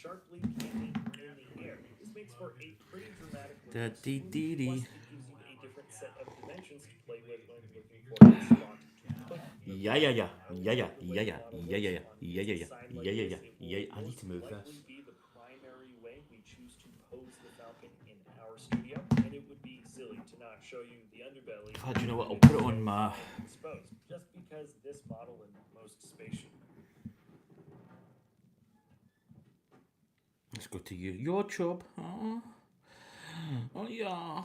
sharply painted in the air. This makes for a pretty dramatic Da looking dee spoon, dee plus dee. it gives you a different set of dimensions to play with when looking for a spot to put the Yeah, yeah, flask. yeah, yeah, However, yeah, the way yeah, the yeah, model yeah, looks yeah, on yeah, its yeah, side yeah, like yeah, this, yeah, it yeah. will I need most to move likely this. be the primary way we choose to pose the Falcon in our studio, and it would be silly to not show you the underbelly In fact, you know what? I'll included put it so on my. well exposed, just because this model and most spaceship. Let's go to you. Your job. Oh, oh yeah.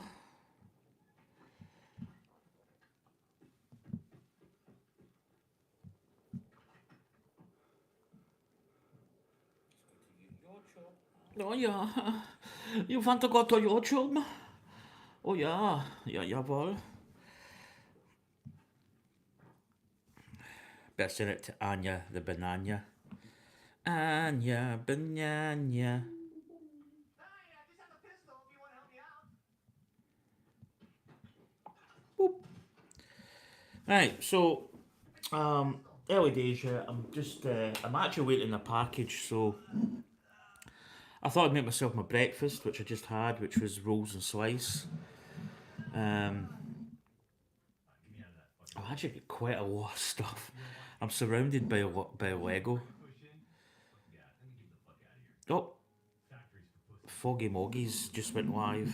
Oh ja, you want to go to YouTube? Oh ja, ja, jawohl. Better send it to Anya the banana. Anya banana. Boop. Right, so early days. I'm actually waiting a package. So I thought I'd make myself my breakfast, which I just had, which was rolls and slice. Um, I've actually got quite a lot of stuff. I'm surrounded by by Lego. Oh, Foggy Moggies just went live.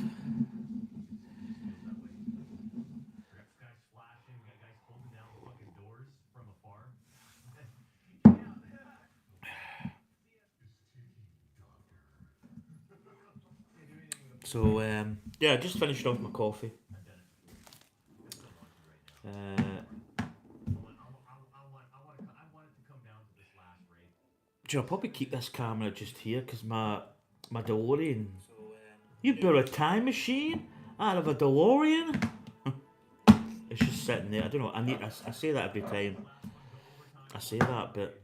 So yeah, I just finished off my coffee. I'll probably keep this camera just here because my DeLorean. You built a time machine out of a DeLorean? It's just sitting there. I don't know. I say that every time. I say that, but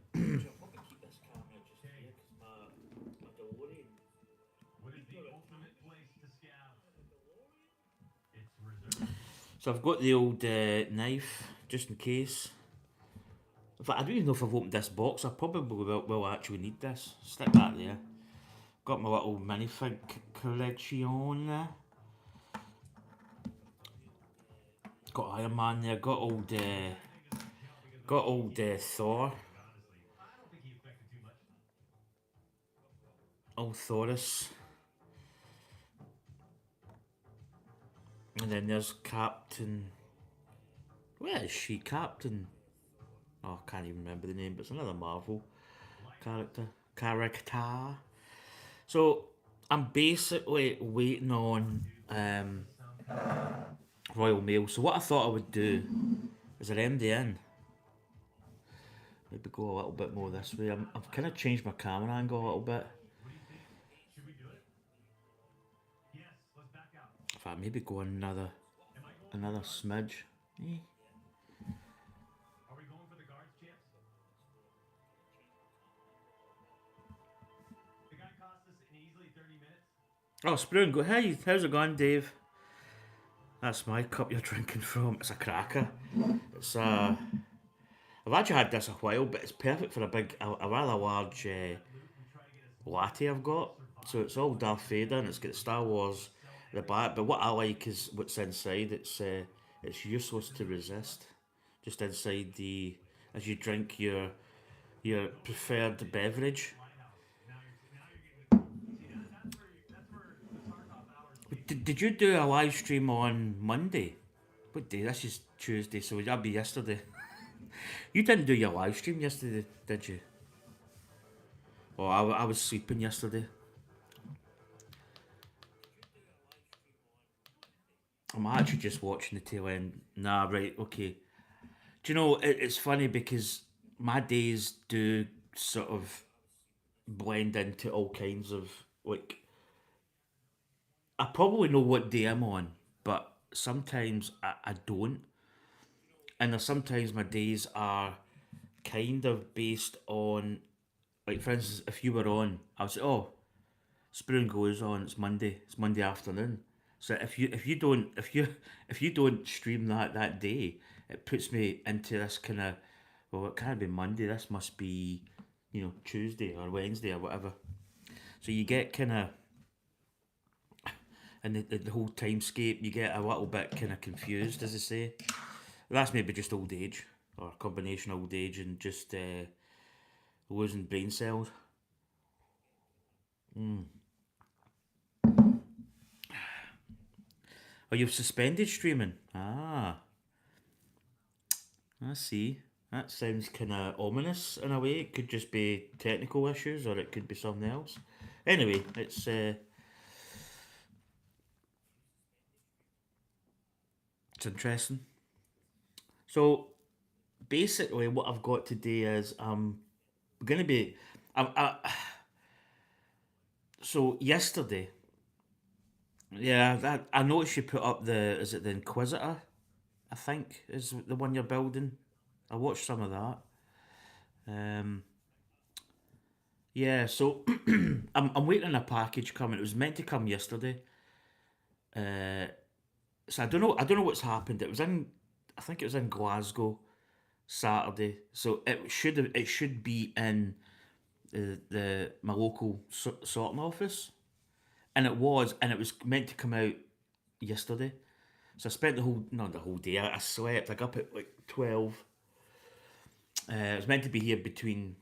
so I've got the old knife just in case. In fact, I don't even know if I've opened this box. I probably will actually need this. Stick that there. Got my little minifig collection there. Got Iron Man there. Got old Thor. Old Thoris. And then there's Captain. Where is she? Captain. Oh, I can't even remember the name, but it's another Marvel character. Character. So I'm basically waiting on Royal Mail. So what I thought I would do is an MDN. Maybe go a little bit more this way. I've kind of changed my camera angle a little bit. In fact, maybe go another smidge. Eh. Oh, Spoon, go. Hey, how's it going, Dave? That's my cup you're drinking from. It's a cracker. It's I've actually had this a while, but it's perfect for a rather large latte I've got. So it's all Darth Vader and it's got Star Wars at the back. But what I like is what's inside. It's useless to resist. Just inside the as you drink your preferred beverage. Did you do a live stream on Monday? What day? This is Tuesday, so that'd be yesterday. You didn't do your live stream yesterday, did you? Oh, I was sleeping yesterday. I'm actually just watching the tail end. Nah, right, okay. Do you know, it's funny because my days do sort of blend into all kinds of, like, I probably know what day I'm on, but sometimes I don't. And there's sometimes my days are kind of based on, like, for instance, if you were on, I would say, oh, Spoon goes on. It's Monday. It's Monday afternoon. So if you don't stream that day, it puts me into this kind of, well, it can't be Monday. This must be Tuesday or Wednesday or whatever. So you get kind of, and the whole timescape, you get a little bit kind of confused, as I say. That's maybe just old age, or a combination of old age and just losing brain cells. Oh, you've suspended streaming. Ah, I see. That sounds kind of ominous in a way. It could just be technical issues, or it could be something else. Anyway, it's interesting. So basically, what I've got today is I'm gonna be. So yesterday, yeah, I noticed you put up the. Is it the Inquisitor? I think is the one you're building. I watched some of that. Um, yeah, so I'm waiting on a package coming. It was meant to come yesterday. Uh, so I don't know what's happened. I think it was in Glasgow Saturday. So it should be in the my local sorting office, and it was meant to come out yesterday. So I spent not the whole day. I slept. I got up at like 12. It was meant to be here between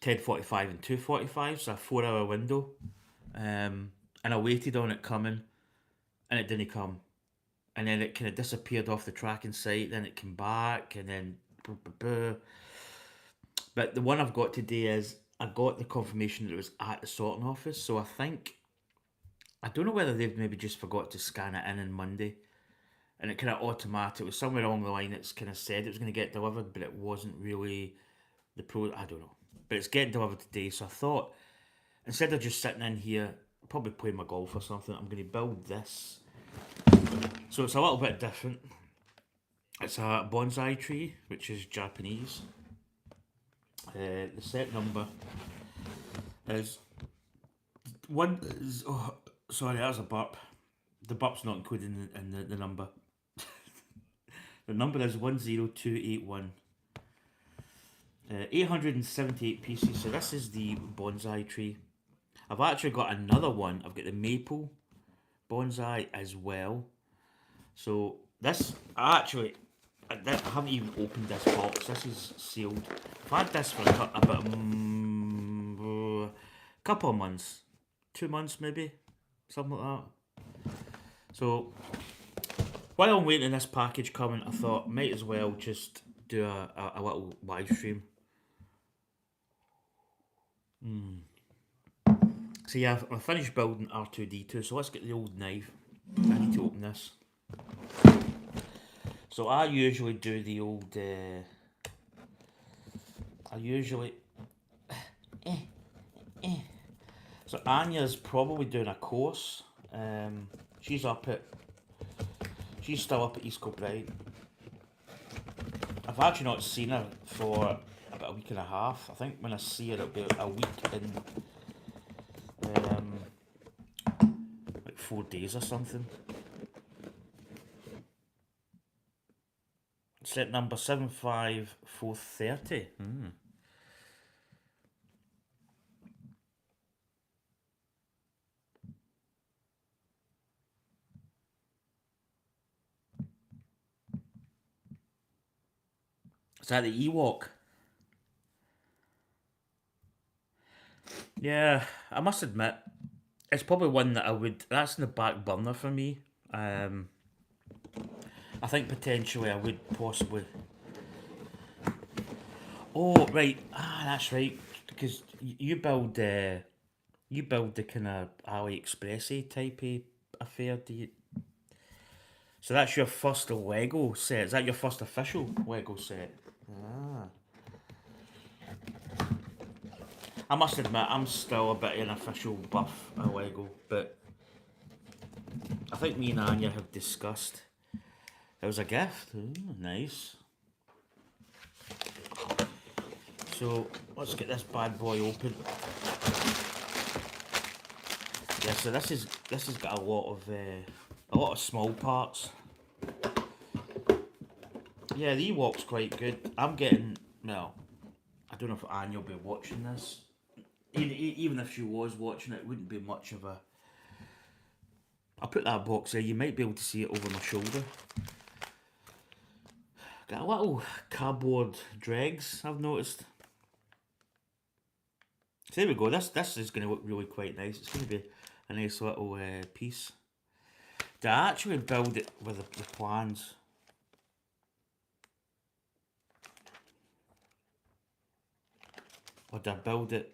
10:45 and 2:45, so a 4 hour window. And I waited on it coming, and it didn't come. And then it kind of disappeared off the tracking site. Then it came back, and then. But the one I've got today is I got the confirmation that it was at the sorting office. So I don't know whether they've maybe just forgot to scan it in on Monday, and it kind of automatic. It was somewhere along the line. It's kind of said it was going to get delivered, but it wasn't really the pro. I don't know, but it's getting delivered today. So I thought instead of just sitting in here, probably playing my golf or something, I'm going to build this. So it's a little bit different. It's a bonsai tree, which is Japanese. The set number is one. Oh, sorry, that was a burp. The burp's not included in the number. The number is 10281. 878 pieces. So this is the bonsai tree. I've actually got another one. I've got the maple bonsai as well. So this, I haven't even opened this box. This is sealed. I've had this for about couple of months, 2 months maybe, something like that. So while I'm waiting on this package coming, I thought might as well just do a little live stream. So yeah, I finished building R2D2. So let's get the old knife. I need to open this. So I usually do the old. I usually. So Anya's probably doing a course. She's up at. She's still up at East Kilbride. I've actually not seen her for about a week and a half. I think when I see her, it'll be a week in. Like 4 days or something. Set number 75430. Is that the Ewok? Yeah, I must admit, it's probably one that that's in the back burner for me. I think potentially I would possibly. Oh right, that's right. Because you build the kind of AliExpressy type of affair. Do you? So that's your first Lego set. Is that your first official Lego set? Ah. I must admit, I'm still a bit of an official buff of Lego, but I think me and Anya have discussed. It was a gift. Ooh, nice. So let's get this bad boy open. Yeah, so this has got a lot of small parts. Yeah, the Ewok's quite good. I'm getting, well, I don't know if Anya will be watching this. even if she was watching it, it wouldn't be much of a. I'll put that box there. You might be able to see it over my shoulder. Got a little cardboard dregs, I've noticed. So there we go. This is going to look really quite nice. It's going to be a nice little piece. Did I actually build it with the plans? Or did I build it?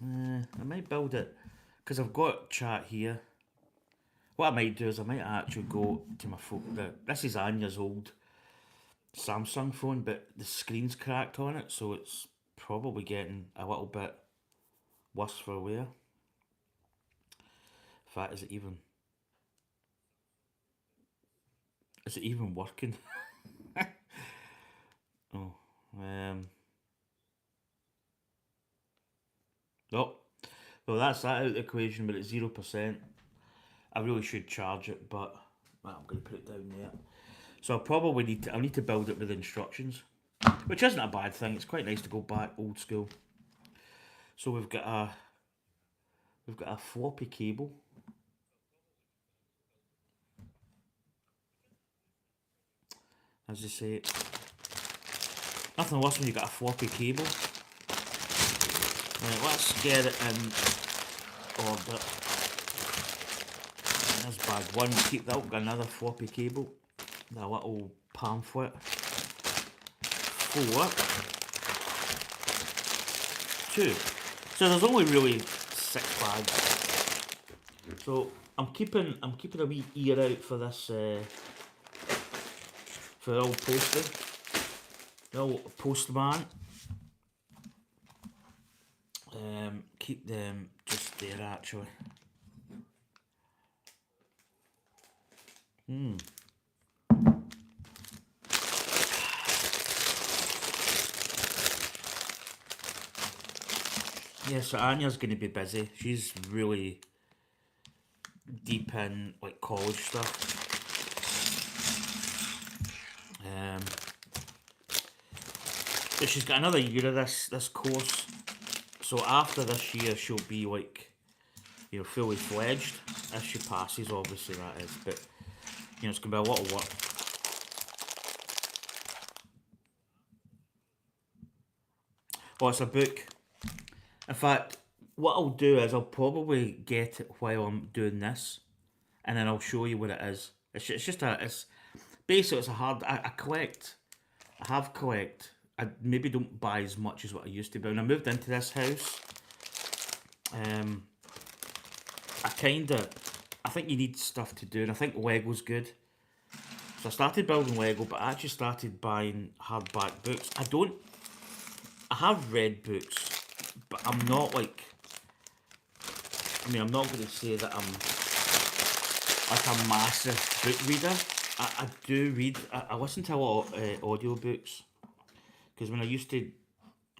I might build it because I've got chat here. What I might do is I might actually go to my phone. This is Anya's old Samsung phone, but the screen's cracked on it, so it's probably getting a little bit worse for wear. In fact, is it even working? Oh, oh, well that's that out of the equation, but it's 0%. I really should charge it, but well, I'm going to put it down there. So I'll probably need to build it with instructions, which isn't a bad thing. It's quite nice to go back old school. So we've got a floppy cable. As I say, nothing worse when you got a floppy cable. Right, let's get it in order. There's bag one. Keep that. Got another floppy cable. The little pamphlet. 4, 2. So there's only really 6 bags. So I'm keeping a wee ear out for this for the old postie, the old postman. Keep them just there actually. Yeah, so Anya's going to be busy. She's really deep in like college stuff. But she's got another year of this course. So after this year, she'll be like, you know, fully fledged. If she passes, obviously that is. But you know, it's gonna be a lot of work. Oh, it's a book. In fact, what I'll do is I'll probably get it while I'm doing this, and then I'll show you what it is. It's just it's basically it's a hard. I collect. I have collect. I maybe don't buy as much as what I used to, but when I moved into this house, I think you need stuff to do, and I think Lego's good. So I started building Lego, but I actually started buying hardback books. I have read books, but I'm not like, I'm not going to say that I'm like a massive book reader. I do read, I listen to a lot of audiobooks, because when I used to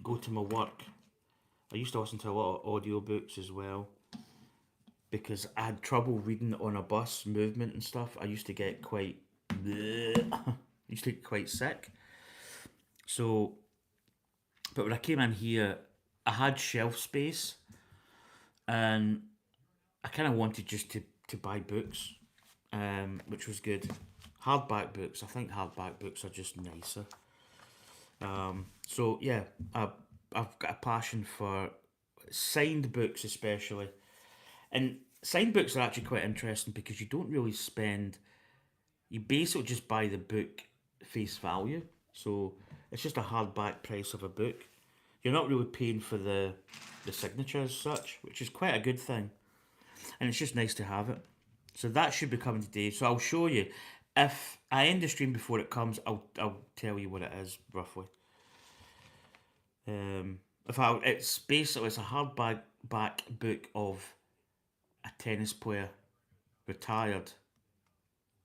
go to my work, I used to listen to a lot of audiobooks as well, because I had trouble reading on a bus, movement and stuff. I used to get quite sick. So, but when I came in here, I had shelf space, and I kind of wanted just to buy books, which was good. Hardback books, I think hardback books are just nicer. So yeah, I've got a passion for signed books especially. And signed books are actually quite interesting because you don't really spend, you basically just buy the book face value. So it's just a hardback price of a book. You're not really paying for the signature as such, which is quite a good thing. And it's just nice to have it. So that should be coming today. So I'll show you. If I end the stream before it comes, I'll tell you what it is roughly. It's basically it's a hardback book of a tennis player, retired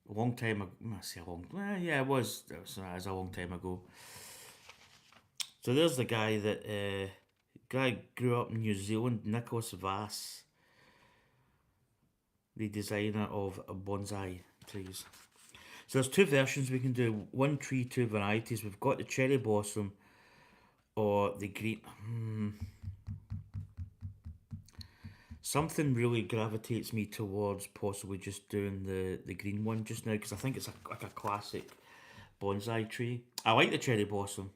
a long time ago. I say a long, yeah, it was a long time ago. So there's the guy that guy grew up in New Zealand, Nicholas Vass, the designer of bonsai trees. So there's 2 versions we can do. 1 tree, 2 varieties. We've got the cherry blossom or the green. Something really gravitates me towards possibly just doing the green one just now because I think it's like a classic bonsai tree. I like the cherry blossom.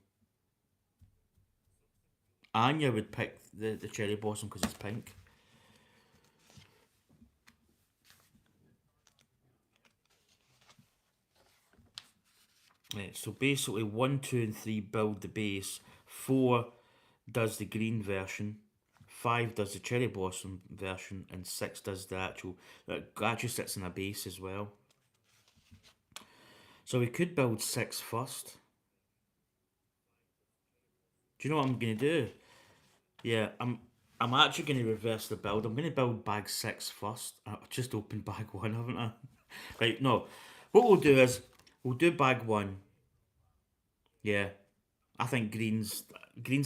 Anya would pick the cherry blossom because it's pink. Right, so basically 1, 2, and 3 build the base. 4 does the green version. 5 does the cherry blossom version, and 6 does the actual. That actually sits in a base as well. So we could build 6 first. Do you know what I'm gonna do? Yeah, I'm actually gonna reverse the build. I'm gonna build bag 6 first. I've just opened bag 1, haven't I? Right, no. What we'll do is we'll do bag 1. Yeah, I think green's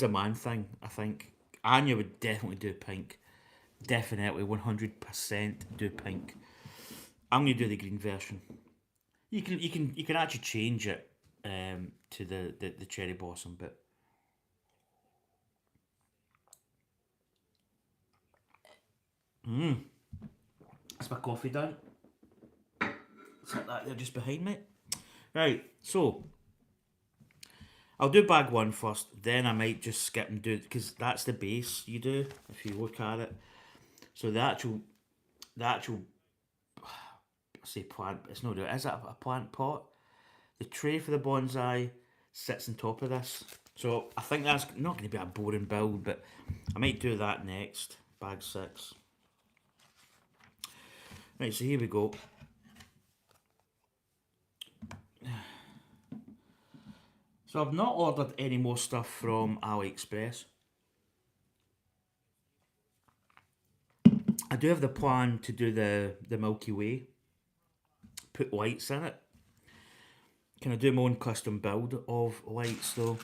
a man thing. I think Anya would definitely do pink. Definitely 100% do pink. I'm gonna do the green version. You can actually change it to the cherry blossom, but that's my coffee done. Set that there just behind me. Right, so I'll do bag 1 first, then I might just skip and do it because that's the base you do if you look at it. So the actual I say plant, it's not. Is it a plant pot? The tray for the bonsai sits on top of this. So I think that's not going to be a boring build, but I might do that next. Bag 6. Right, so here we go. So I've not ordered any more stuff from AliExpress. I do have the plan to do the Milky Way. Put lights in it. Can I do my own custom build of lights though?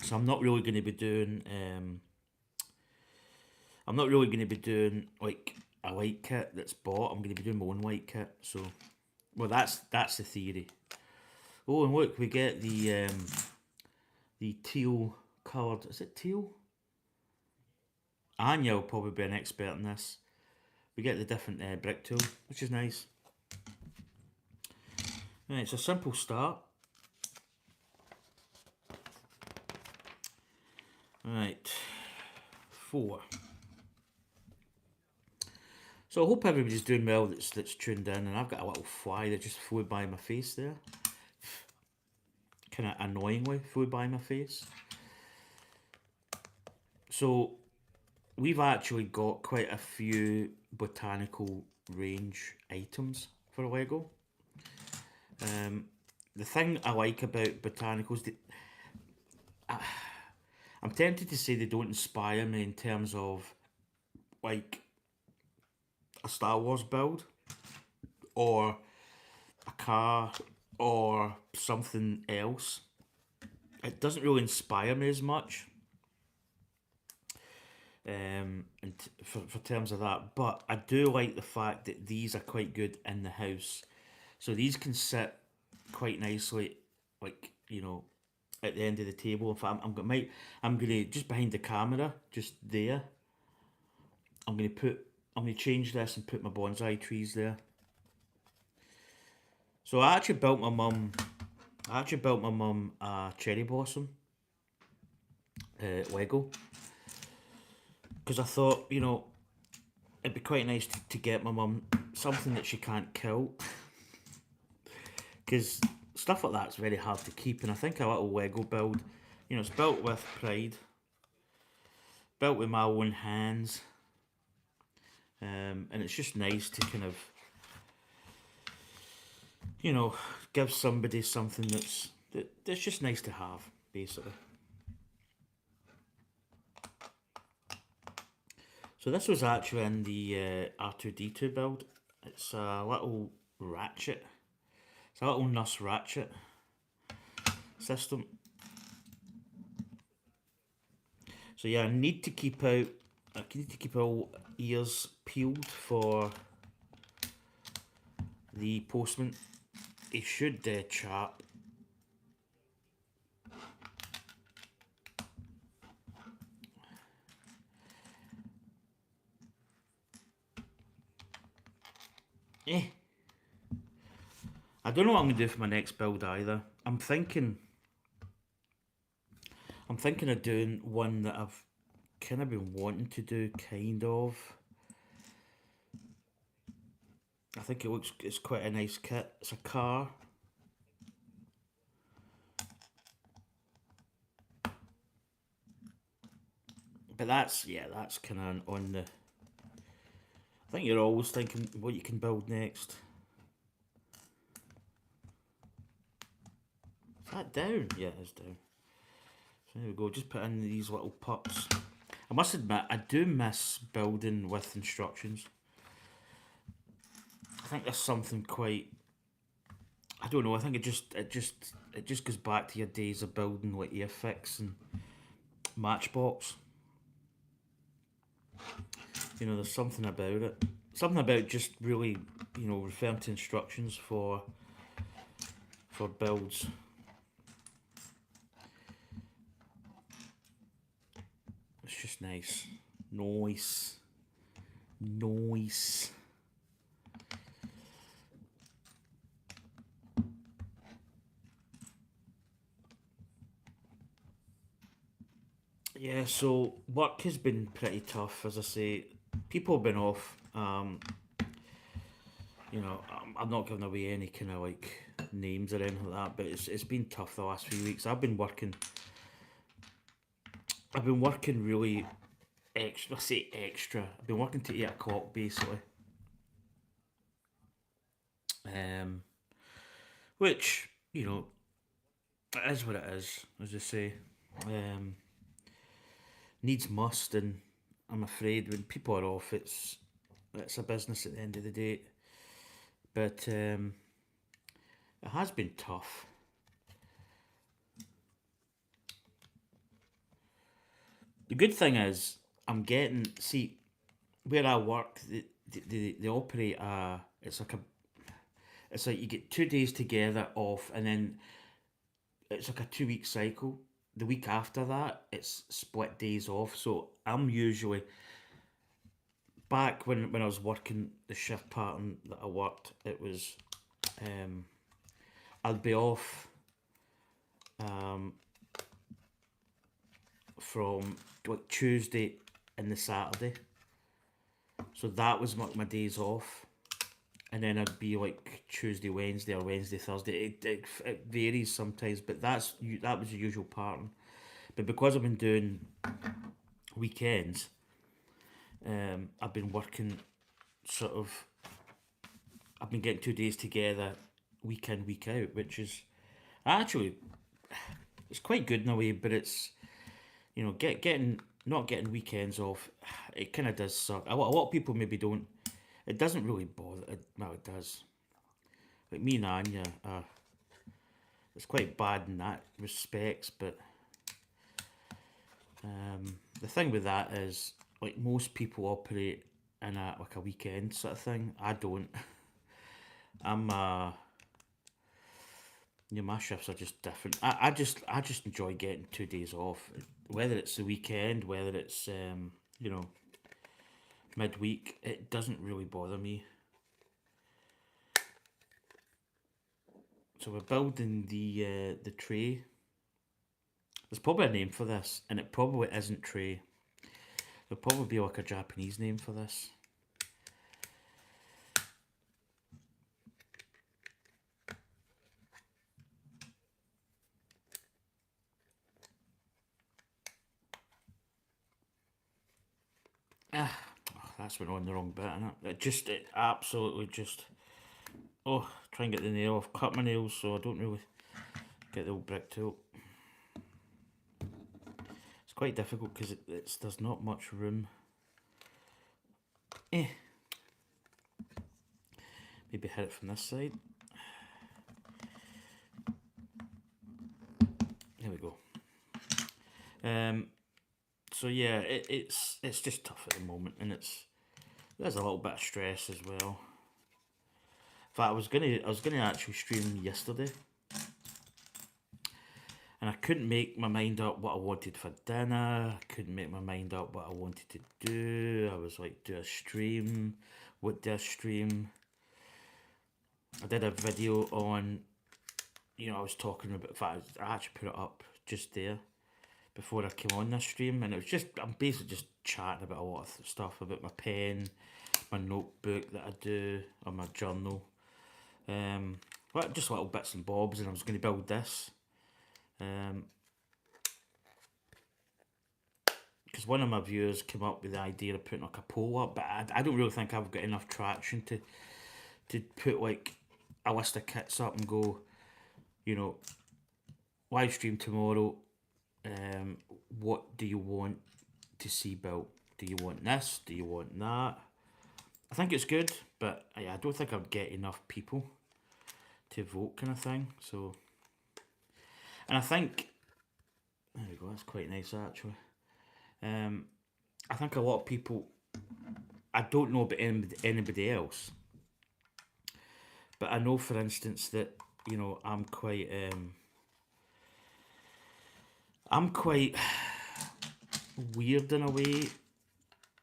So I'm not really going to be doing like a light kit that's bought. I'm going to be doing my own light kit. So, well, that's the theory. Oh, and look, we get the teal coloured. Is it teal? Anya will probably be an expert in this. We get the different brick tool, which is nice. Right, it's a simple start. Right, 4. So I hope everybody's doing well that's tuned in, and I've got a little fly that just flew by my face there. Kind of annoyingly flew by my face. So we've actually got quite a few botanical range items for Lego. The thing I like about botanicals, I'm tempted to say they don't inspire me in terms of like a Star Wars build or a car or something else. It doesn't really inspire me as much. And for terms of that, but I do like the fact that these are quite good in the house. So these can sit quite nicely, like at the end of the table. If I'm gonna just behind the camera, just there. I'm gonna change this and put my bonsai trees there. So I actually built my mum. A cherry blossom Lego because I thought it'd be quite nice to get my mum something that she can't kill because stuff like that's very hard to keep, and I think a little Lego build, it's built with pride, built with my own hands, and it's just nice to kind of give somebody something that's just nice to have, basically. So this was actually in the R2D2 build. It's a little ratchet. It's a little NUS ratchet system. So yeah, I need to keep all ears peeled for the postman. He should chap. Eh. I don't know what I'm gonna do for my next build either. I'm thinking of doing one that I've kind of been wanting to do, kind of. I think it's quite a nice kit. It's a car. But that's kind of on the. I think you're always thinking what you can build next. Is that down? Yeah, it is down. So there we go. Just put in these little pups. I must admit, I do miss building with instructions. I think there's something quite. I don't know. I think it just goes back to your days of building like Airfix and Matchbox. You know, there's something about it. Something about just really, referring to instructions for builds. It's just nice. Nice. Nice. Yeah, so work has been pretty tough, as I say. People have been off. I'm not giving away any kind of like names or anything like that, but it's been tough the last few weeks. I've been working really extra. I say extra. I've been working to 8 o'clock basically. Um, which it is what it is, as I say. Um, needs must, and I'm afraid when people are off, it's a business at the end of the day. But it has been tough. The good thing is see where I work. They operate it's like you get 2 days together off, and then it's like a 2 week cycle. The week after that, it's split days off. So I'm usually back when I was working the shift pattern that I worked. It was I'd be off from like Tuesday and the Saturday. So that was my days off. And then I'd be like Tuesday, Wednesday, or Wednesday, Thursday. It varies sometimes, but that was the usual pattern. But because I've been doing weekends, I've been working sort of. I've been getting 2 days together, week in, week out, which is actually it's quite good in a way. But it's getting not getting weekends off. It kind of does suck. A lot of people maybe don't. It doesn't really bother. Well, it does. Like me and Anya, it's quite bad in that respects. But the thing with that is, like most people operate in a weekend sort of thing. I don't. I'm my shifts are just different. I just enjoy getting 2 days off, whether it's the weekend, whether it's midweek. It doesn't really bother me. So we're building the tray. There's probably a name for this, and it probably isn't tray. There'll probably be like a Japanese name for this. That's went on the wrong bit, innit? It absolutely just. Oh, try and get the nail off. Cut my nails so I don't really get the old brick tool. It's quite difficult because there's not much room. Maybe hit it from this side. There we go. So yeah, it's just tough at the moment, and there's a little bit of stress as well. In fact, I was gonna actually stream yesterday, and I couldn't make my mind up what I wanted for dinner. I couldn't make my mind up what I wanted to do. I was like, do a stream? What do I stream? I did a video on, I was talking about, in fact, I actually put it up just there before I came on this stream, and it was just, I'm basically just chatting about a lot of stuff, about my pen, my notebook that I do, or my journal, well, just little bits and bobs, and I was going to build this, because one of my viewers came up with the idea of putting like a poll up, but I don't really think I've got enough traction to put like a list of kits up and go, live stream tomorrow, what do you want to see built? Do you want this? Do you want that? I think it's good, but I don't think I'd get enough people to vote, kind of thing. So, and I think, there we go, that's quite nice actually. I think a lot of people, I don't know about anybody else, but I know, for instance, that I'm quite weird in a way,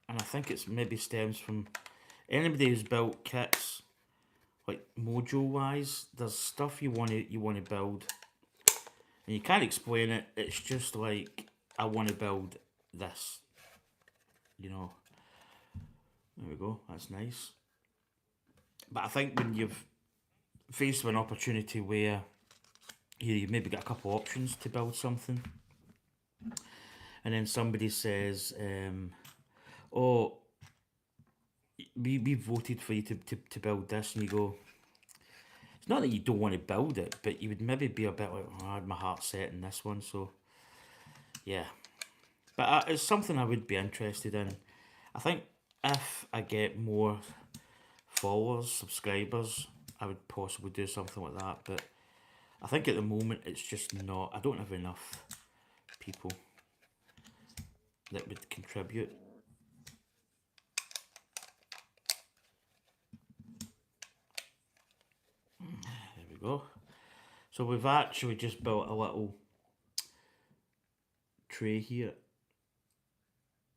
and I think it's maybe stems from anybody who's built kits, like mojo wise. There's stuff you want to build, and you can't explain it. It's just like, I want to build this. There we go. That's nice. But I think when you've faced with an opportunity where you've maybe got a couple options to build something, and then somebody says, oh, we voted for you to build this, and you go, it's not that you don't want to build it, but you would maybe be a bit like, I had my heart set in this one, so yeah. But it's something I would be interested in. I think if I get more followers, subscribers, I would possibly do something like that, but I think at the moment it's just not, I don't have enough people that would contribute. There we go. So we've actually just built a little tray here.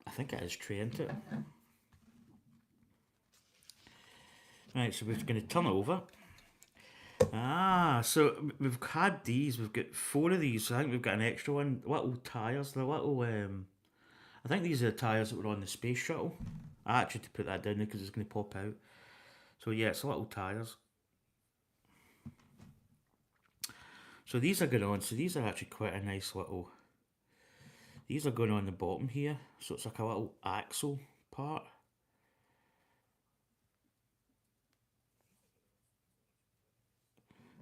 I think it is tray, isn't it? Right, so we're going to turn it over. So we've had these. We've got 4 of these. So I think we've got an extra one. Little tyres. The little. I think these are the tyres that were on the space shuttle. I actually had to put that down there because it's going to pop out. So yeah, it's little tyres. So these are going on. So these are actually quite a nice little. These are going on the bottom here. So it's like a little axle part.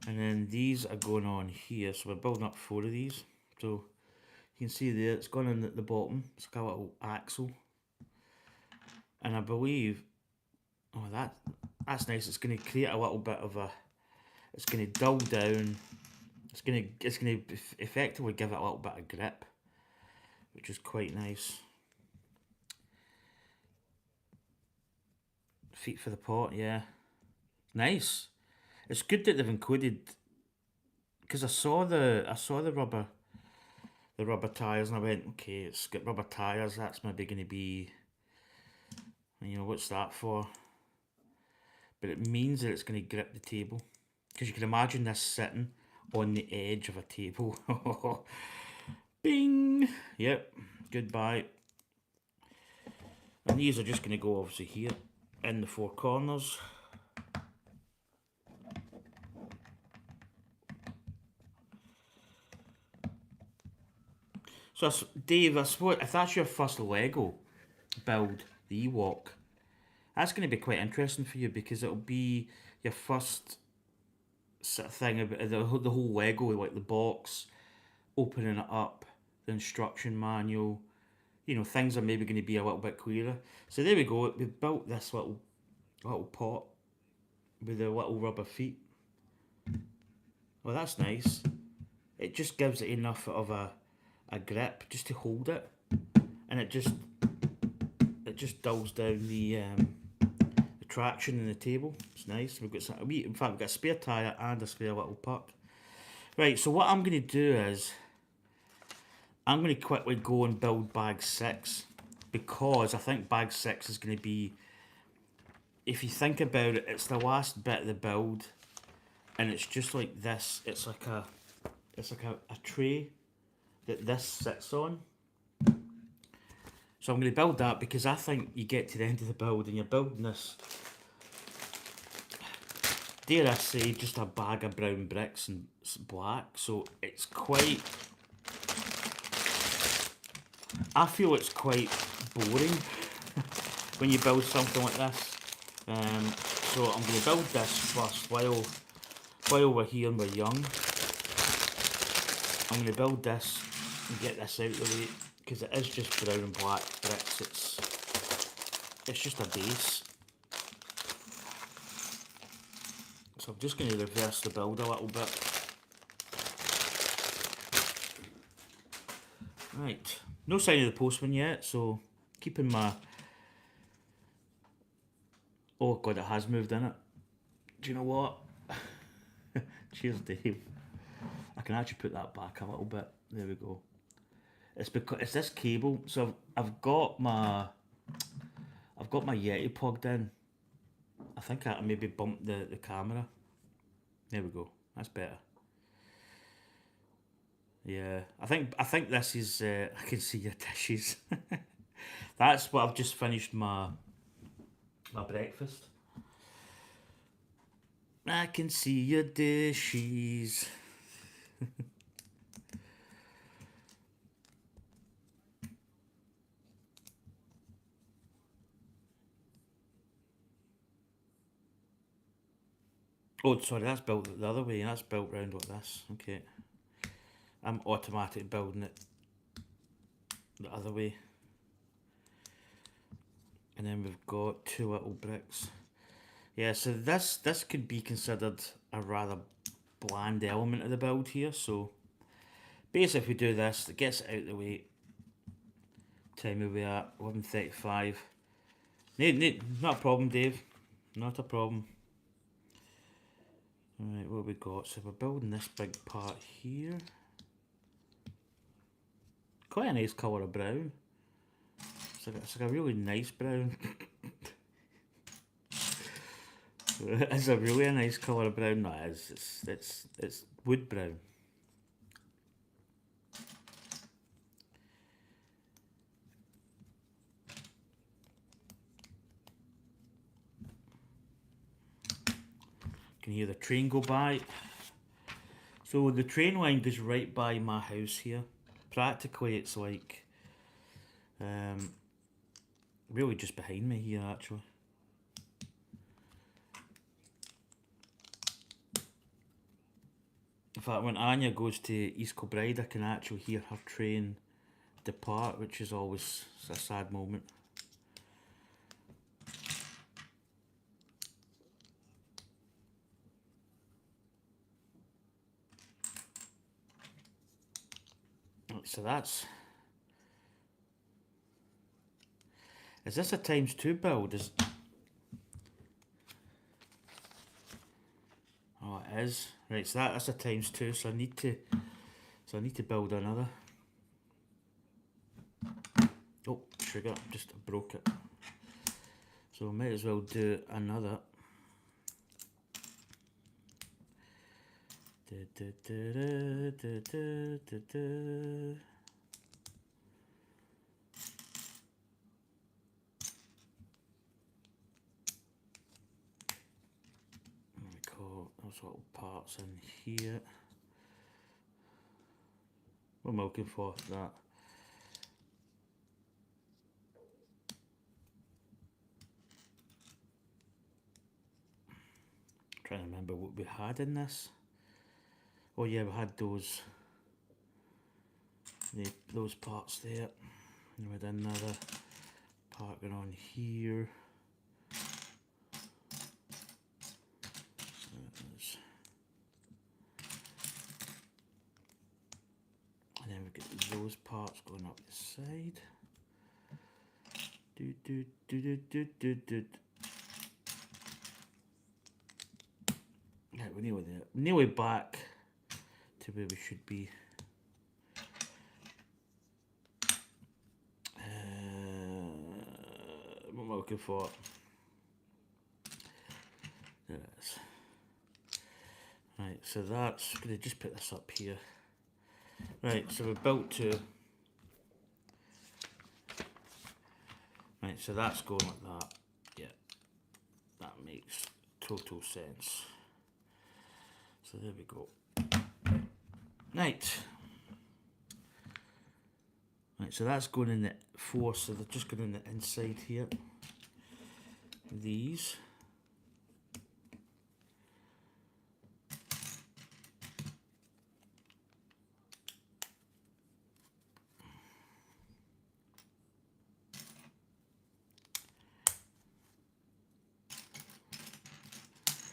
And then these are going on here. So we're building up 4 of these. So you can see there, it's gone on at the bottom. It's like a little axle. And I believe, oh, that's nice. It's going to create a little bit of a, it's going to dull down. It's going to effectively give it a little bit of grip, which is quite nice. Feet for the pot, yeah. Nice. It's good that they've included, because I saw the rubber tyres, and I went, okay, it's got rubber tyres. That's maybe going to be, what's that for? But it means that it's going to grip the table, because you can imagine this sitting on the edge of a table. Bing. Yep. Goodbye. And these are just going to go obviously here in the 4 corners. So Dave, I suppose if that's your first Lego build, the Ewok, that's going to be quite interesting for you, because it'll be your first sort of thing about the whole Lego, like the box, opening it up, the instruction manual, things are maybe going to be a little bit clearer. So there we go, we've built this little pot with the little rubber feet. Well, that's nice. It just gives it enough of a grip just to hold it, and it just dulls down the traction in the table. It's nice. We've got in fact we've got a spare tyre and a spare little puck. Right, so what I'm going to do is I'm going to quickly go and build bag 6, because I think bag 6 is going to be, if you think about it, it's the last bit of the build and it's just like this. It's like a tray that this sits on. So I'm going to build that because I think you get to the end of the build and you're building this, dare I say, just a bag of brown bricks and it's black. So it's quite, I feel it's quite boring when you build something like this. So I'm going to build this first while we're here and we're young. I'm going to build this and get this out of the way because it is just brown and black bricks. It's just a base. So I'm just going to reverse the build a little bit. Right, no sign of the postman yet, so keeping my... Oh god, it has moved in it. Do you know what? Cheers, Dave. I can actually put that back a little bit. There we go. It's because it's this cable. So I've got my Yeti plugged in. I think I maybe bumped the camera. There we go. That's better. Yeah, I think this is. I can see your dishes. That's what I've just finished my breakfast. I can see your dishes. Oh, sorry, that's built the other way. That's built round like this. Okay. I'm automatic building it the other way. And then we've got two little bricks. Yeah, so this could be considered a rather bland element of the build here. So basically if we do this, it gets it out of the way. Time will be at 11:35. Not a problem, Dave. Not a problem. Alright, what have we got? So we're building this big part here. Quite a nice colour of brown. It's like a really nice brown. It's a really nice colour of brown. No, it is. It's wood brown. Can hear the train go by. So the train line goes right by my house here. Practically it's like really just behind me here actually. In fact, when Anya goes to East Kilbride I can actually hear her train depart, which is always a sad moment. So that's... Is this a ×2 build? Oh, it is. Right, so that's a ×2, so I need to build another. Oh, sugar, just broke it. So I might as well do another. Those little parts in here. What am I looking for? That. Trying to remember what we had in this. Oh yeah, we had those parts there. And we had another part going on here. And then we've got those parts going up the side. Right, we're nearly there. Nearly back to where we should be. What am I looking for? There it is. Right, so that's gonna just put this up here. Right, so we're built to. Right, so that's going like that. Yeah, that makes total sense. So there we go. Right. Right, so that's going in the 4, so they're just going in the inside here. These.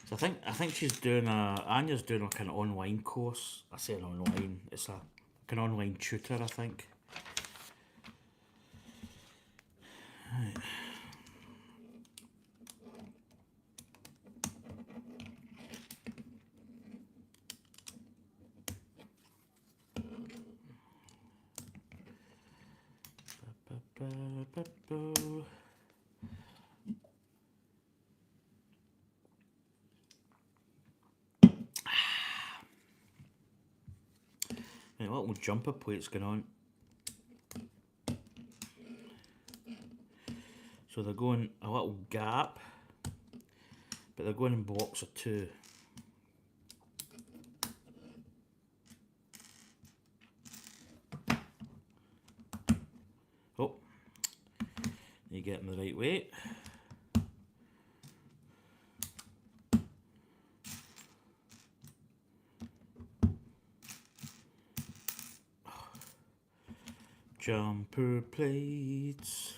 So I think she's doing Anya's doing like an online course. I say an online, it's like an online tutor, I think. Right. Right, little jumper plates going on. So they're going a little gap, but they're going in blocks of 2. Oh, you get them the right way. Jumper plates.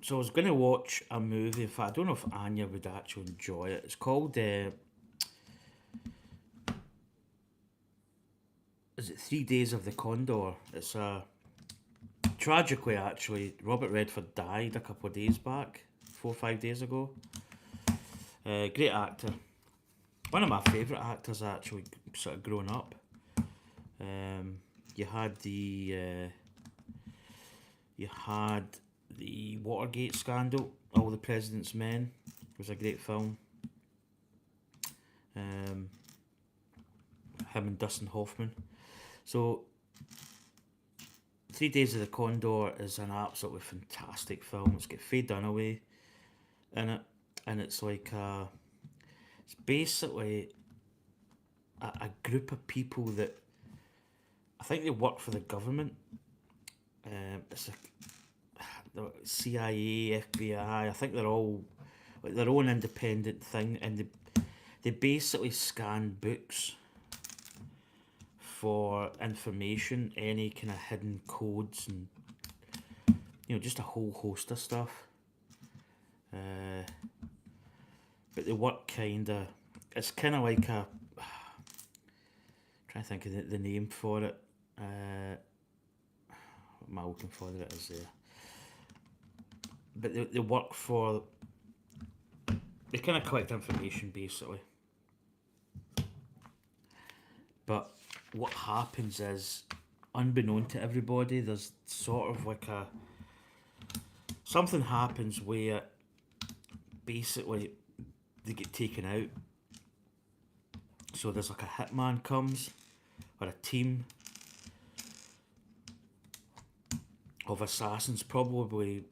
So I was going to watch a movie. In fact, I don't know if Anya would actually enjoy it. It's called, is it 3 Days of the Condor? It's tragically, actually, Robert Redford died a couple of days back, 4 or 5 days ago. Great actor. One of my favourite actors, actually, sort of growing up. You had the Watergate scandal, All the President's Men. It was a great film. Him and Dustin Hoffman. So, 3 Days of the Condor is an absolutely fantastic film. It's got Faye Dunaway in it, and it's like it's basically a group of people that I think they work for the government. It's the CIA, FBI. I think they're all like their own independent thing, and they basically scan books for information, any kind of hidden codes, and just a whole host of stuff. But they work kinda. It's kind of like a. Trying to think of the name for it. What am I looking for? There it is there. But they work for. They kind of collect information basically. But what happens is, unbeknown to everybody, there's sort of like something happens where basically they get taken out. So there's like a hitman comes, or a team of assassins, probably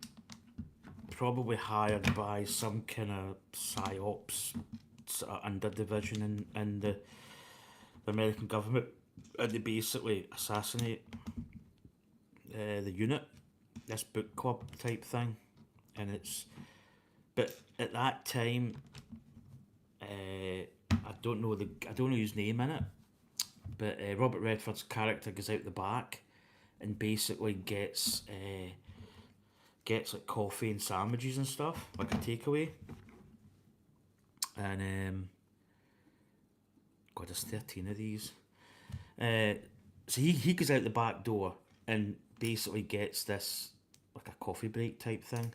hired by some kind of psyops sort of under division in the American government, and they basically assassinate the unit, this book club type thing, and but at that time, I don't know his name in it, but Robert Redford's character goes out the back, and basically gets like coffee and sandwiches and stuff, like a takeaway, and God, there's 13 of these. So he goes out the back door and basically gets this like a coffee break type thing.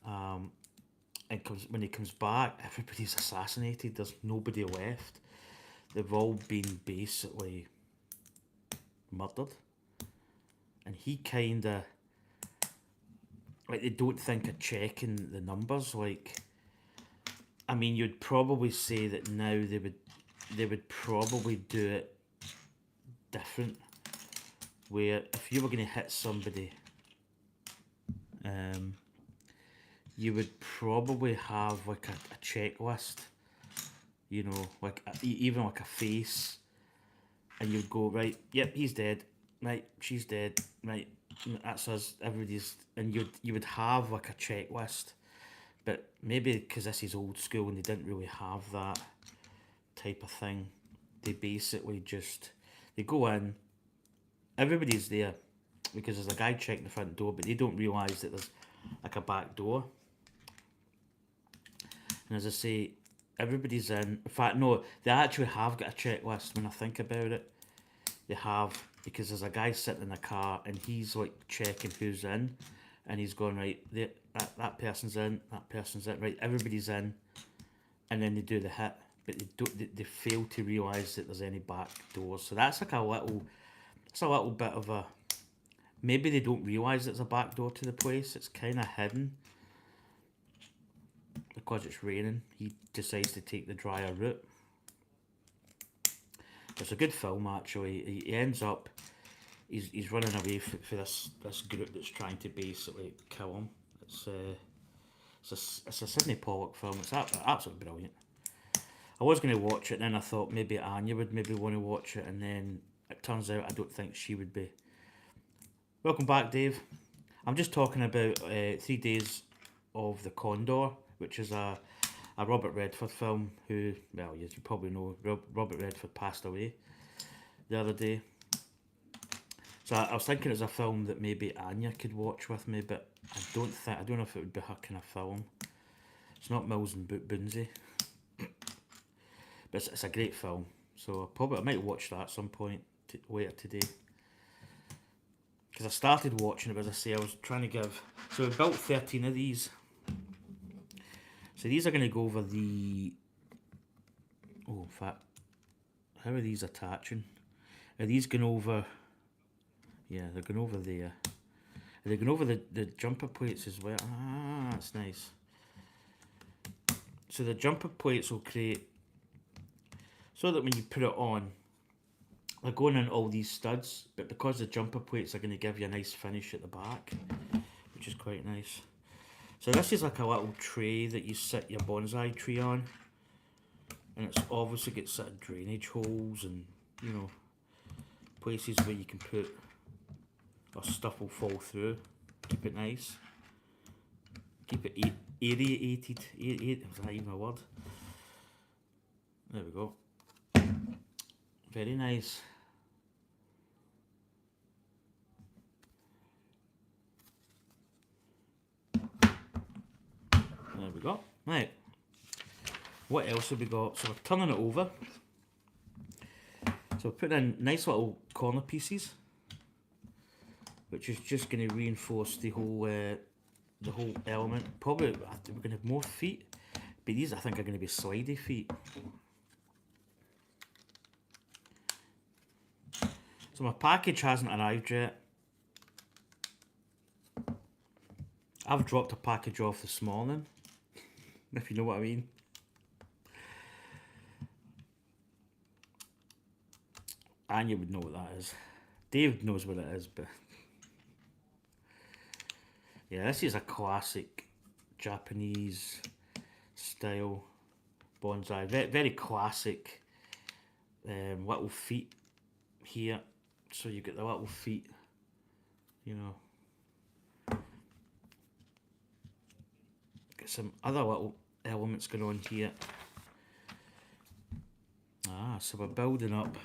And when he comes back, everybody's assassinated. There's nobody left. They've all been basically murdered. And he kinda like, they don't think of checking the numbers, like I mean, you'd probably say that now they would probably do it different. Where if you were going to hit somebody, you would probably have like a checklist, you know, like even like a face, and you'd go, right, yep, he's dead, right, she's dead, right, that's us, everybody's, and you would have like a checklist. But maybe because this is old school and they didn't really have that type of thing, they basically just, they go in, everybody's there because there's a guy checking the front door, but they don't realise that there's like a back door. And as I say, everybody's in. In fact, no, they actually have got a checklist when I think about it. They have, because there's a guy sitting in a car and he's like checking who's in, and he's going, right, that person's in, right, everybody's in, and then they do the hit, but they fail to realise that there's any back doors. So that's like a little bit of a, maybe they don't realise there's a back door to the place, it's kind of hidden. Because it's raining, he decides to take the drier route. It's a good film actually. He ends up, he's running away for this group that's trying to basically kill him. It's a Sidney Pollack film. It's absolutely brilliant. I was going to watch it, and then I thought maybe Anya would maybe want to watch it, and then it turns out I don't think she would be. Welcome back, Dave. I'm just talking about 3 Days of the Condor, which is a Robert Redford film. Who, well, you probably know, Robert Redford passed away the other day. So I was thinking it's a film that maybe Anya could watch with me, but I don't know if it would be her kind of film. It's not Mills and Boonsey, but it's a great film. So I might watch that at some point later today. Because I started watching it, but as I say, I was trying to give. So we built 13 of these. So these are going to go over the. Oh, in fact, how are these attaching? Are these going over? Yeah, they're going over there. They're going over the jumper plates as well. Ah, that's nice. So the jumper plates will create, so that when you put it on, they're going in all these studs, but because the jumper plates are going to give you a nice finish at the back, which is quite nice. So this is like a little tray that you sit your bonsai tree on, and it's obviously got sort of drainage holes and, you know, places where you can put, or stuff will fall through. Keep it nice. Keep it aerated. Is that even a word? There we go. Very nice. There we go. Right. What else have we got? So we're turning it over. So we're putting in nice little corner pieces, which is just going to reinforce the whole element. Probably we're going to have more feet, but these I think are going to be slidey feet. So my package hasn't arrived yet. I've dropped a package off this morning, if you know what I mean. Anya would know what that is. Dave knows what it is, but yeah, this is a classic Japanese style bonsai. Very, very classic little feet here. So you get the little feet, you know. Get some other little elements going on here. So we're building up.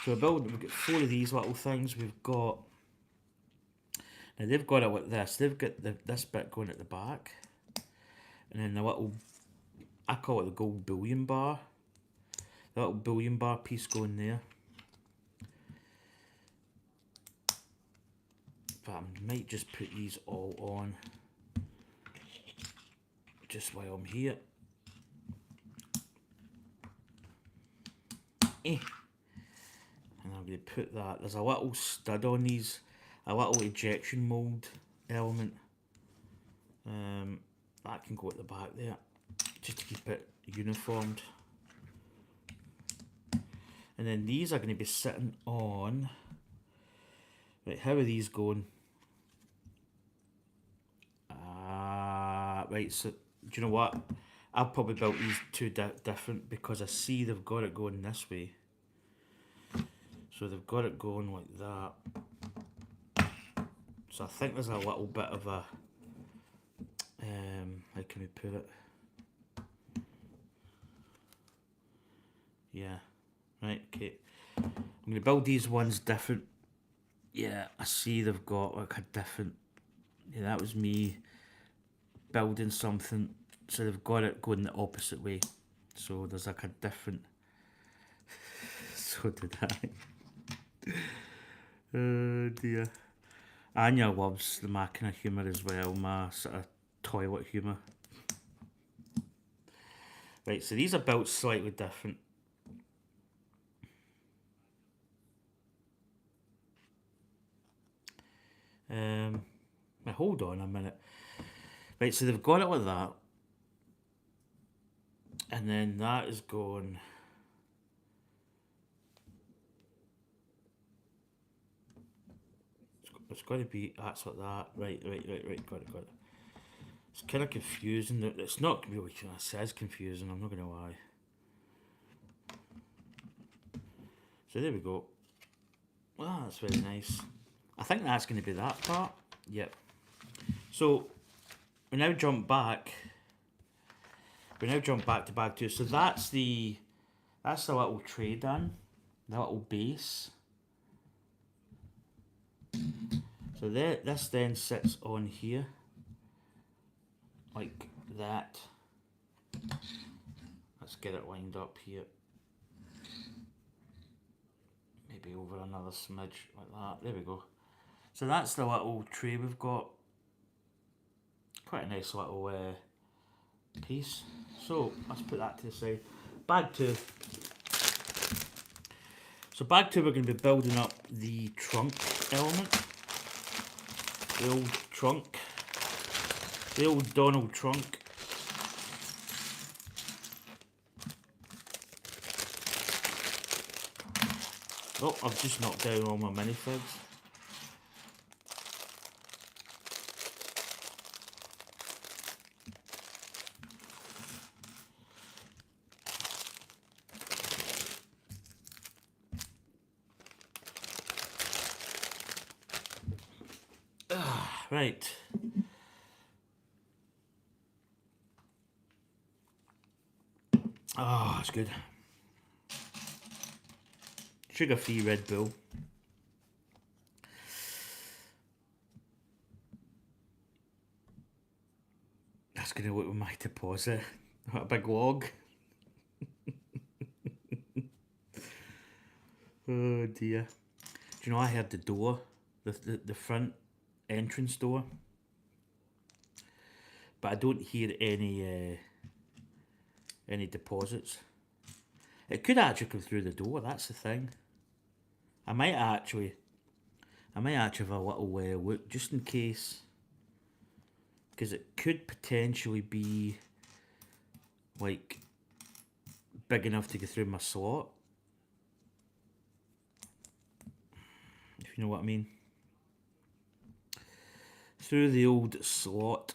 So we've got 4 of these little things. We've got, now they've got it like this. They've got this bit going at the back, and then the little, I call it the gold bullion bar. The little bullion bar piece going there. But I might just put these all on just while I'm here. And I'm going to put that, there's a little stud on these, a little ejection mould element. that can go at the back there, just to keep it uniformed. And then these are going to be sitting on... Right, how are these going? Right, so do you know what? I've probably built these two different because I see they've got it going this way. So they've got it going like that. So I think there's a little bit of a... how can we put it? Yeah. Right, okay. I'm going to build these ones different. Yeah, I see they've got like a different... Yeah, that was me building something. So they've got it going the opposite way. So there's like a different... So did I. Oh dear. Anya loves my kind of humour as well, my sort of toilet humour. Right, so these are built slightly different. Now hold on a minute. Right, so they've got it like that. And then that is going... It's got to be... That's like that. Right. Got it. It's kind of confusing. It's not really... It says confusing, I'm not going to lie. So there we go. Ah, that's very nice. I think that's going to be that part. Yep. So we now jump back. To bag 2. So that's the little tray done. The little base. So this then sits on here. Like that. Let's get it lined up here. Maybe over another smidge like that. There we go. So that's the little tray we've got. Quite a nice little piece. So let's put that to the side. Bag 2. So bag 2 we're going to be building up the trunk element. The old trunk. The old Donald trunk. Oh, I've just knocked down all my minifigs. Right. Oh, that's good. Sugar-free Red Bull. That's going to look with my deposit. What a big log. Oh dear. Do you know I heard the door, the front entrance door, but I don't hear any deposits. It could actually come through the door. That's the thing. I might actually have a little look just in case, because it could potentially be like big enough to go through my slot. If you know what I mean. Through the old slot.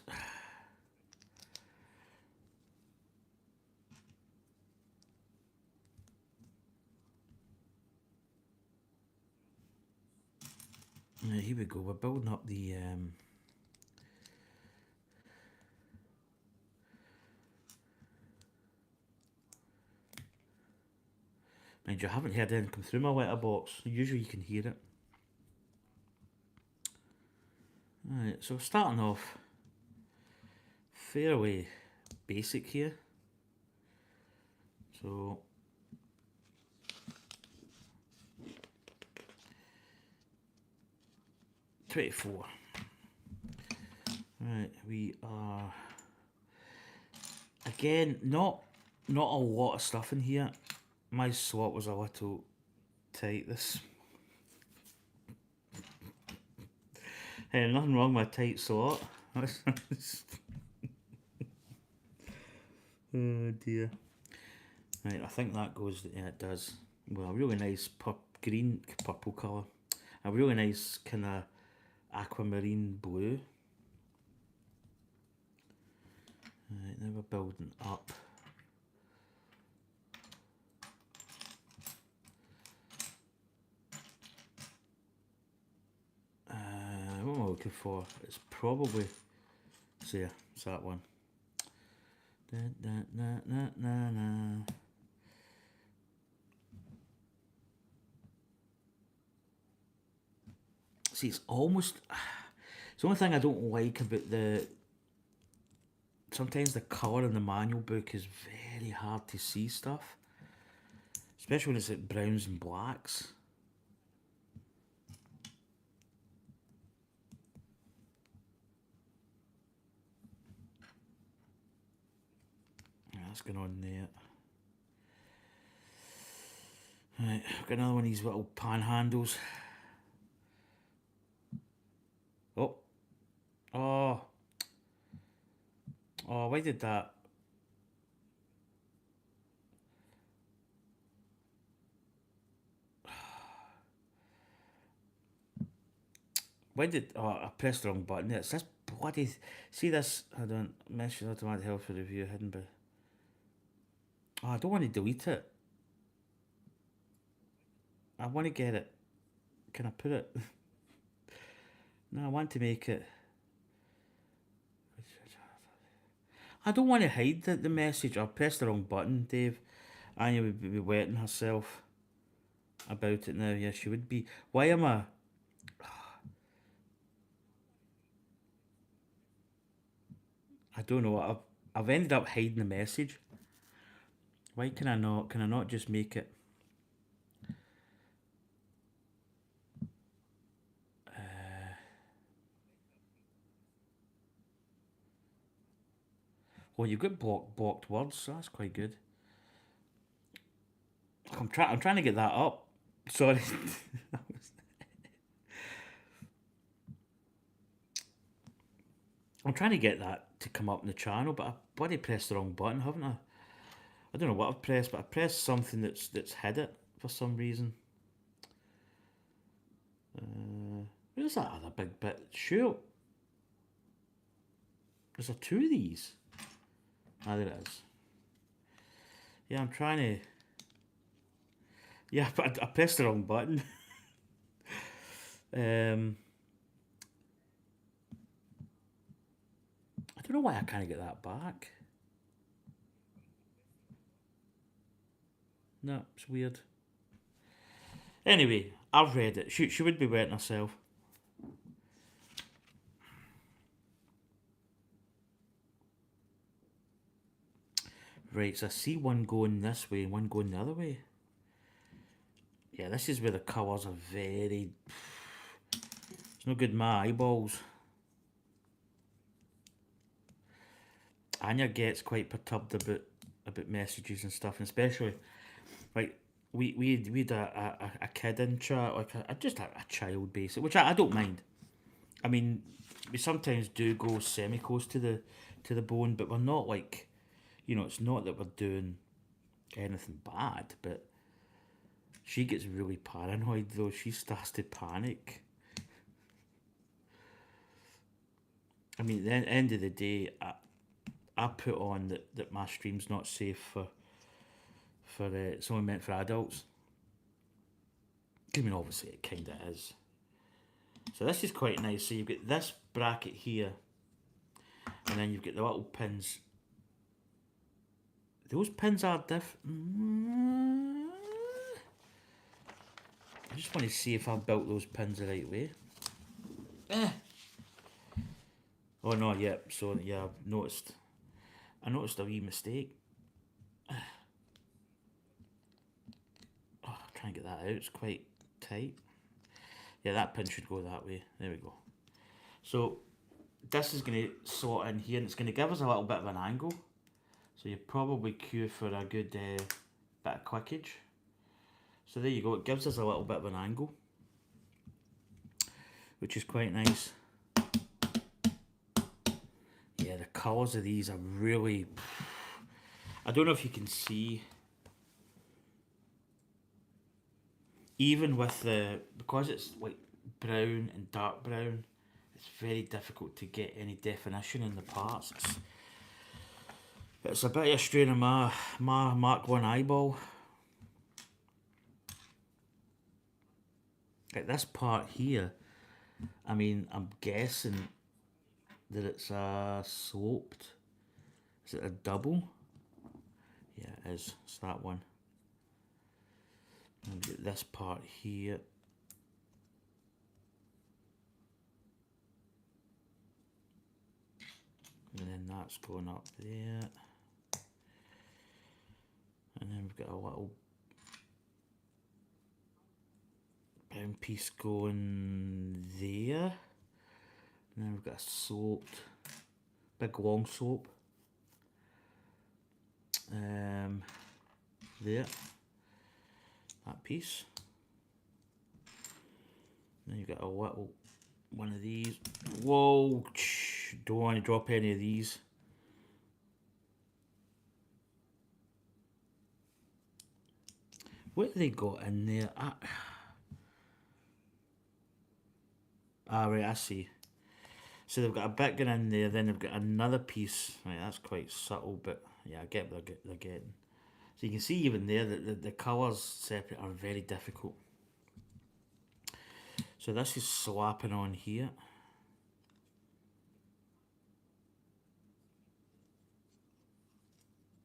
Right, here we go. We're building up the mind you, I haven't heard anything come through my letterbox. Usually you can hear it. Alright, so starting off fairly basic here. So $24. Right, we are again not a lot of stuff in here. My slot was a little tight. This hey, nothing wrong with a tight slot. Oh dear. Right, I think that goes. Yeah, it does. Well, a really nice green, purple colour. A really nice kind of aquamarine blue. Right, now we're building up. What am I looking for? It's probably. So yeah, it's that one. Da, da, na, na, na, na. See, it's almost. It's the only thing I don't like about the. Sometimes the colour in the manual book is very hard to see stuff, especially when it's like browns and blacks. Yeah, that's going on there. Right, I've got another one of these little pan handles. Oh. Oh. Oh, why did that? Why did... Oh, I pressed the wrong button. It's this bloody... See this? I don't... Mention automatic help for review hidden by... Oh, I don't want to delete it. I want to get it. Can I put it? No, I want to make it... I don't want to hide the message. I pressed the wrong button, Dave. Anya would be wetting herself about it now. Yeah, she would be. Why am I... I don't know. I've ended up hiding the message. Why can I not? Can I not just make it? Well, you've got blocked words, so that's quite good. I'm trying to get that up. Sorry. I'm trying to get that to come up in the channel, but I bloody pressed the wrong button, haven't I? I don't know what I've pressed, but I pressed something that's hid it for some reason. Where's that other big bit? Sure. Is there two of these? Ah, there it is. Yeah, I'm trying to... Yeah, but I pressed the wrong button. I don't know why I can't get that back. No, it's weird. Anyway, I've read it. She would be wetting herself. Right, so I see one going this way and one going the other way. Yeah, this is where the colours are very... It's no good my eyeballs. Anya gets quite perturbed about messages and stuff, and especially, like, we had a kid in chat, like just a child basically, which I don't mind. I mean, we sometimes do go semi-close to the bone, but we're not like, it's not that we're doing anything bad, but she gets really paranoid though. She starts to panic. I mean, at the end of the day, I put on that my stream's not safe for it's only meant for adults. I mean, obviously it kind of is. So this is quite nice. So you've got this bracket here, and then you've got the little pins. Those pins are different. I just want to see if I built those pins the right way. Oh no, yeah. So yeah, I noticed a wee mistake. Oh, try and get that out. It's quite tight. Yeah, that pin should go that way. There we go. So this is going to slot in here, and it's going to give us a little bit of an angle. So you probably cue for a good bit of clickage. So there you go. It gives us a little bit of an angle, which is quite nice. Yeah, the colours of these are really... I don't know if you can see, even with the, because it's like brown and dark brown, it's very difficult to get any definition in the parts. It's a bit of a strain of my Mark 1 eyeball. Like this part here, I mean, I'm guessing that it's a sloped. Is it a double? Yeah, it is. It's that one. And get this part here. And then that's going up there. And then we've got a little brown piece going there. And then we've got a sloped, big long slope. There. That piece. Then you've got a little one of these. Whoa! Don't want to drop any of these. What have they got in there? Right, I see. So they've got a bit going in there, then they've got another piece. Right, that's quite subtle, but yeah, I get what they're getting. So you can see even there that the colours separate are very difficult. So this is slapping on here.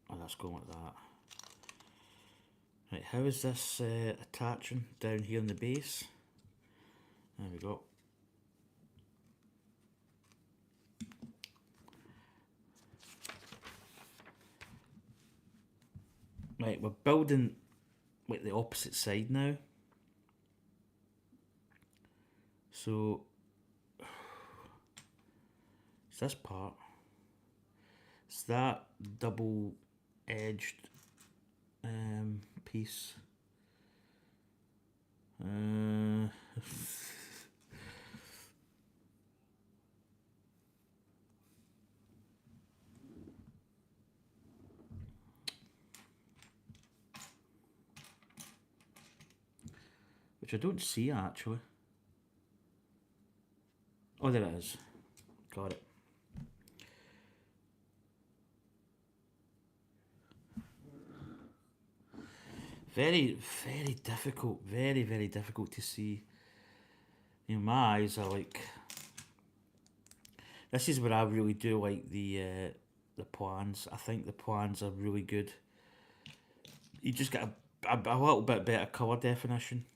Oh, that's going like that. Right, how is this attaching down here in the base? There we go. Right, we're building like the opposite side now. So it's this part. It's that double-edged piece. Which I don't see actually. Oh, there it is. Got it. Very, very difficult. Very, very difficult to see. You know, my eyes are like. This is where I really do like the plans. I think the plans are really good. You just get a little bit better colour definition.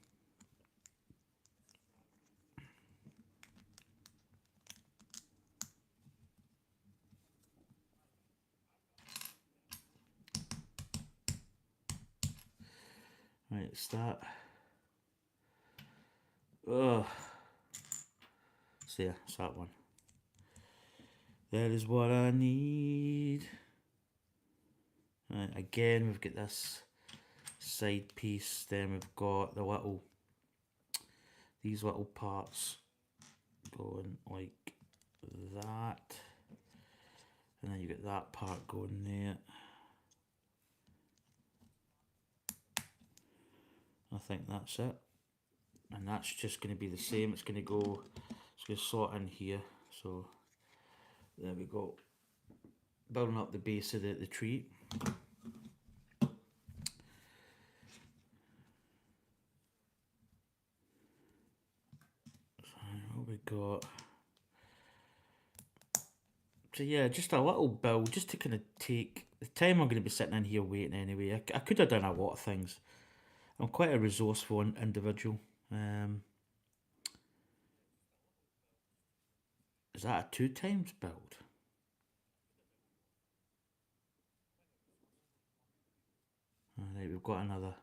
Right, it's that. Ugh. So yeah, it's that one. That is what I need. Right, again, we've got this side piece. Then we've got the little, these little parts going like that. And then you get that part going there. I think that's it. And that's just going to be the same. It's going to go, it's going to slot in here. So there we go. Building up the base of the tree. So what we got? So yeah, just a little build, just to kind of take the time I'm going to be sitting in here waiting anyway. I could have done a lot of things. I'm quite a resourceful individual. Is that a 2 times build? Alright, we've got another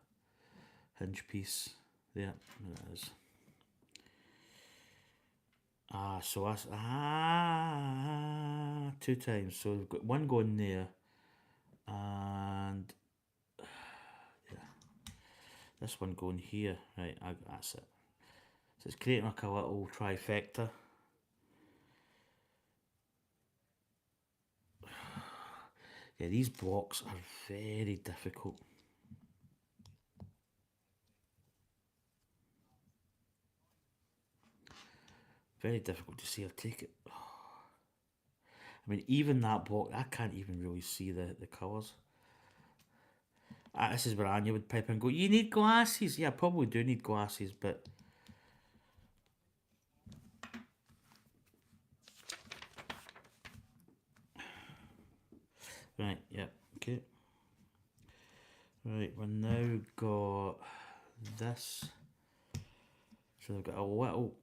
hinge piece there. There it is. So that's 2 times. So we've got one going there, and yeah, this one going here. Right, that's it. So it's creating like a little trifecta. Yeah, these blocks are very difficult. Very difficult to see. I'll take it. I mean, even that block, I can't even really see the colours. This is where Anya would pipe in and go, you need glasses. Yeah, I probably do need glasses, but... Right, yeah, okay. Right, we've now got this. So they've got a little,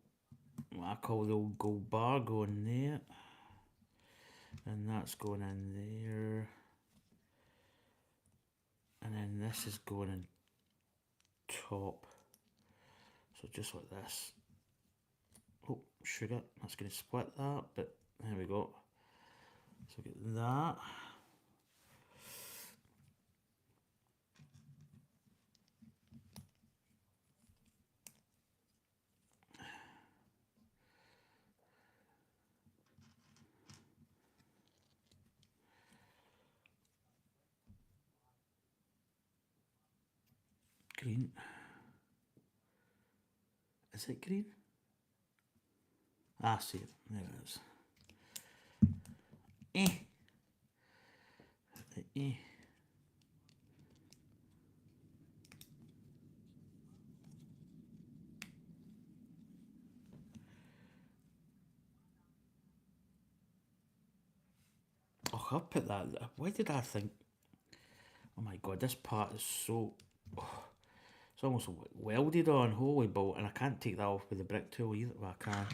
what I call the old gold bar going there. And that's going in there. And then this is going in top. So just like this. Oh, sugar. That's going to split that, but there we go. So get that. Green. Is it green? Ah, see it. There it is. Eh. Oh, I'll put that. Why did I think? Oh my god, this part is so. Oh, it's almost welded on. Holy bolt, and I can't take that off with the brick tool either. Well, I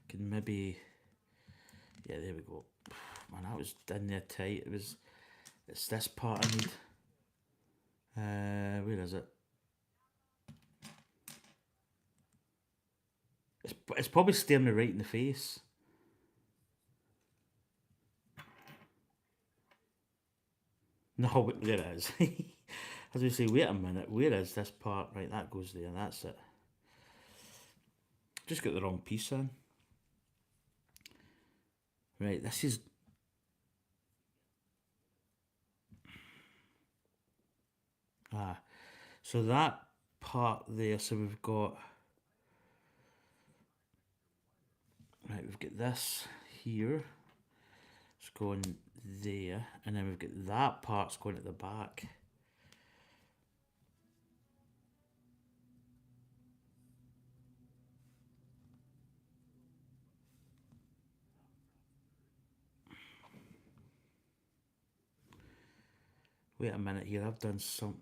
can maybe. Yeah, there we go. Man, that was in there tight. It's this part I need. Where is it? It's probably staring me right in the face. No, there it is. As we say, wait a minute, where is this part? Right, that goes there, that's it. Just got the wrong piece in. Right, this is... so that part there, so we've got... Right, we've got this here. It's going there, and then we've got that part's going at the back. Wait a minute here, I've done some...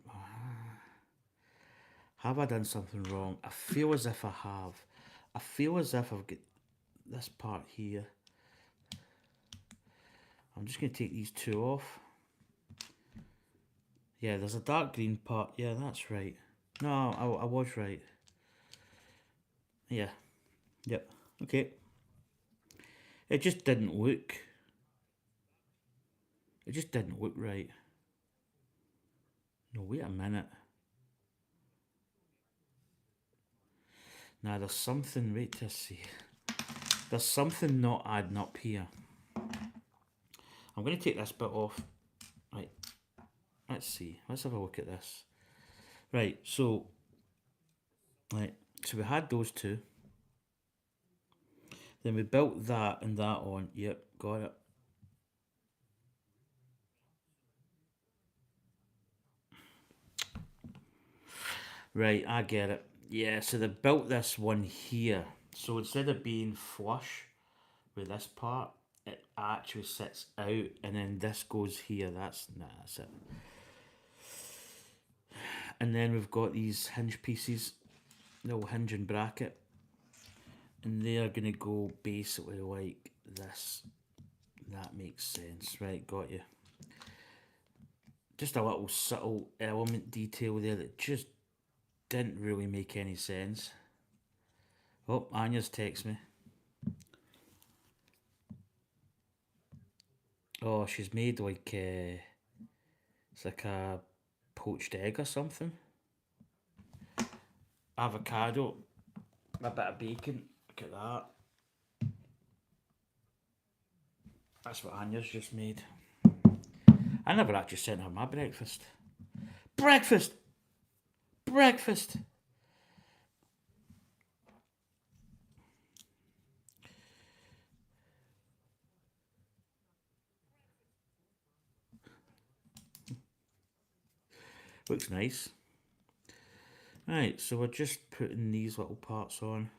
Have I done something wrong? I feel as if I have. I feel as if I've got this part here. I'm just going to take these two off. Yeah, there's a dark green part. Yeah, that's right. No, I was right. Yeah. Yep. Okay. It just didn't look... It just didn't look right. No, wait a minute. Now, there's something... Wait to see. There's something not adding up here. I'm going to take this bit off. Right. Let's see. Let's have a look at this. Right, so... Right. So we had those two. Then we built that and that on. Yep, got it. Right, I get it. Yeah, so they built this one here. So instead of being flush with this part, it actually sits out and then this goes here. That's it. And then we've got these hinge pieces, little hinge and bracket. And they're going to go basically like this. That makes sense. Right, got you. Just a little subtle element detail there that just didn't really make any sense. Oh, Anya's text me. Oh, she's made like it's like a poached egg or something. Avocado, a bit of bacon. Look at that. That's what Anya's just made. I never actually sent her my breakfast. Breakfast! Breakfast! Looks nice. Right, so we're just putting these little parts on.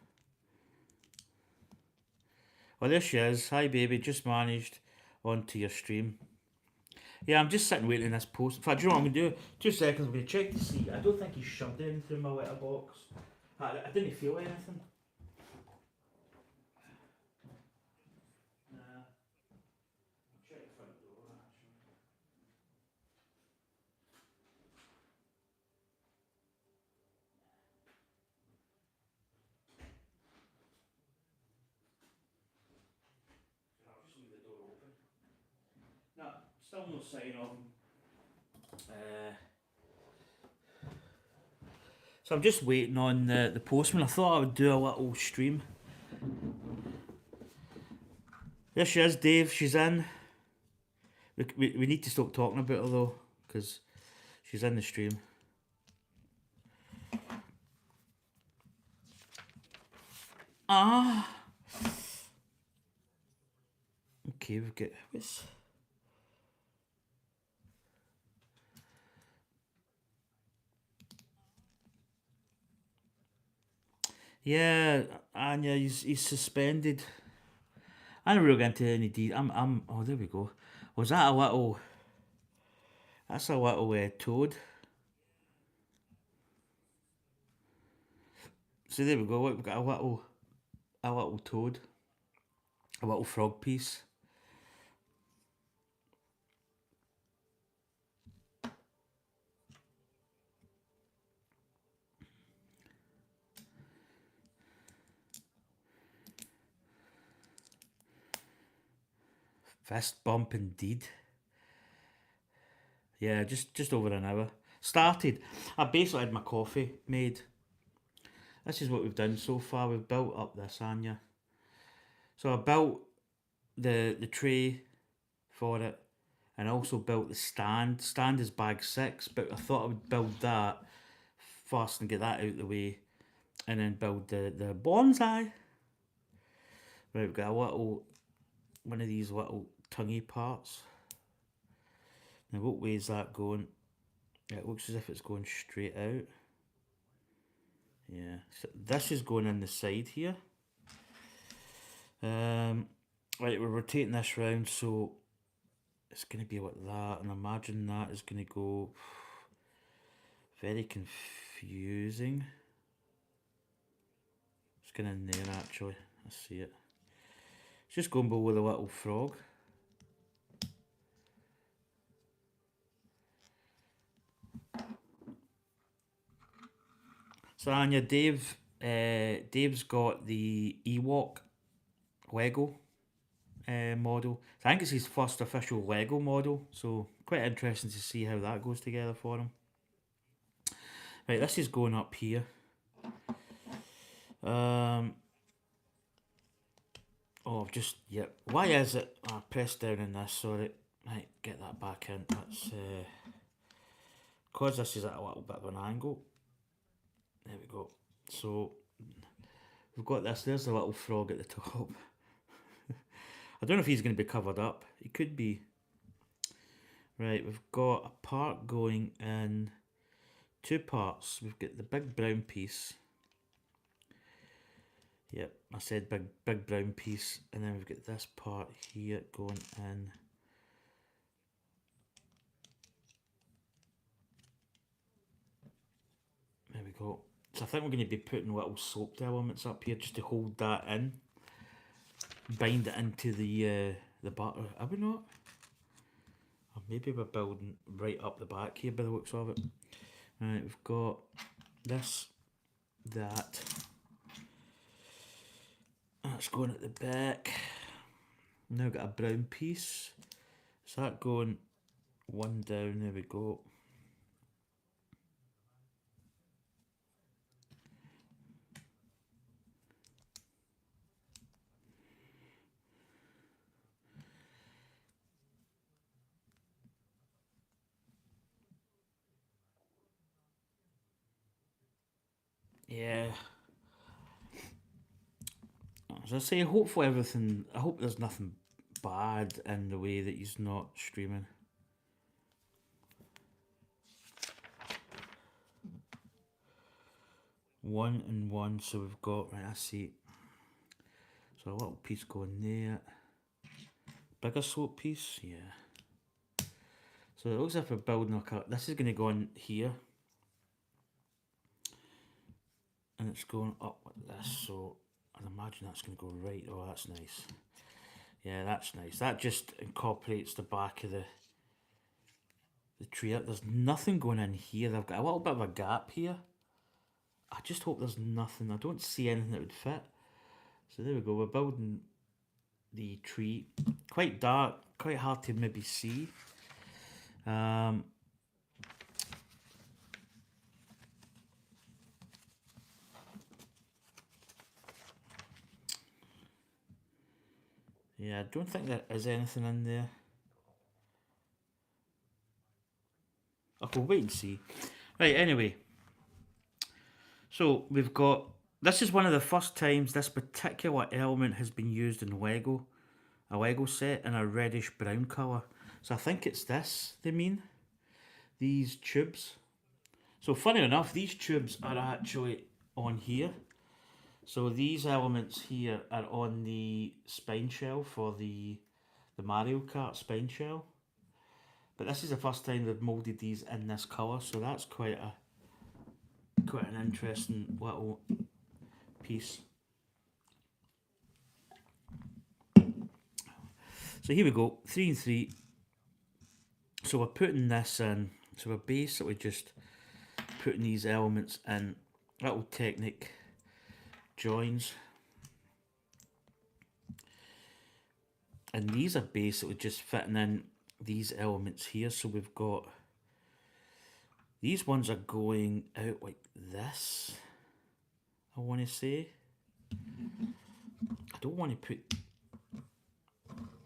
Oh, there she is. Hi, baby. Just managed onto your stream. Yeah, I'm just sitting waiting in this post. In fact, do you know what I'm going to do? 2 seconds, I'm going to check to see. I don't think he shoved anything in my letterbox. I didn't feel anything. Nah. Check the front door, actually. I'll just leave the door open. No, still no sign of him. So I'm just waiting on the postman. I thought I would do a little stream. There she is, Dave. She's in. We need to stop talking about her though, because she's in the stream. Ah. Okay, we've got what's. Yeah, Anya, he's suspended. I don't really get into any detail. Oh, there we go. Was that a little? That's a little toad. So there we go. Look, we've got a little toad, a little frog piece. Fist bump indeed. Yeah, just over an hour. Started. I basically had my coffee made. This is what we've done so far. We've built up this, Anya. So I built the tray for it, and I also built the stand. Stand is bag 6, but I thought I would build that first and get that out of the way, and then build the bonsai. Right, we've got a little one of these little tonguey parts. Now, what way is that going? It looks as if it's going straight out. Yeah, so this is going in the side here. Right, we're rotating this round, so it's going to be like that, and imagine that is going to go very confusing. It's going in there actually. I see it. It's just going below the little frog. So Anya, Dave's got the Ewok Lego model. I think it's his first official Lego model, so quite interesting to see how that goes together for him. Right, this is going up here. Oh, I've just, yep. Why is it? I pressed down on this, sorry. Right, get that back in. That's, because this is at a little bit of an angle. There we go. So, we've got this. There's the little frog at the top. I don't know if he's going to be covered up. He could be. Right, we've got a part going in 2 parts. We've got the big brown piece. Yep, I said big brown piece, and then we've got this part here going in. There we go. So I think we're going to be putting little sloped elements up here just to hold that in. Bind it into the butter. Are we not? Or maybe we're building right up the back here by the looks of it. Right, we've got this, that. That's going at the back. Now got a brown piece. Is that going one down? There we go. Yeah. As I say, hopefully everything. I hope there's nothing bad in the way that he's not streaming. One and one, so we've got, right, I see. So a little piece going there. Bigger slope piece, yeah. So it looks like we're building a cut. This is going to go in here. And it's going up like this, so I'd imagine that's going to go right. Oh, that's nice. Yeah, that's nice. That just incorporates the back of the tree. There's nothing going in here. They've got a little bit of a gap here. I just hope there's nothing. I don't see anything that would fit. So there we go. We're building the tree. Quite dark, quite hard to maybe see. Yeah, I don't think there is anything in there. Okay, we'll wait and see. Right, anyway. So we've got, this is one of the first times this particular element has been used in Lego. A Lego set in a reddish brown colour. So I think it's this they mean. These tubes. So funny enough, these tubes are actually on here. So these elements here are on the spine shell for the Mario Kart spine shell. But this is the first time they've moulded these in this colour, so that's quite an interesting little piece. So here we go, 3 and 3. So we're putting this in. So we're basically just putting these elements in little Technic joins. And these are basically just fitting in these elements here. So we've got, these ones are going out like this, I want to say. I don't want to put,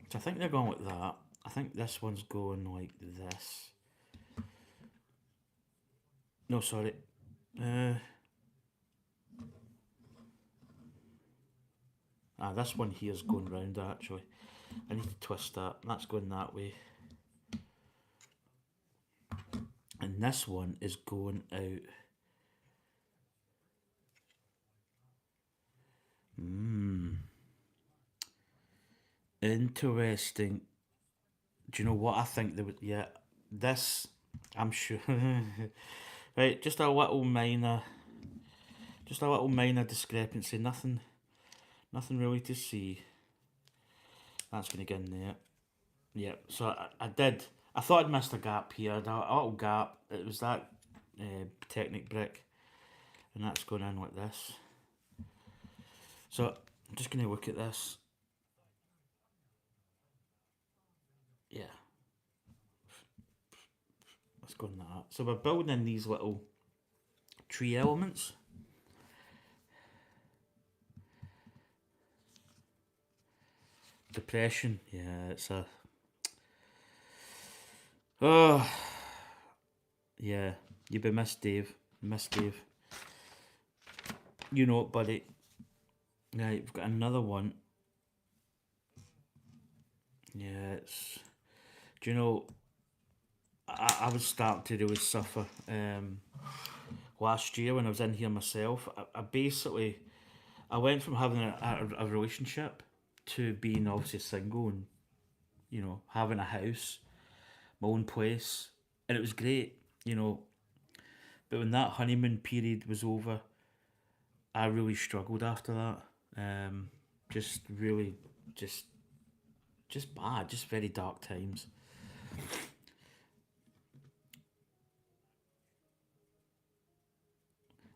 so I think they're going like that. I think this one's going like this. No, sorry. This one here is going round actually. I need to twist that. That's going that way. And this one is going out. Interesting. Do you know what I think they would? Yeah, this, I'm sure. Right, just a little minor discrepancy. Nothing really to see. That's going to get in there. Yeah, so I thought I'd missed a gap here. A little gap. It was that Technic brick, and that's going in like this. So I'm just going to look at this. Yeah. Let's go on that. So we're building in these little tree elements. Depression, yeah, it's a... Oh, yeah, you've been missed, Dave. Missed Dave. You know it, buddy. Yeah, you've got another one. Yeah, it's... Do you know... I was starting to really suffer last year when I was in here myself. I basically... I went from having a relationship to being obviously single and, you know, having a house, my own place, and it was great, you know. But when that honeymoon period was over, I really struggled after that. Just really, just bad, just very dark times.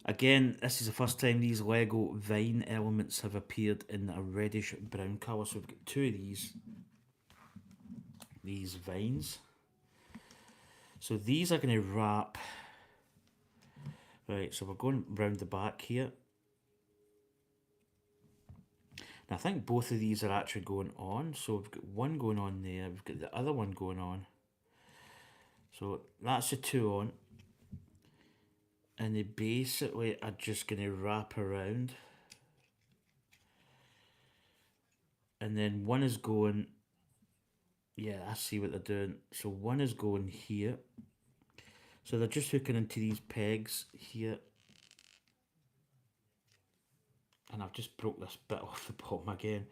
Again, this is the first time these Lego vine elements have appeared in a reddish brown colour. So we've got two of these vines. So these are going to wrap. Right, so we're going round the back here. Now I think both of these are actually going on. So we've got one going on there, we've got the other one going on. So that's the two on. and they basically are just going to wrap around. And then one is going, yeah, I see what they're doing. So one is going here. So they're just hooking into these pegs here. And I've just broke this bit off the bottom again.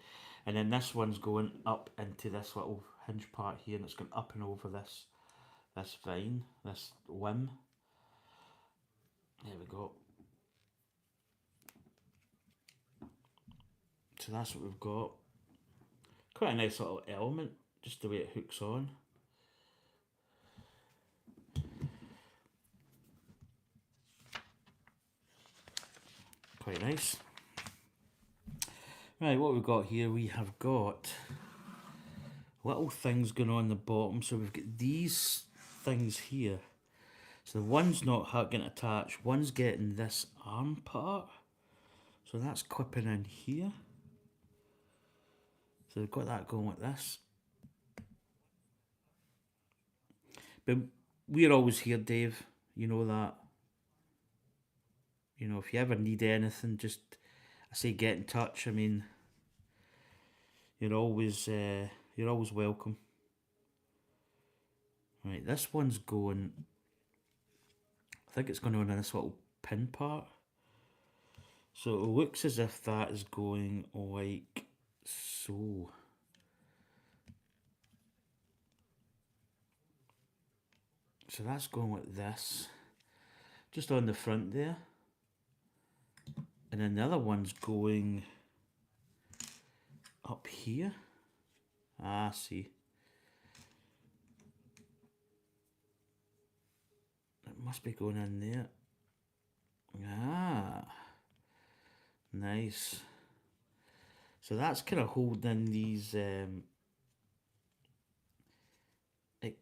And then this one's going up into this little hinge part here, and it's going up and over this vine, this whim. There we go. So that's what we've got. Quite a nice little element, just the way it hooks on. Quite nice. Right, what we've got here, we have got little things going on the bottom. So we've got these things here. So the one's not getting attached, one's getting this arm part. So that's clipping in here. So we've got that going like this. But we're always here, Dave. You know that. You know, if you ever need anything, just, I say, get in touch. I mean, you're always welcome. Right, this one's going, I think it's going on in this little pin part. So it looks as if that is going like so. So that's going like this, just on the front there. And then the other one's going up here. Ah, I see. It must be going in there. Ah, nice. So that's kind of holding these, it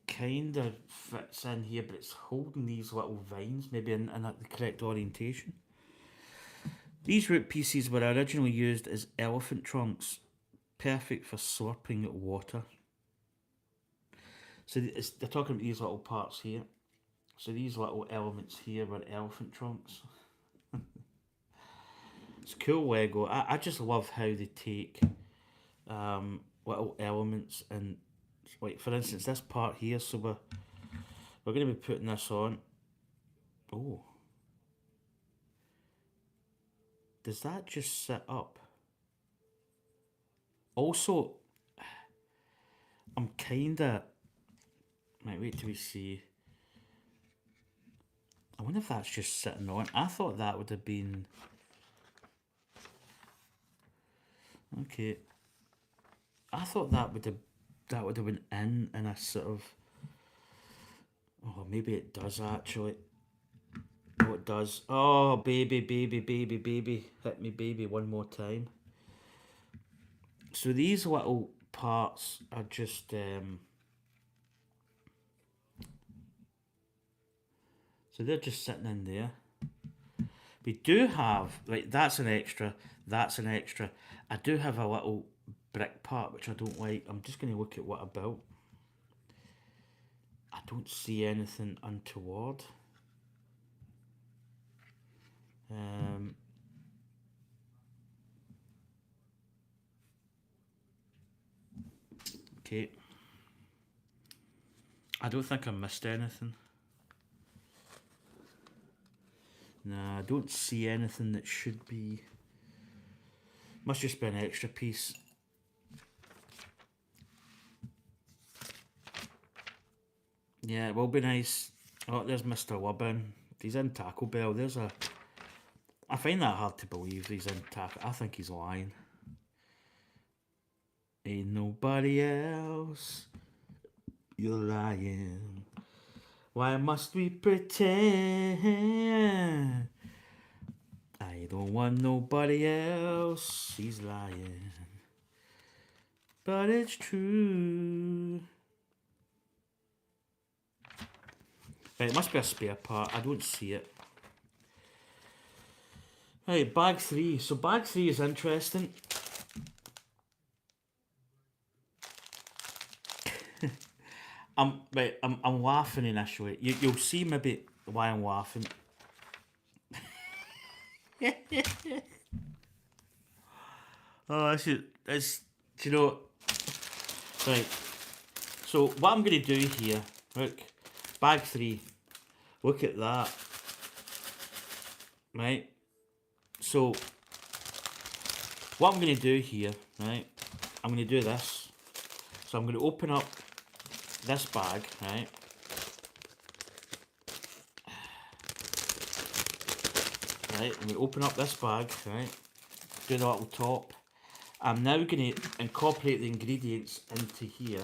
kind of fits in here, but it's holding these little vines, maybe in the correct orientation. These root pieces were originally used as elephant trunks, perfect for slurping water. So they're talking about these little parts here. So these little elements here were elephant trunks. It's cool Lego. I just love how they take little elements, and like for instance this part here, so we're going to be putting this on. Oh, does that just sit up? Also, I'm kinda, might wait till we see. I wonder if that's just sitting on. I thought that would have been, okay, I thought that would have been in a sort of, oh, maybe it does actually. Oh, it does. Oh, baby, baby, baby, baby. Hit me, baby, one more time. So these little parts are just, so they're just sitting in there. We do have, right, that's an extra, that's an extra. I do have a little brick part, which I don't like. I'm just going to look at what about. I don't see anything untoward. Okay. I don't think I missed anything. Nah, I don't see anything that should be. Must just be an extra piece. Yeah, it will be nice. Oh, there's Mr. Wubbin. If he's in Taco Bell, there's a... I find that hard to believe he's in Taco... I think he's lying. Ain't nobody else. You're lying. Why must we pretend? I don't want nobody else. He's lying. But it's true. Right, it must be a spare part. I don't see it. Right, bag 3. So bag 3 is interesting. I'm laughing initially. You'll see maybe why I'm laughing. Oh, this, do you know, right, so what I'm going to do here, look, bag 3, look at that, right, so what I'm going to do here, right, I'm going to do this, so I'm going to open up this bag, right, I'm going to open up this bag, right, do the little top. I'm now going to incorporate the ingredients into here.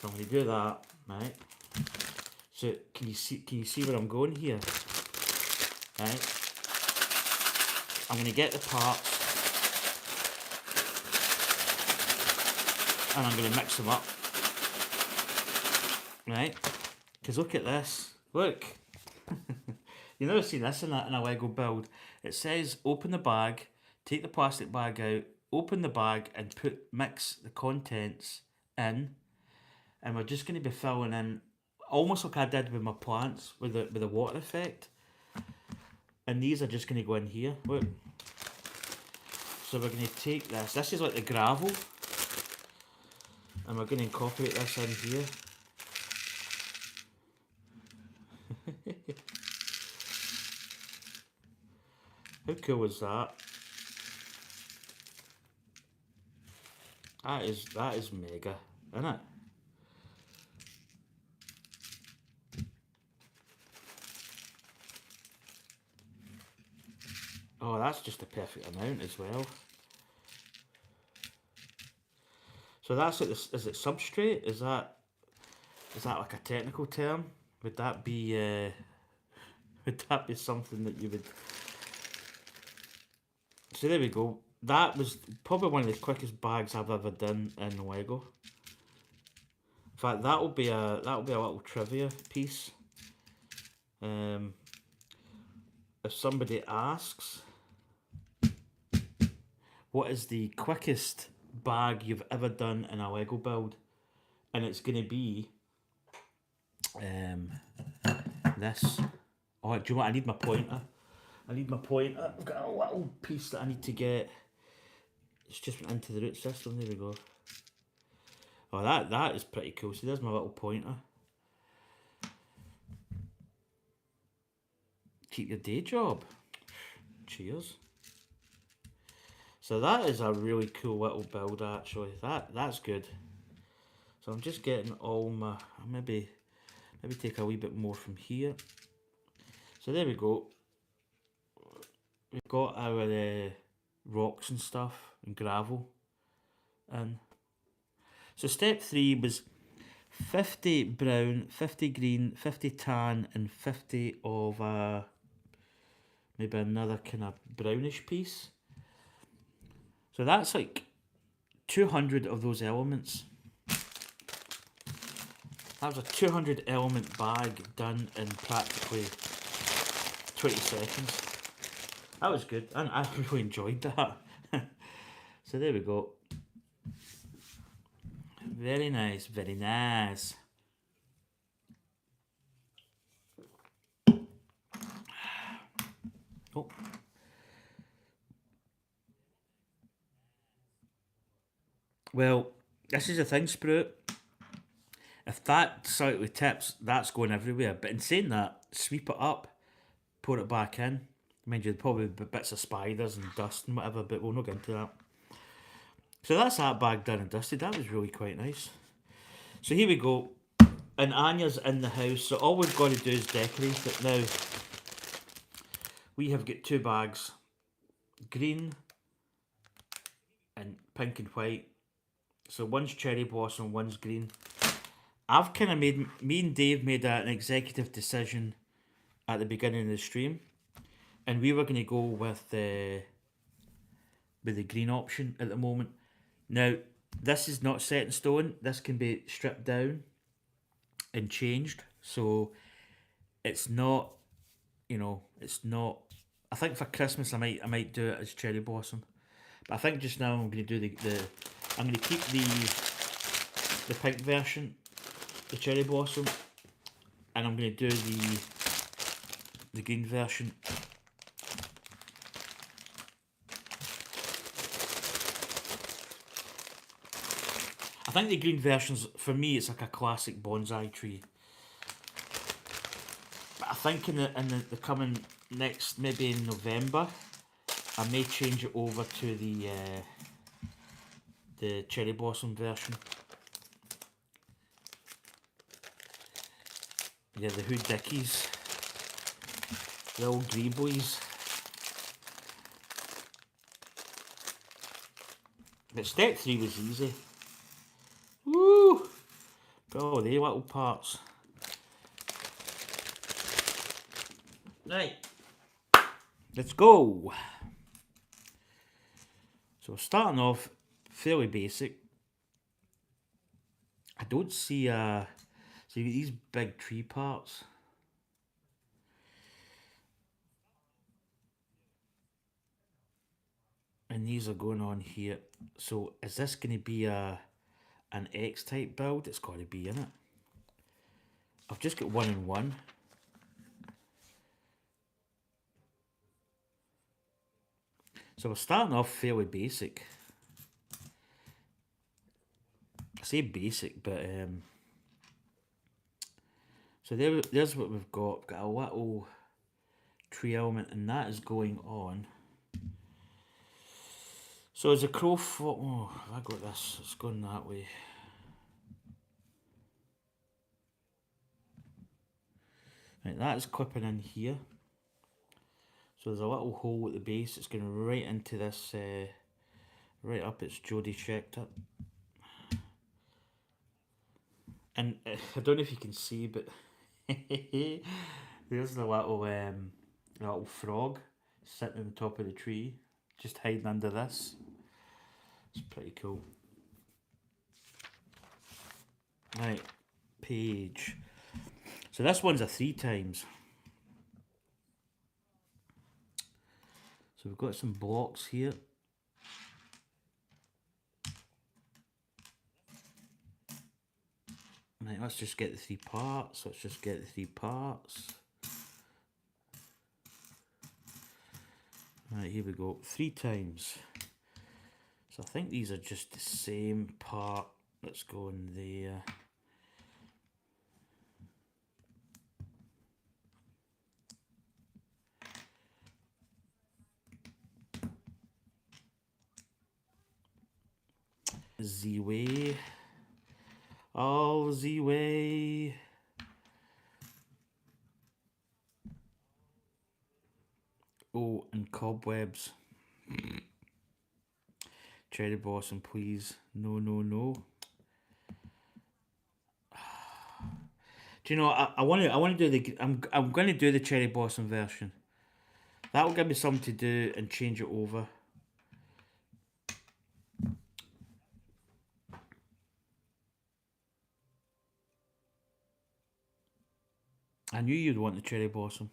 So I'm going to do that, right? So can you see where I'm going here? Right? I'm going to get the parts and I'm going to mix them up. Right? Because look at this. Look. You've never seen this in a Lego build. It says open the bag, take the plastic bag out, open the bag and mix the contents in. And we're just going to be filling in, almost like I did with my plants, with the water effect. And these are just going to go in here, look. So we're going to take this, this is like the gravel. And we're going to incorporate this in here. How cool is that? That is mega, isn't it? Oh, that's just the perfect amount as well. So that's like this, is it substrate? Is that like a technical term? Would that be something that you would? So there we go. That was probably one of the quickest bags I've ever done in Lego. In fact, that'll be a little trivia piece. If somebody asks, what is the quickest bag you've ever done in a Lego build? And it's going to be this. Oh, do you know what? I need my pointer. I've got a little piece that I need to get. It's just went into the root system. There we go. Oh, that is pretty cool. See, there's my little pointer. Keep your day job. Cheers. So that is a really cool little build actually. That's good. So I'm just getting all my, maybe take a wee bit more from here. So there we go. We've got our rocks and stuff and gravel in. So step 3 was 50 brown, 50 green, 50 tan and 50 of maybe another kind of brownish piece. So that's like 200 of those elements. That was a 200 element bag done in practically 20 seconds. That was good. I really enjoyed that. So there we go. Very nice, very nice. Oh. Well, this is the thing, Sprout. If that slightly tips, that's going everywhere. But in saying that, sweep it up, pour it back in. Mind you, probably bits of spiders and dust and whatever, but we'll not get into that. So that's that bag done and dusted. That was really quite nice. So here we go. And Anya's in the house, so all we've got to do is decorate it. Now, we have got 2 bags. Green and pink and white. So one's cherry blossom, one's green. I've kind of me and Dave made an executive decision at the beginning of the stream. And we were going to go with the green option at the moment. Now, this is not set in stone. This can be stripped down and changed. So, it's not, it's not... I think for Christmas I might do it as cherry blossom. But I think just now I'm going to do I'm going to keep the pink version, the cherry blossom. And I'm going to do the green version. I think the green versions, for me, it's like a classic bonsai tree. But I think in the coming next, maybe in November, I may change it over to the cherry blossom version. Yeah, the Hood Dickies, the old grey boys. But step 3 was easy. Woo! Oh, they little parts. Right, let's go. So starting off fairly basic. I don't see so you get these big tree parts. And these are going on here. So is this going to be an X type build? It's got to be, in it. I've just got 1 and 1. So we're starting off fairly basic. I say basic, but so there's what we've got. We've got a little tree element, and that is going on. So as a crow oh, have I got this? It's going that way. Right, that is clipping in here. So there's a little hole at the base. It's going right into this, right up. It's Jodie checked it. And I don't know if you can see, but there's the little frog sitting on the top of the tree, just hiding under this. It's pretty cool. Right, page. So this one's a 3 times. So we've got some blocks here. Right, let's just get the 3 parts. Let's just get the 3 parts. Right, here we go. 3 times. So I think these are just the same part that's going there. The way. All the way. Oh, and cobwebs. Cherry blossom, please. No, no, no. Do you know? I want to do the. I'm going to do the cherry blossom version. That will give me something to do and change it over. I knew you'd want the cherry blossom.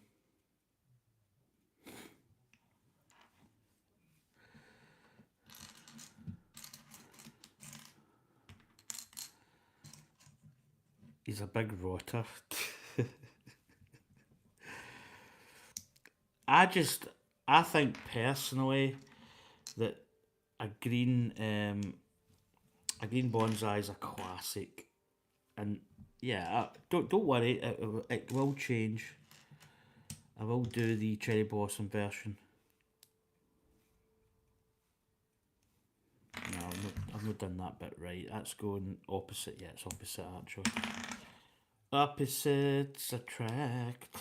He's a big rotter. I think personally that a green bonsai is a classic, and yeah, don't worry, it will change. I will do the cherry blossom version. No, I've not done that bit right. That's going opposite. Yeah, it's opposite actually. Opposites attract.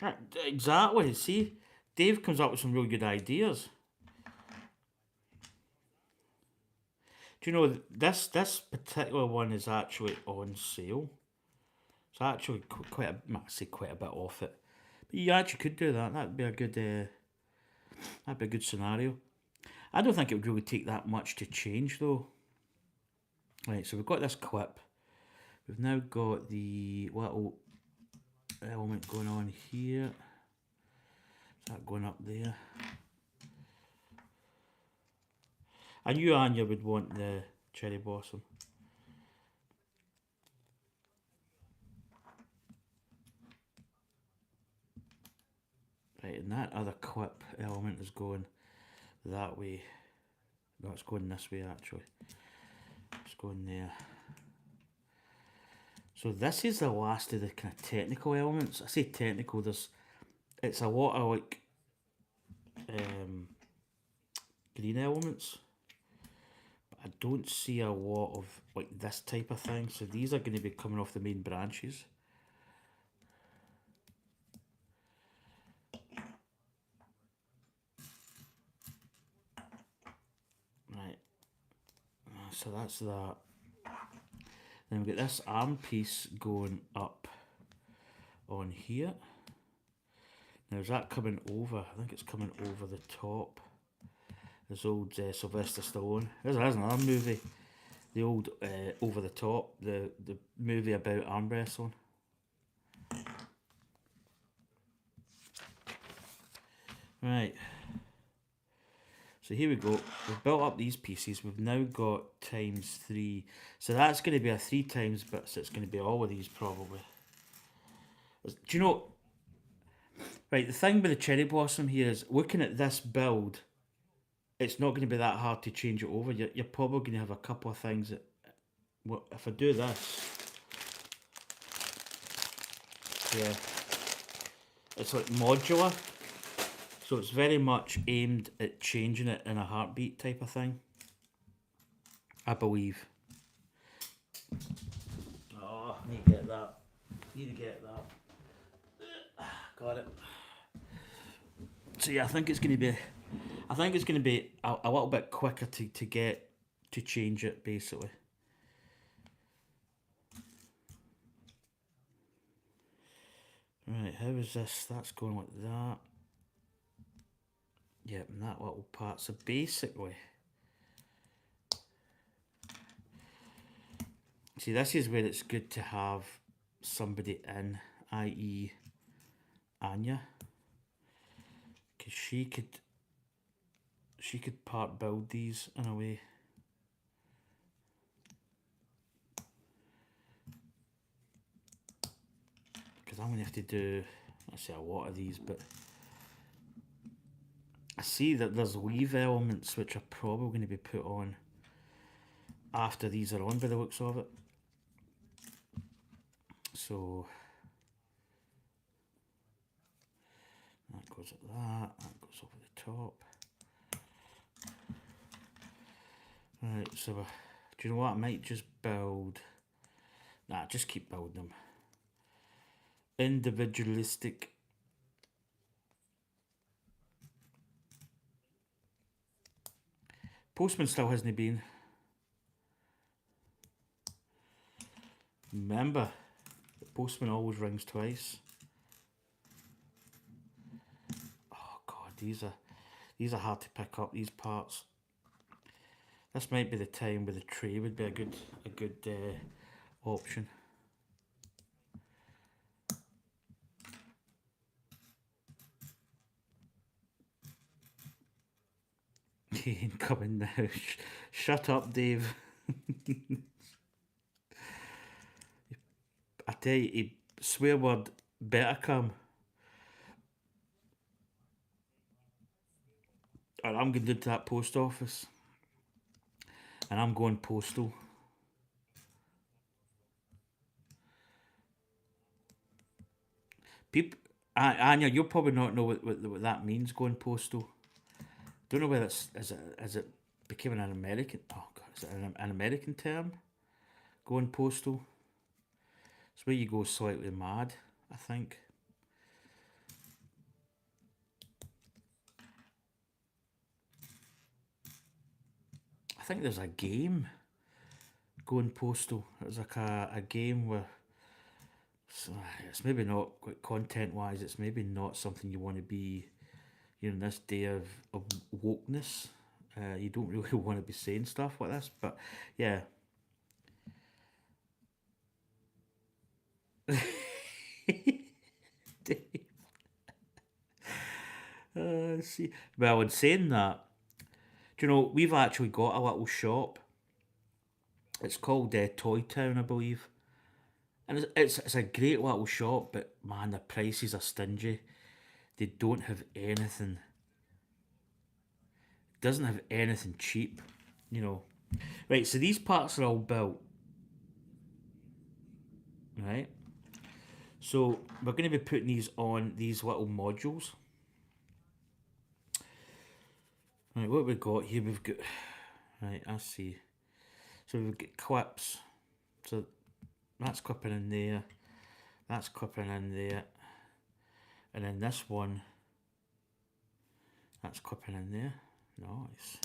Right, exactly. See, Dave comes up with some real good ideas. Do you know this particular one is actually on sale? It's actually quite a, I say quite a bit off it. But you actually could do that. That'd be a good scenario. I don't think it would really take that much to change though. Right, so we've got this clip. We've now got the little element going on here. Is that going up there? I knew Anya would want the cherry blossom. Right, and that other clip element is going that way. No, it's going this way actually. It's going there. So this is the last of the kind of technical elements. I say technical, it's a lot of like green elements. But I don't see a lot of like this type of thing. So these are going to be coming off the main branches. Right. So that's that. Then we've got this arm piece going up on here. Now is that coming over? I think it's coming over the top. This old Sylvester Stallone. There's another movie. The old Over the Top. The movie about arm wrestling. Right. So here we go. We've built up these pieces. We've now got ×3. So that's going to be a 3 times, but so it's going to be all of these probably. Do you know? Right, the thing with the cherry blossom here is looking at this build, it's not going to be that hard to change it over. You're probably going to have a couple of things that, well, if I do this, yeah, it's like modular. So it's very much aimed at changing it in a heartbeat type of thing. I believe. Oh, I need to get that. Need to get that. Got it. So yeah, I think it's going to be a little bit quicker to get to change it basically. Right, how is this? That's going like that. Yep, and that little part. So basically, see, this is where it's good to have somebody in, i.e. Anya, because she could part build these in a way. Because I'm going to have to do, I say a lot of these, but I see that there's weave elements which are probably going to be put on after these are on by the looks of it. So that goes at that goes over the top. Right, so do you know what? I might just build, just keep building them. Individualistic. Postman still hasn't been. Remember, the postman always rings twice. Oh god, these are hard to pick up, these parts. This might be the time where the tray would be a good option. He ain't coming now. Shut up, Dave. I tell you, he swear word better come. And I'm going to that post office. And I'm going postal. People, Anya, you'll probably not know what that means, going postal. Don't know whether it's is it becoming an American? Oh god, is it an American term? Going postal. It's where you go slightly mad, I think. I think there's a game going postal. It's like a game where it's maybe not content wise. It's maybe not something you want to be. You know, in this day of wokeness, you don't really want to be saying stuff like this. But yeah. See, well, in saying that, do you know we've actually got a little shop. It's called Toy Town, I believe, and it's a great little shop. But man, the prices are stingy. they don't have anything. Doesn't have anything cheap, you know. Right, so these parts are all built. Right. So we're going to be putting these on these little modules. Right, what we got here? We've got. Right, I see. So we've got clips. So that's clipping in there. That's clipping in there. And then this one, that's clipping in there. Nice.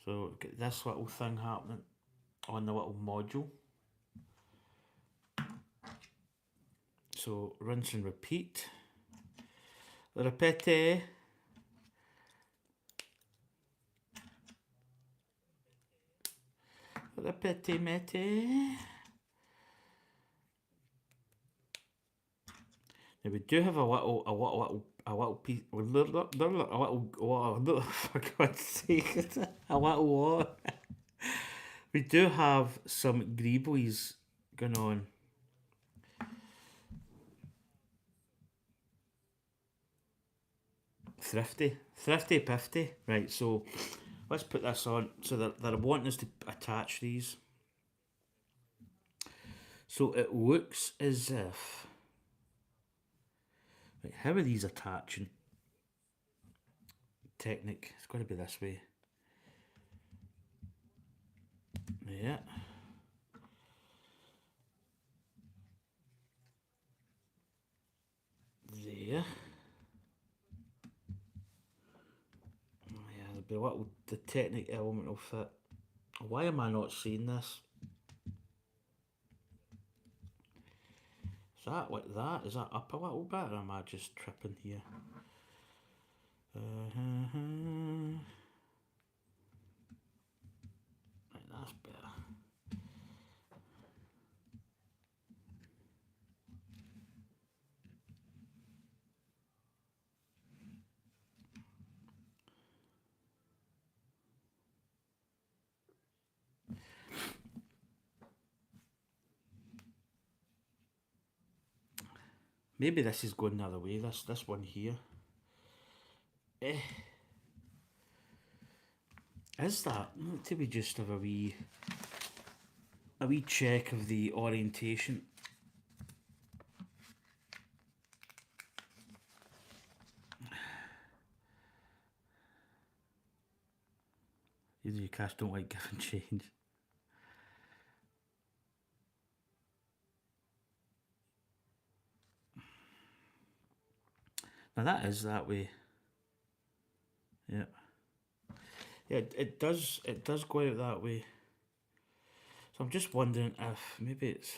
So get this little thing happening on the little module. So rinse and repeat. Ripete. Ripete mete. Now we do have a little piece, a little, for God's sake, a little, we do have some greeblies going on. Thrifty pifty. Right, so let's put this on. So they're wanting us to attach these. So it looks as if. Right, how are these attaching? Technic. It's got to be this way. Yeah. There. Yeah, there'll be a little. The Technic element will fit. Why am I not seeing this? Is that like that? Is that up a little bit, or am I just tripping here? Right, that's better. Maybe this is going the other way. This one here. Is that? Till we just have a wee check of the orientation. You cats don't like giving change. Now that is that way. Yeah. Yeah, it does go out that way. So I'm just wondering if maybe it's.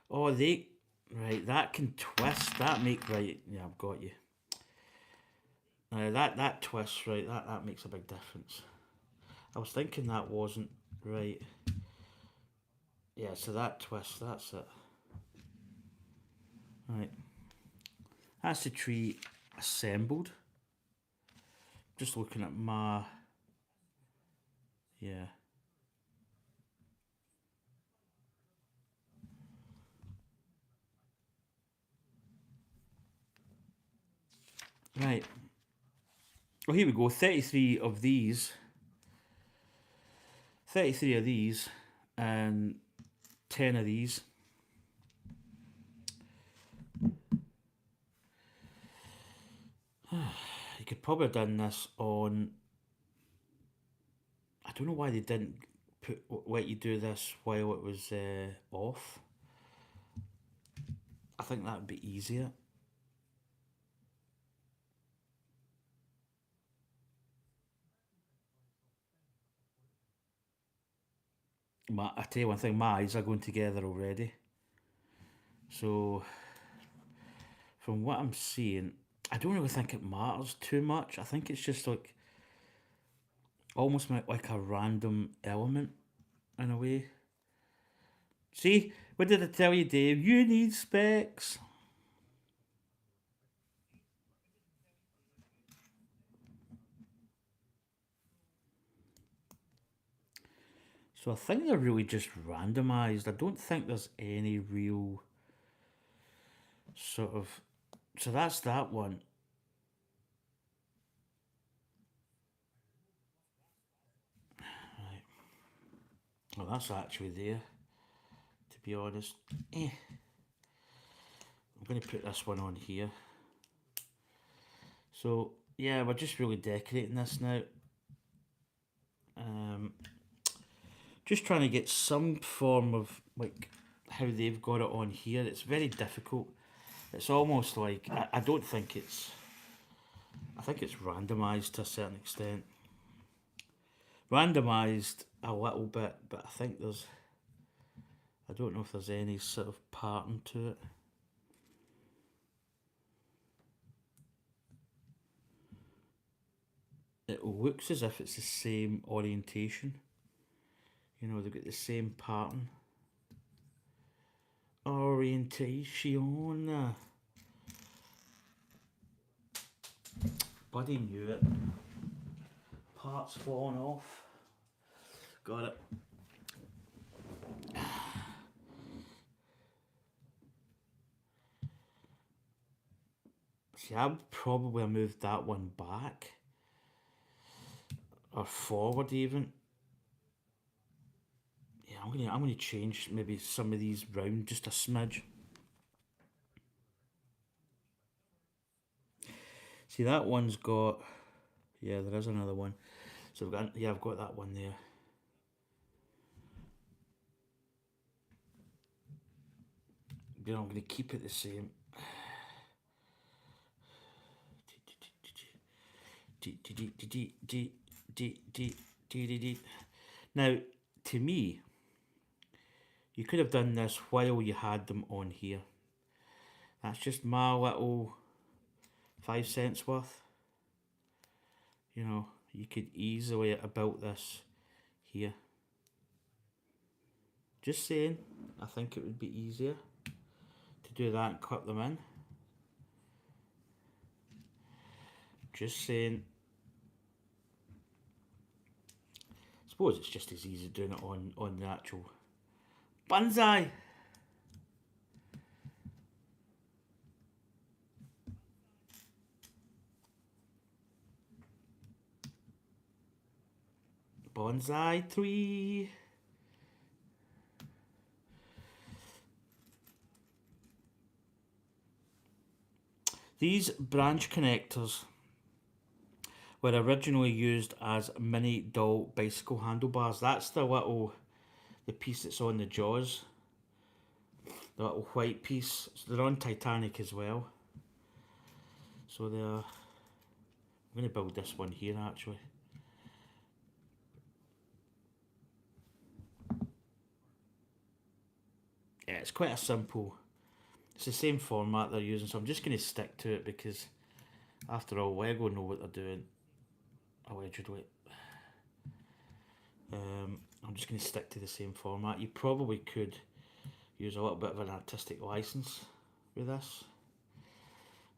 Oh, right. That can twist. That make right. Yeah, I've got you. That twist, right? That makes a big difference. I was thinking that wasn't right. Yeah, so that twist. That's it. Right. That's the tree assembled. Just looking at my. Yeah. Right. Well, here we go. 33 of these. 33 of these. And 10 of these. You could probably have done this on. I don't know why they didn't let you do this while it was off. I think that would be easier. I tell you one thing, my eyes are going together already. So, from what I'm seeing, I don't really think it matters too much. I think it's just like almost like a random element in a way. See, what did I tell you, Dave? You need specs. So I think they're really just randomised. I don't think there's any real sort of. So that's that one. Right. Well, that's actually there, to be honest. I'm going to put this one on here. So, yeah, we're just really decorating this now. Just trying to get some form of, like, how they've got it on here. It's very difficult. It's almost like, I don't think it's, I think it's randomised to a certain extent. Randomised a little bit, but I think I don't know if there's any sort of pattern to it. It looks as if it's the same orientation. You know, they've got the same pattern. Orientation. Buddy knew it. Parts falling off. Got it. See, I would probably have moved that one back. Or forward even. Yeah, I'm gonna change maybe some of these round just a smidge. See, that one's got, yeah, there is another one. So I've got that one there. You know, I'm gonna keep it the same. Now, to me, you could have done this while you had them on here. That's just my little 5 cents worth. You know, you could easily have built this here. Just saying, I think it would be easier to do that and clip them in. Just saying. I suppose it's just as easy doing it on the actual Bonsai. Bonsai 3. These branch connectors were originally used as mini doll bicycle handlebars. That's the piece that's on the jaws. The little white piece. So they're on Titanic as well. So I'm going to build this one here actually. Yeah, it's quite a simple, it's the same format they're using, so I'm just going to stick to it because after all, Lego know what they're doing, allegedly. I'm just going to stick to the same format. You probably could use a little bit of an artistic license with this,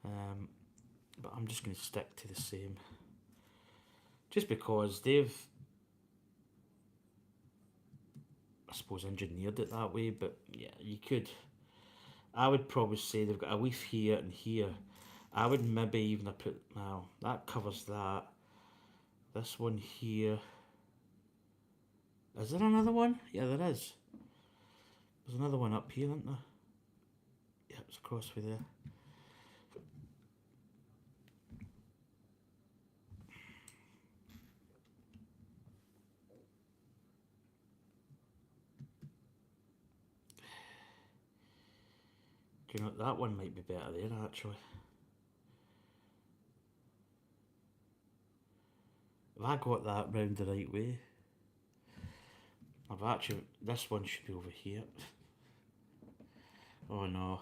but I'm just going to stick to the same, just because they've, I suppose, engineered it that way. But yeah, you could, I would probably say they've got a leaf here and here. I would maybe even have put, now that covers that. This one here. Is there another one? Yeah, there is. There's another one up here, isn't there? Yeah, it's across with there. Do you know, that one might be better there actually. Have I got that round the right way? I've actually, this one should be over here. Oh no.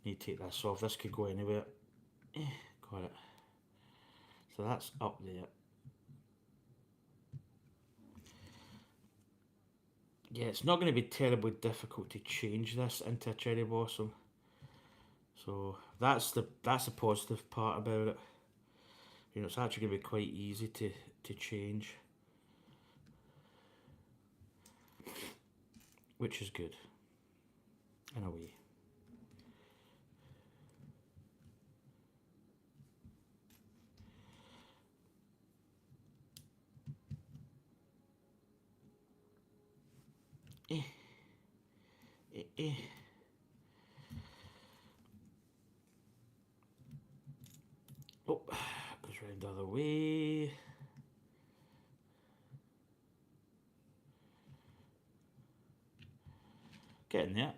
Need to take this off, this could go anywhere. Got it. So that's up there. Yeah, it's not going to be terribly difficult to change this into a cherry blossom. So that's the positive part about it. You know, it's actually going to be quite easy to change, which is good in a way. Oh, goes round the other way. Getting there.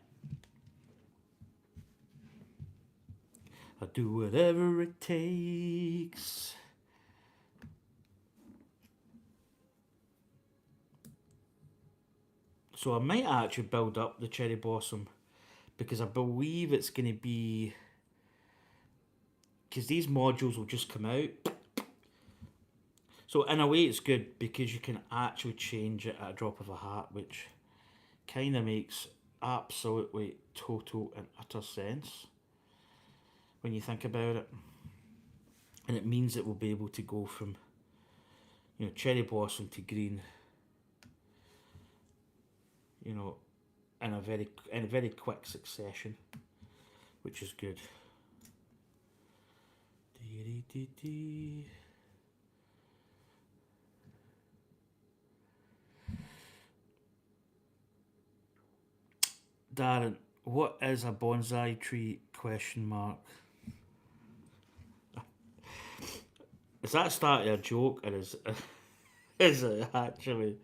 I'll do whatever it takes. So I might actually build up the cherry blossom because I believe it's going to be, because these modules will just come out. So in a way it's good because you can actually change it at a drop of a hat, which kind of makes absolutely total and utter sense when you think about it. And it means that we'll be able to go from, you know, cherry blossom to green, you know, in a very quick succession, which is good. Darren, what is a bonsai tree? Question mark. Is that starting a joke, or is it actually?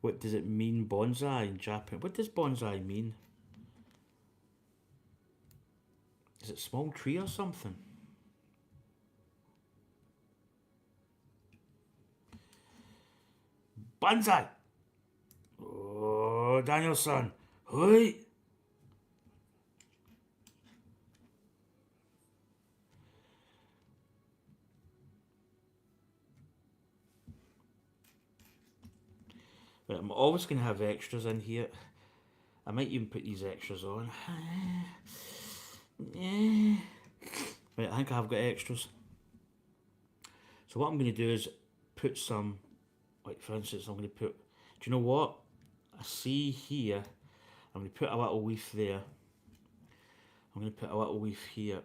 What does it mean, bonsai in Japan? What does bonsai mean? Is it small tree or something? Bonsai! Oh, Daniel-san! Hoi! But I'm always going to have extras in here. I might even put these extras on. Right, I think I've got extras. So what I'm going to do is put some, like for instance, I'm going to put, do you know what? I see here, I'm going to put a little leaf there. I'm going to put a little leaf here.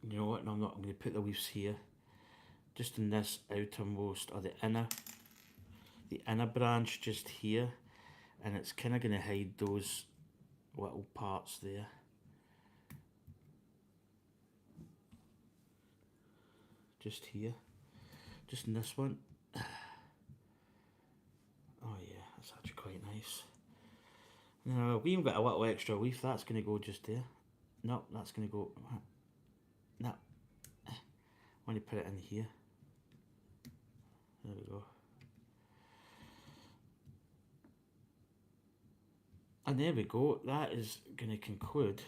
You know what? No, I'm not. I'm going to put the leaves here. Just in this outermost, or the inner branch just here. And it's kind of going to hide those little parts there. Just here. Just in this one. Oh yeah, that's actually quite nice. Now, we even got a little extra leaf. That's going to go just there. No, that's going to go... No. I want to put it in here. There we go. And there we go. That is going to conclude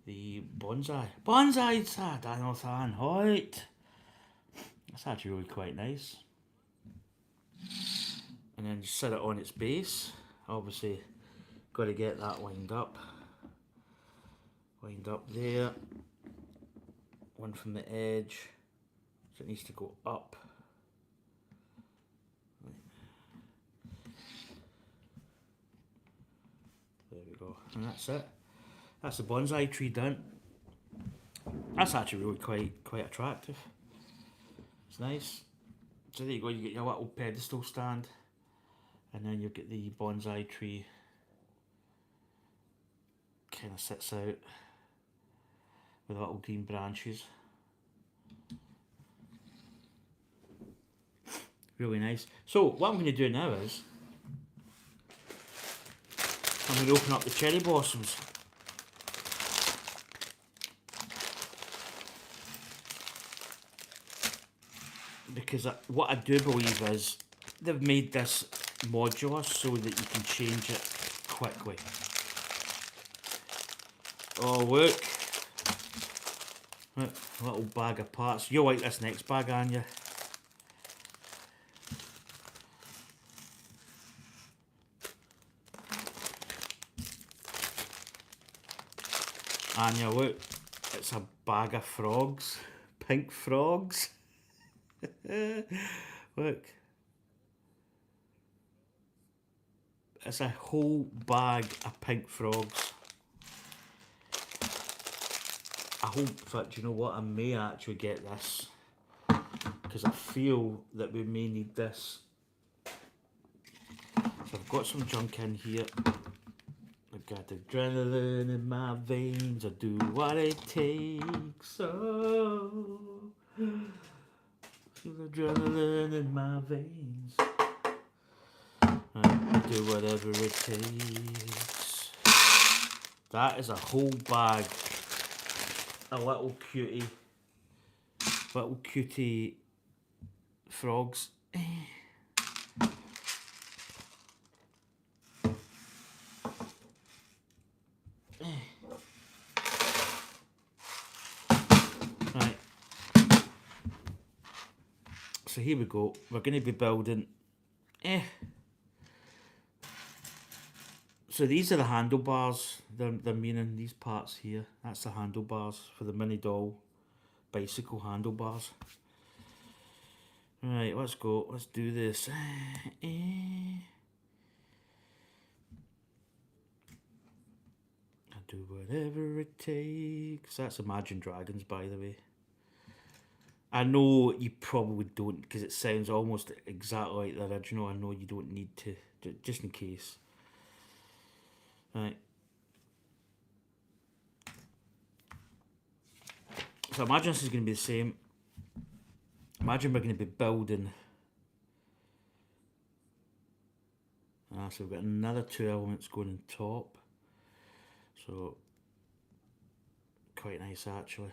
the bonsai. Bonsai, Daniel-san, right. That's actually really quite nice. And then just set it on its base. Obviously, got to get that lined up. Lined up there. One from the edge. So it needs to go up. There we go. And that's it. That's the bonsai tree done. That's actually really quite attractive. It's nice. So there you go, you get your little pedestal stand, and then you get the bonsai tree kind of sits out with little green branches. Really nice. So what I'm going to do now is I'm going to open up the cherry blossoms. Because what I do believe is they've made this modular so that you can change it quickly. Oh look, a little bag of parts. You'll like this next bag, aren't you? Anya, look, it's a bag of frogs, pink frogs. Look, it's a whole bag of pink frogs. I hope that, you know what, I may actually get this, because I feel that we may need this. So I've got some junk in here. I got adrenaline in my veins. I do what it takes. Oh, feel adrenaline in my veins. I do whatever it takes. That is a whole bag. A little cutie frogs. Right. So here we go. We're going to be building. So these are the handlebars. They're meaning these parts here. That's the handlebars for the mini doll bicycle handlebars. Right, let's go. Let's do this. I do whatever it takes. That's Imagine Dragons, by the way. I know you probably don't, because it sounds almost exactly like the original. I know you don't need to, just in case. Right. So imagine this is going to be the same. Imagine we're going to be building. So we've got another 2 elements going on top. So quite nice actually.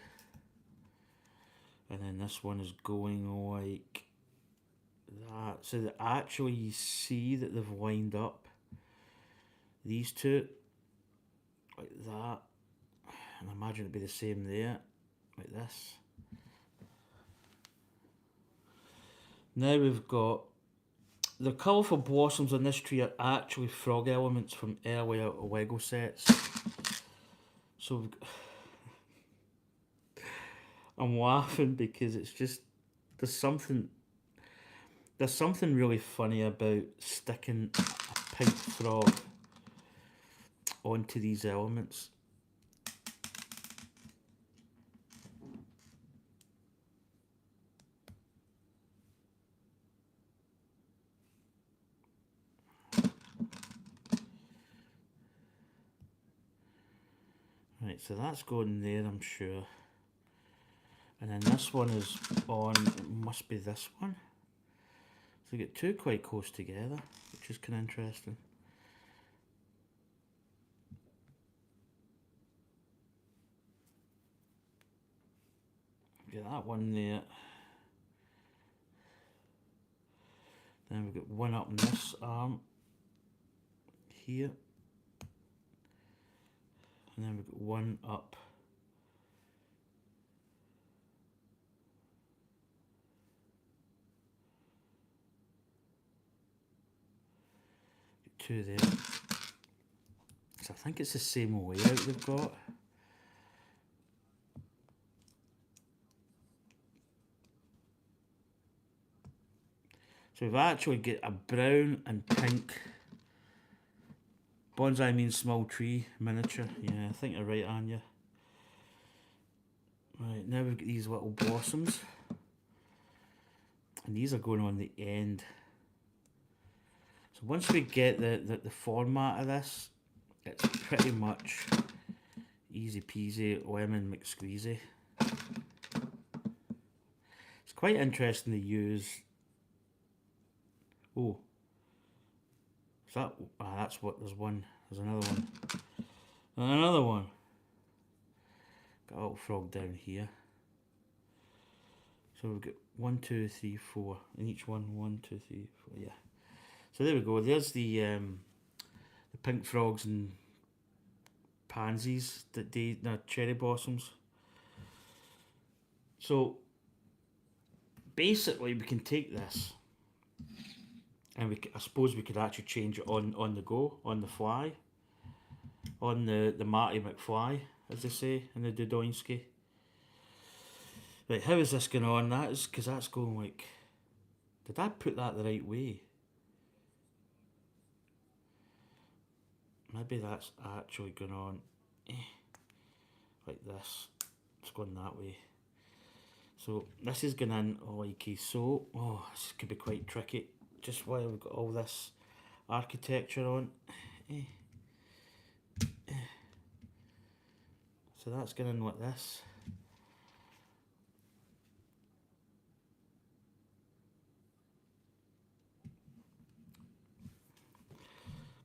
And then this one is going like that. So that actually you see that they've lined up these two like that. And I imagine it'd be the same there, like this. Now we've got the colourful blossoms on this tree are actually frog elements from earlier Lego sets. So I'm laughing because it's just there's something really funny about sticking a pink frog onto these elements. Right, so that's going there, I'm sure. And then this one is on, it must be this one. So we get two quite close together, which is kind of interesting. Get that one there. Then we've got one up in this arm here. And then we've got one up two there. So I think it's the same layout they've got. So we've actually got a brown and pink. Bonsai means small tree, miniature. Yeah, I think you're right, Anya. Right, now we've got these little blossoms. And these are going on the end. So once we get the format of this, it's pretty much easy peasy, lemon McSqueezy. It's quite interesting to use. Oh. Is that, that's what, there's one, there's another one. And another one. Got a little frog down here. So we've got 1, 2, 3, 4. And each one, 1, 2, 3, 4, yeah. So there we go, there's the pink frogs and pansies, cherry blossoms. So basically we can take this and I suppose we could actually change it on the go, on the fly, on the Marty McFly, as they say in the Dudoinski. Right, how is this going on? That is because that's going like, did I put that the right way? Maybe that's actually going on like this. It's going that way. So this is going in like so. Oh, this could be quite tricky. Just while we've got all this architecture on. So that's going in like this.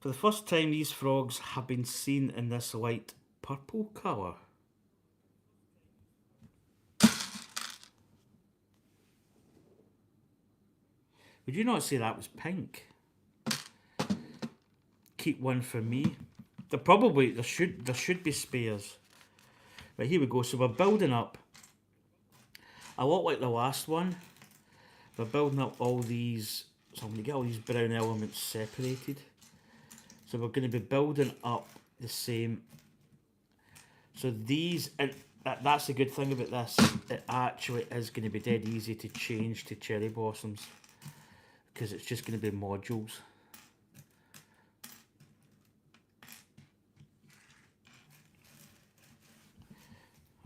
For the first time, these frogs have been seen in this light purple colour. Would you not say that was pink? Keep one for me. There should be spares. Right, here we go. So we're building up a lot like the last one. We're building up all these. So I'm going to get all these brown elements separated. So we're going to be building up the same. So these, and that's the good thing about this. It actually is going to be dead easy to change to cherry blossoms, because it's just going to be modules.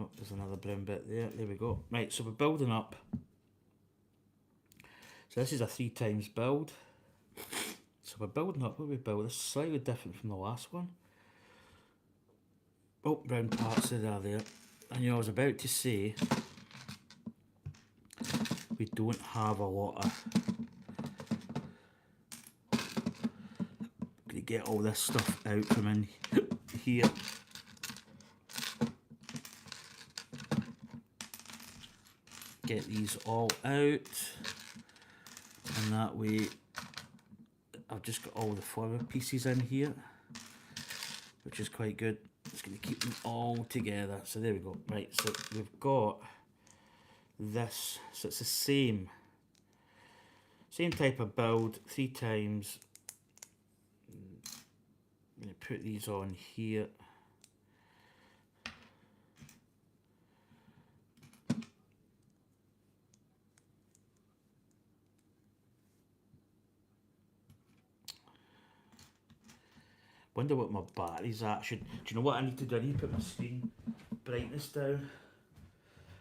Oh, there's another brown bit there. There we go. Right, so we're building up. So this is a 3 times build. So we're building up. What we build? This is slightly different from the last one. Oh, brown parts are there. And you know, I was about to say we don't have a lot of. Gonna get all this stuff out from in here. Get these all out, and that way I've just got all the flower pieces in here, which is quite good. It's going to keep them all together. So there we go. Right, so we've got this. So it's the same type of build, 3 times. I'm going to put these on here. Wonder what my battery's at. Do you know what I need to do? I need to put my screen brightness down.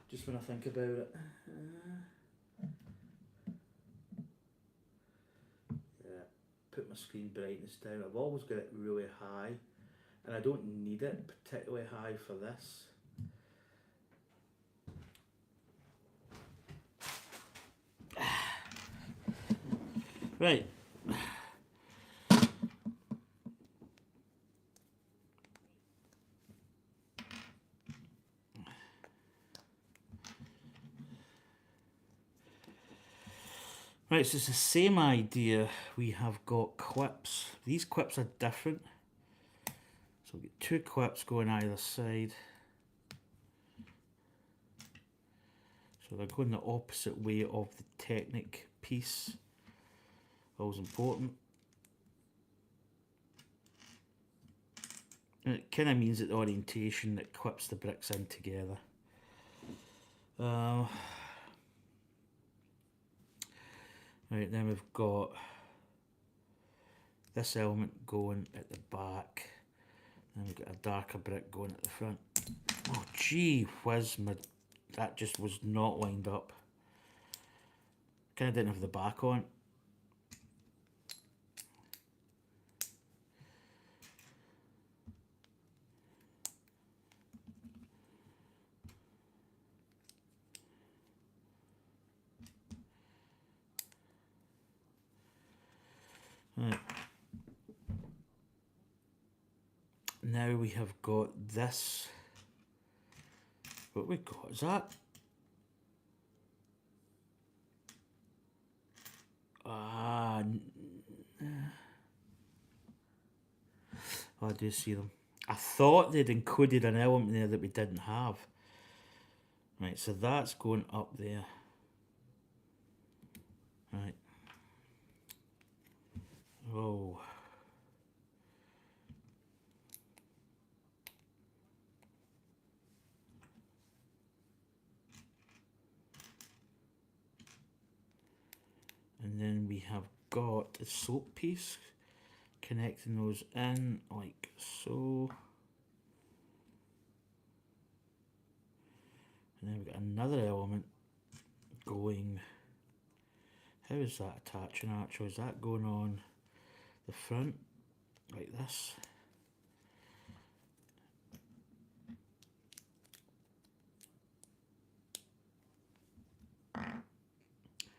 Just when I think about it. Yeah, put my screen brightness down. I've always got it really high, and I don't need it particularly high for this. Right. Right, so it's the same idea. We have got clips. These clips are different. So we get 2 clips going either side. So they're going the opposite way of the Technic piece. Always important. And it kind of means that the orientation that clips the bricks in together. Right, then we've got this element going at the back. Then we've got a darker brick going at the front. Oh gee whiz, that just was not lined up. Kind of didn't have the back on. Right. Now we have got this. What we got is that. Oh, I do see them. I thought they'd included an element there that we didn't have. Right, so that's going up there. Right. Oh. And then we have got a soap piece, connecting those in like so. And then we've got another element going. How is that attaching actually? Is that going on the front like this.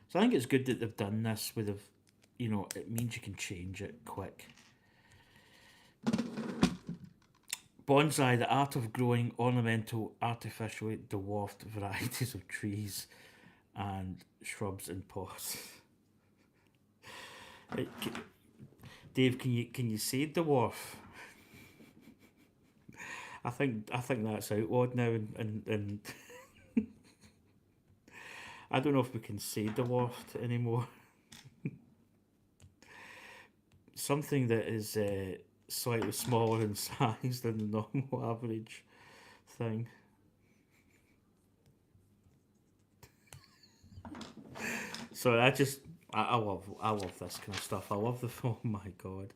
So I think it's good that they've done this with a, you know, it means you can change it quick. Bonsai, the art of growing ornamental, artificially dwarfed varieties of trees and shrubs in pots. Right, Dave, can you say dwarf? I think that's outlawed now, and I don't know if we can say dwarfed anymore. Something that is slightly smaller in size than the normal average thing. So I love this kind of stuff. I love the oh my god.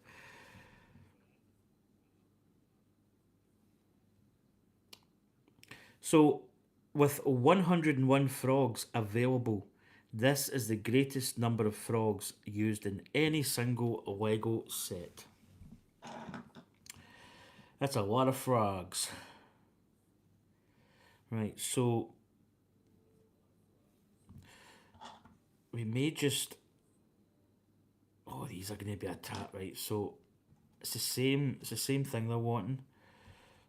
So with 101 frogs available, this is the greatest number of frogs used in any single Lego set. That's a lot of frogs. Right, so we may just, oh, these are going to be a tat, right? So it's the same thing they're wanting.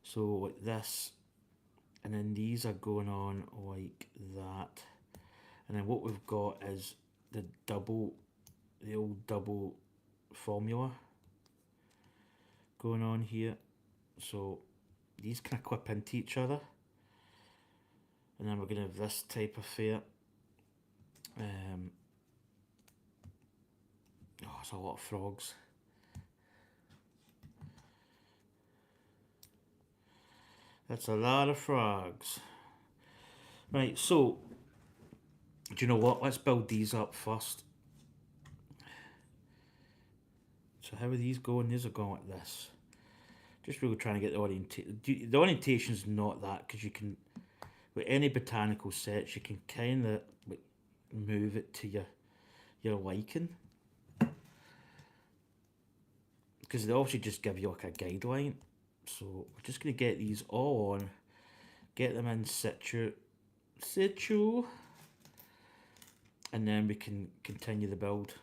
So like this, and then these are going on like that, and then what we've got is the old double formula going on here. So these kind of clip into each other, and then we're going to have this type of affair. Oh, it's a lot of frogs. That's a lot of frogs. Right, so do you know what? Let's build these up first. So how are these going? These are going like this. Just really trying to get the orientation. The orientation's not that, because you can, with any botanical sets, you can kind of like move it to your liking. Because they obviously just give you like a guideline. So we're just going to get these all on, get them in situ, and then we can continue the build,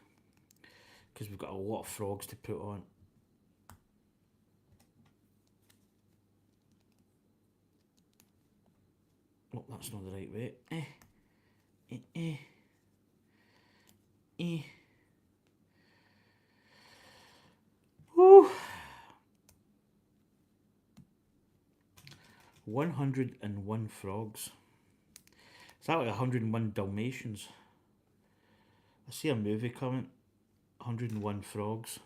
because we've got a lot of frogs to put on. Oh, that's not the right way. Woo. 101 frogs. Is that like 101 Dalmatians? I see a movie coming. 101 frogs.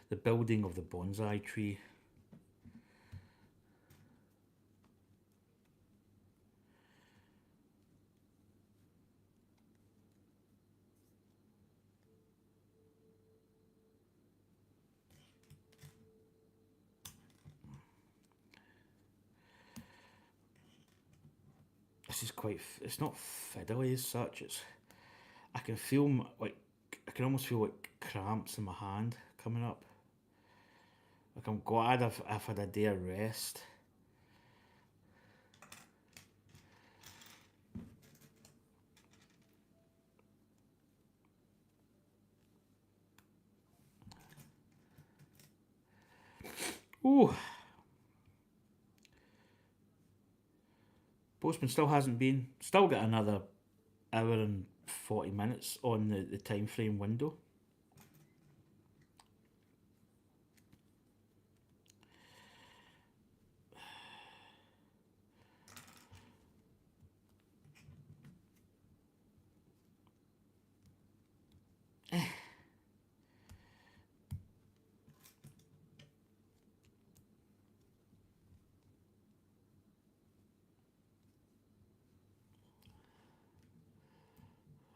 The building of the bonsai tree. This is quite, it's not fiddly as such, it's, I can feel like, I can almost feel like cramps in my hand coming up. Like I'm glad I've had a day of rest. Ooh. Postman still hasn't been. Still got another hour and 40 minutes on the time frame window.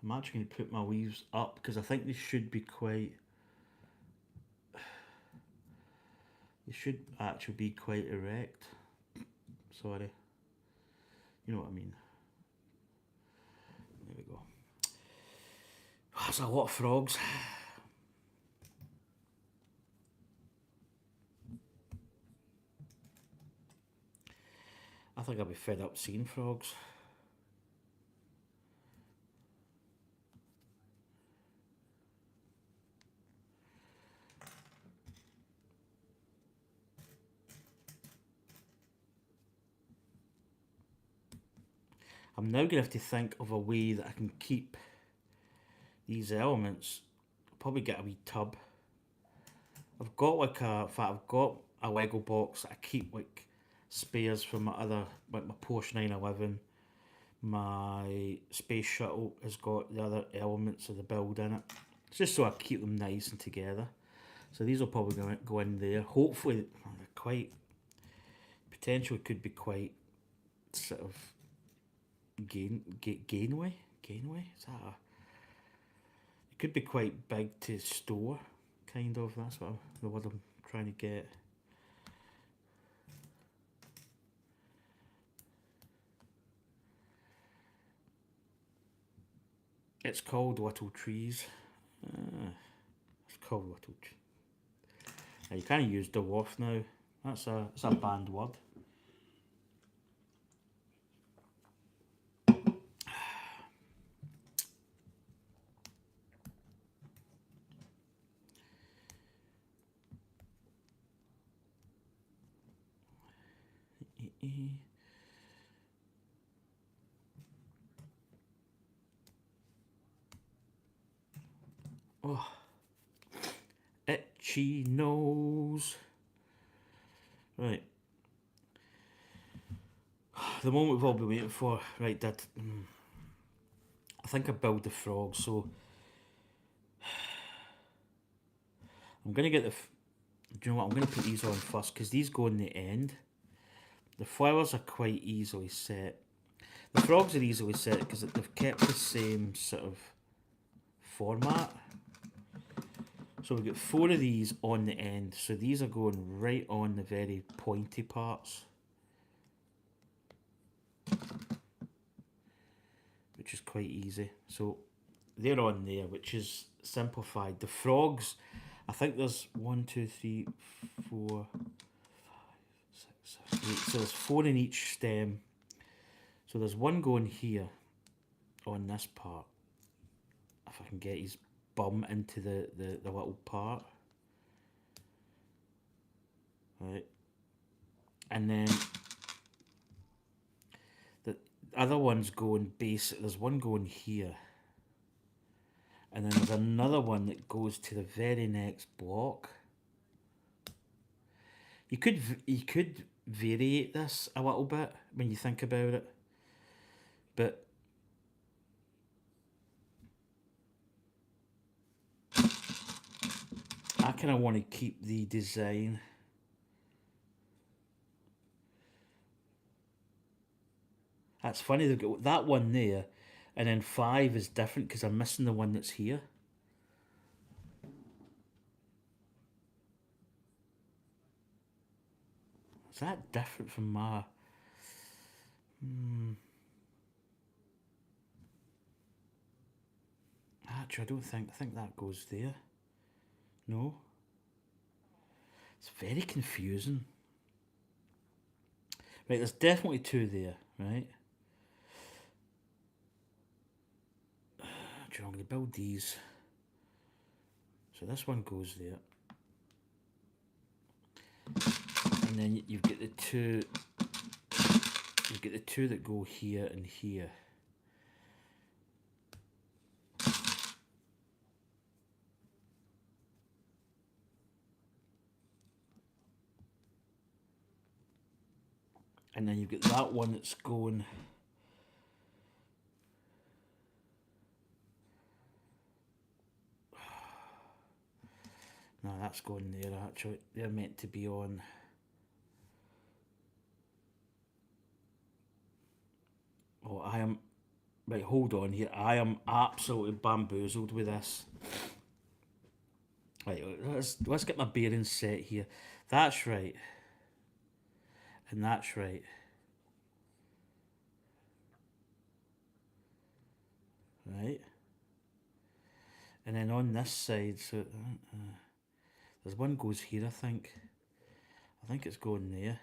I'm actually going to put my leaves up because I think they should be quite. They should actually be quite erect. Sorry. You know what I mean. There we go. That's a lot of frogs. I think I'll be fed up seeing frogs. I'm now going to have to think of a way that I can keep these elements. I'll probably get a wee tub. I've got like I've got a Lego box that I keep like spares from my other, like my Porsche 911. My space shuttle has got the other elements of the build in it. It's just so I keep them nice and together. So these will probably go in there. Hopefully, they're quite, potentially could be quite sort of gainway. Is that a? It could be quite big to store, kind of. That's what the word I'm trying to get. It's called Little Trees. It's called Little Trees. Now you can't use dwarf now. That's a banned word. Oh, itchy nose. Right. The moment we've all been waiting for. Right, Dad. I think I build the frog, so I'm gonna get the. Do you know what? I'm gonna put these on first because these go in the end. The flowers are quite easily set. The frogs are easily set because they've kept the same sort of format. So we've got 4 of these on the end. So these are going right on the very pointy parts. Which is quite easy. So they're on there, which is simplified. The frogs, I think there's 1, 2, 3, 4, 5, 6, 7, 8. So there's 4 in each stem. So there's one going here on this part. If I can get his bum into the little part. Right. And then the other one's going basic. There's one going here. And then there's another one that goes to the very next block. You could variate this a little bit when you think about it. But I kind of want to keep the design. That's funny, they've got that one there, and then 5 is different because I'm missing the one that's here. Is that different from my... Actually, I think that goes there. No. It's very confusing. Right, there's definitely 2 there, right? I'm going to build these. So this one goes there. And then you've got the 2... You've got the 2 that go here and here. And then you've got that one that's going... No, that's going there actually. They're meant to be on... Oh, I am... Right, hold on here. I am absolutely bamboozled with this. Right, let's get my bearings set here. That's right. And that's right. Right. And then on this side, so... there's one goes here, I think. I think it's going there.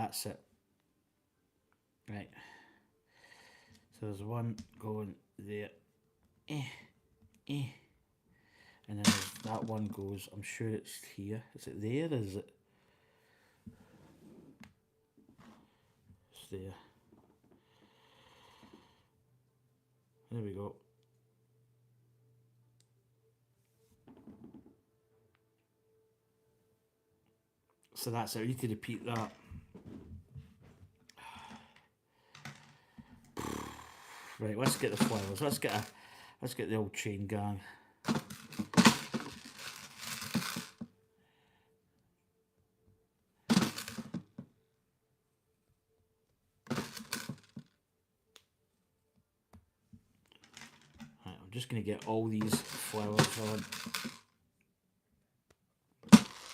that's it. Right. So there's one going there. And then that one goes, I'm sure it's here. Is it there? Is it? It's there. There we go. So that's it. We need to repeat that. Right, let's get the flowers. Let's get the old chain gang. Right, I'm just going to get all these flowers on.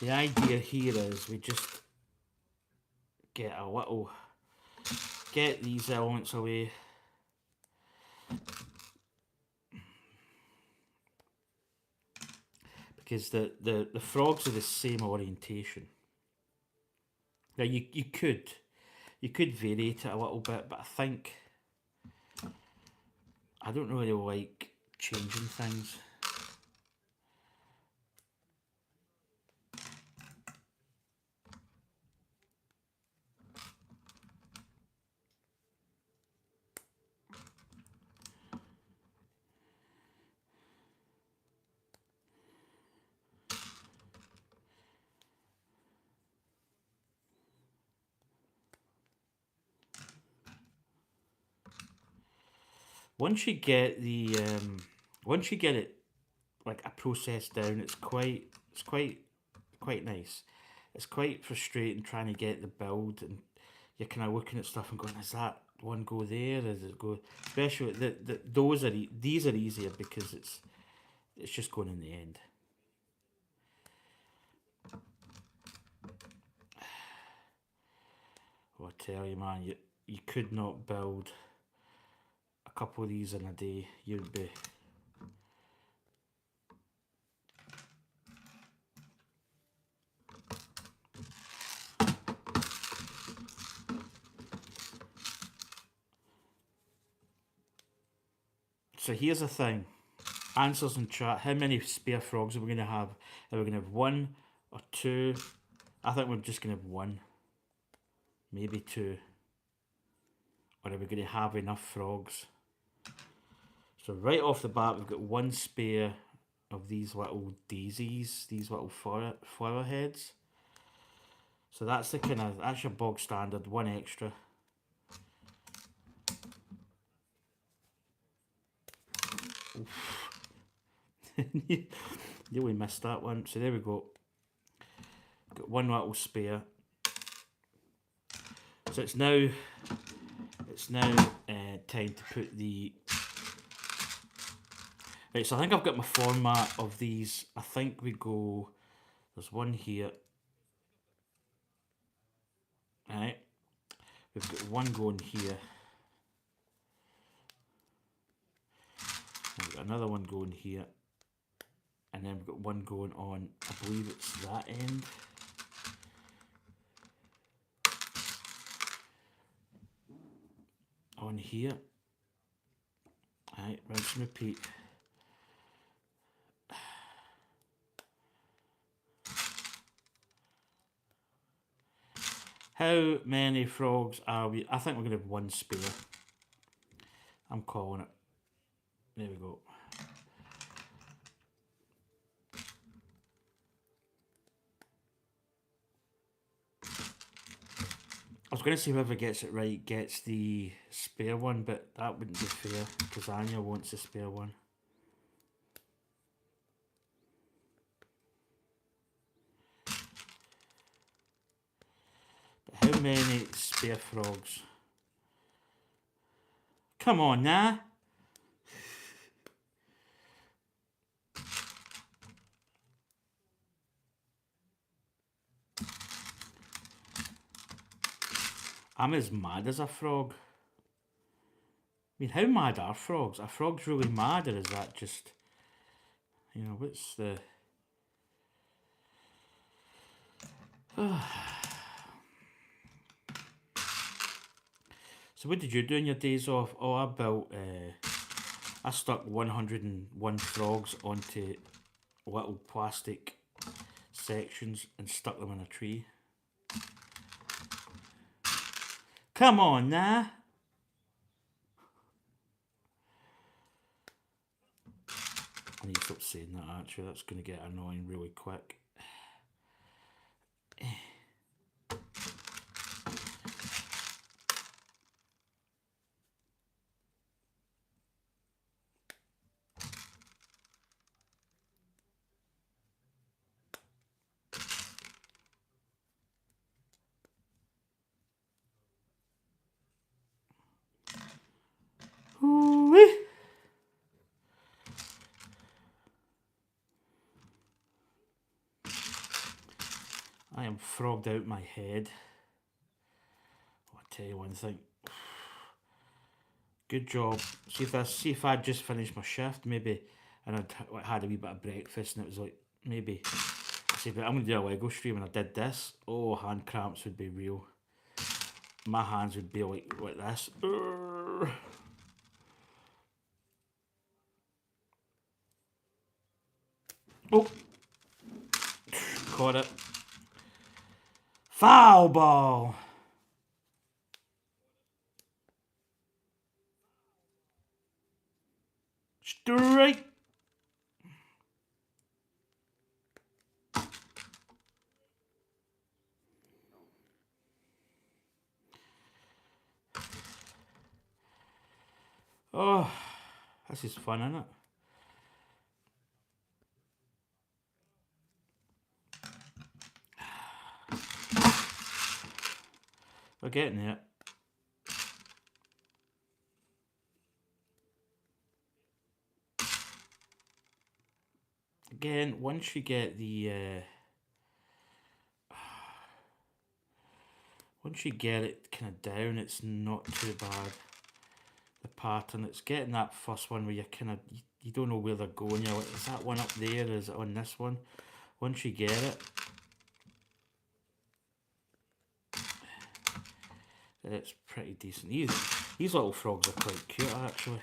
The idea here is we just get these elements away. Because the frogs are the same orientation. Now you could vary it a little bit, but I don't really like changing things. Once you get it like a process down, it's quite nice. It's quite frustrating trying to get the build, and you're kind of looking at stuff and going, "Is that one go there? Does it go?" Especially these are easier because it's just going in the end. Well, I tell you, man, you could not build a couple of these in a day. You'd be. So here's the thing. Answers in chat. How many spare frogs are we going to have? Are we going to have one or two? I think we're just going to have one. Maybe two. Or are we going to have enough frogs? So right off the bat, we've got one spare of these little daisies, these little flower heads. So that's that's your bog standard, one extra. Nearly missed that one. So there we go. Got one little spare. So it's now time to put the. Right, so I think I've got my format of these. I think we go. There's one here. Right. We've got one going here. We've got another one going here. And then we've got one going on, I believe it's that end. On here. Alright, rinse and repeat. How many frogs are we? I think we're going to have one spare. I'm calling it. There we go. I was going to say whoever gets it right gets the spare one, but that wouldn't be fair because Anya wants the spare one. But how many spare frogs? Come on now. I'm as mad as a frog. I mean, how mad are frogs? Are frogs really mad, or is that just, you know, what's the... So what did you do in your days off? Oh, I stuck 101 frogs onto little plastic sections and stuck them in a tree. Come on now. I need to stop saying that actually, that's going to get annoying really quick. Ooh-wee. I am frogged out my head. I'll tell you one thing. Good job. See if I'd just finished my shift, maybe, and I'd had a wee bit of breakfast, and it was like maybe. See, but I'm gonna do a Lego stream, and I did this. Oh, hand cramps would be real. My hands would be like this. Urgh. Oh, caught it. Foul ball. Strike. Oh, this is fun, isn't it? We're getting there. Again, once you get once you get it kind of down, it's not too bad. The pattern, it's getting that first one where you kind of you don't know where they're going. You're like, is that one up there? Is it on this one? Once you get it, it's pretty decent. These little frogs are quite cute actually.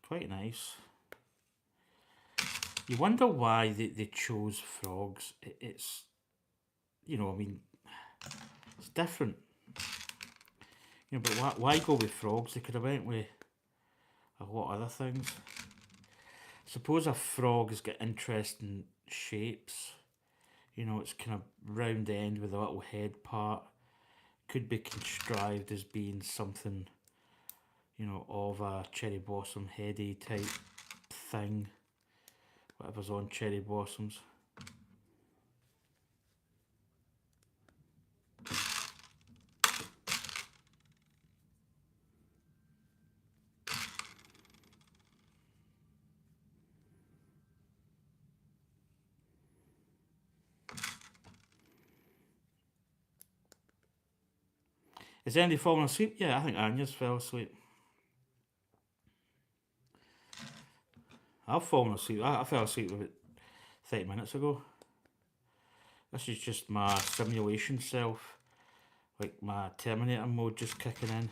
Quite nice. You wonder why they chose frogs. It's, you know, I mean, it's different. You know, but why go with frogs? They could have went with a lot of other things. Suppose a frog has got interesting shapes. You know, it's kind of round end with a little head part. Could be contrived as being something, you know, of a cherry blossom heady type thing. Whatever's on cherry blossoms. Is Andy falling asleep? Yeah, I think Anya's fell asleep. I've fallen asleep. I fell asleep about 30 minutes ago. This is just my simulation self. Like my Terminator mode just kicking in.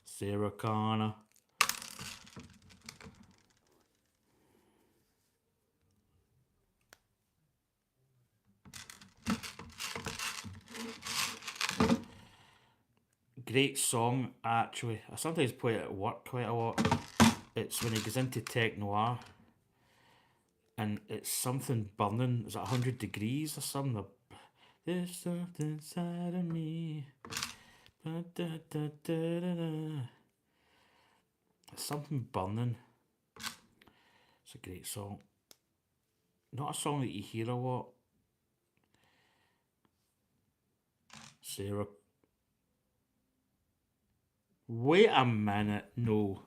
Sarah Connor. Great song, actually. I sometimes play it at work quite a lot. It's when he goes into tech noir. And it's something burning. Is it 100 degrees or something? There's something inside of me. It's something burning. It's a great song. Not a song that you hear a lot. Sarah. Wait a minute. No.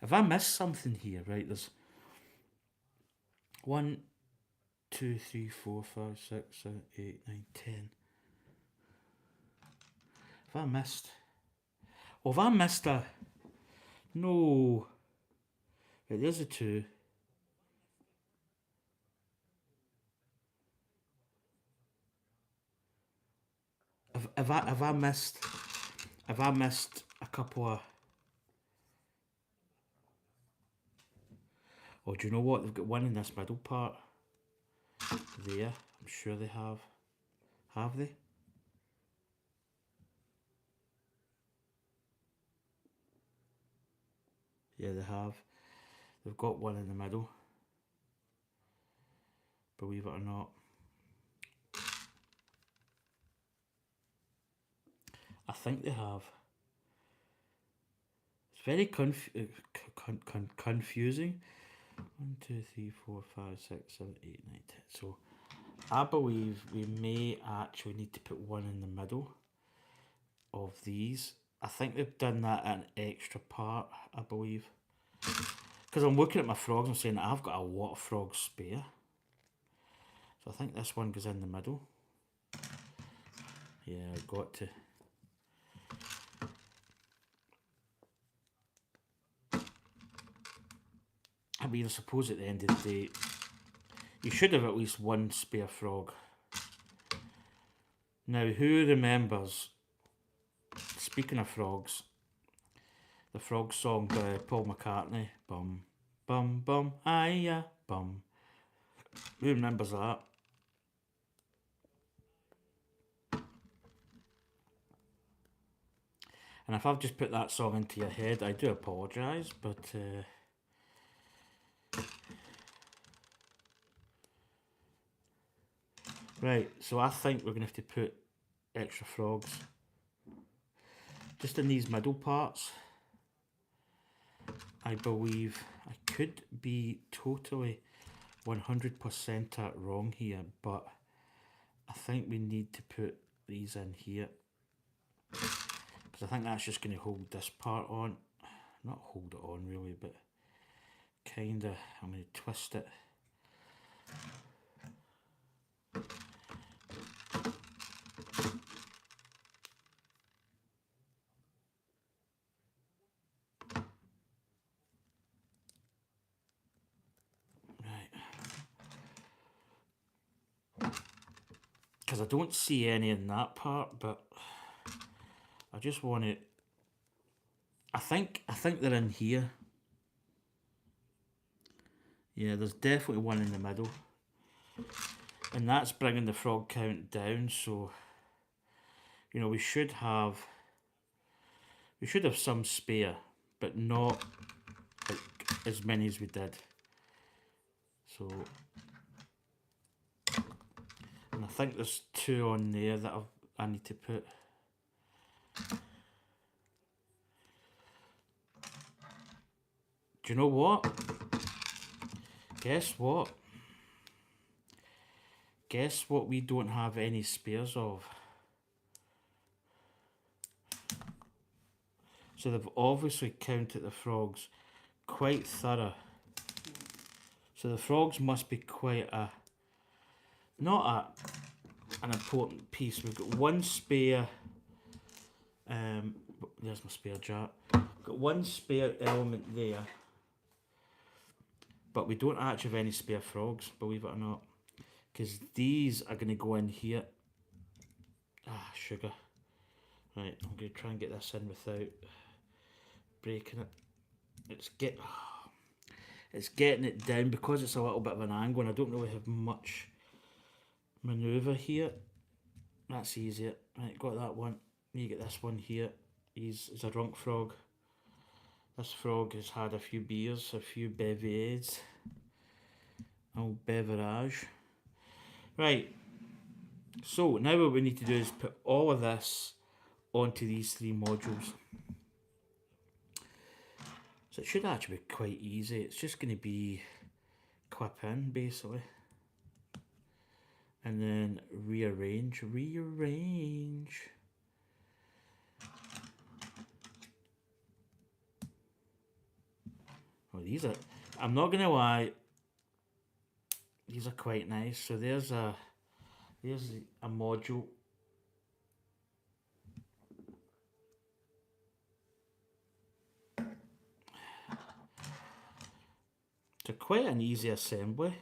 Have I missed something here? Right, there's 1, 2, 3, 4, 5, 6, 7, 8, 9, 10. Have I missed? Oh, have I missed a... No. Right, there's a 2. have I missed a couple of? Oh, do you know what? They've got one in this middle part. There, I'm sure they have. Have they? Yeah, they have. They've got one in the middle. Believe it or not. I think they have. It's very confusing. 1, 2, 3, 4, 5, 6, 7, 8, 9, 10. So I believe we may actually need to put one in the middle of these. I think they've done that an extra part, I believe. Because I'm looking at my frogs and saying I've got a lot of frogs spare. So I think this one goes in the middle. Yeah, I've got to. I mean, I suppose at the end of the day, you should have at least one spare frog. Now, who remembers, speaking of frogs, the frog song by Paul McCartney? Bum, bum, bum, hiya, bum. Who remembers that? And if I've just put that song into your head, I do apologise, but right, so I think we're going to have to put extra frogs just in these middle parts. I believe I could be totally 100% wrong here, but I think we need to put these in here. Because I think that's just going to hold this part on. Not hold it on really, but kind of, I'm going to twist it. Because I don't see any in that part, but I just want it. I think they're in here. Yeah, there's definitely one in the middle, and that's bringing the frog count down. So, you know, we should have some spare, but not like as many as we did. So, and I think there's 2 on there that I need to put. Do you know what? Guess what? Guess what we don't have any spares of? So they've obviously counted the frogs quite thorough. So the frogs must be quite not an important piece. We've got one spare, there's my spare jar. Got one spare element there, but we don't actually have any spare frogs, believe it or not, because these are going to go in here. Sugar. Right, I'm going to try and get this in without breaking it. It's getting it down because it's a little bit of an angle, and I don't really have much manoeuvre here. That's easier. Right, got that one. You get this one here. He's a drunk frog. This frog has had a few beers, a few beverages. Old beverage. Right. So now what we need to do is put all of this onto these 3 modules. So it should actually be quite easy. It's just going to be clip in basically. And then rearrange. Oh, these are, I'm not gonna lie, these are quite nice. So there's a module. So quite an easy assembly.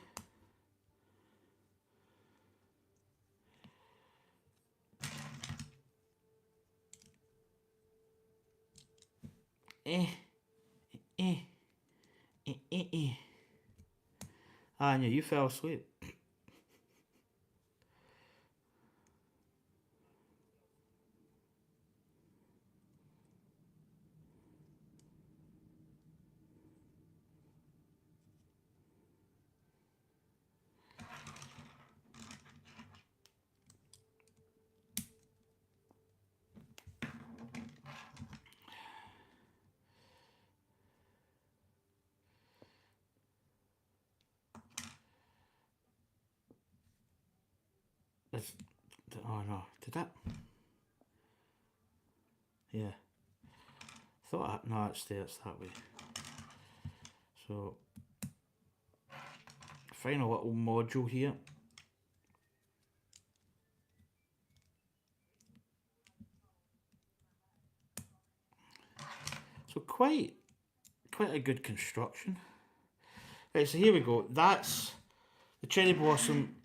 eh, eh, eh, eh, eh. Anya, you fell asleep. It's, oh no, did that? Yeah. Thought, no, it's there, it's that way. So, find a little module here. So quite a good construction. Right, so here we go. That's the cherry blossom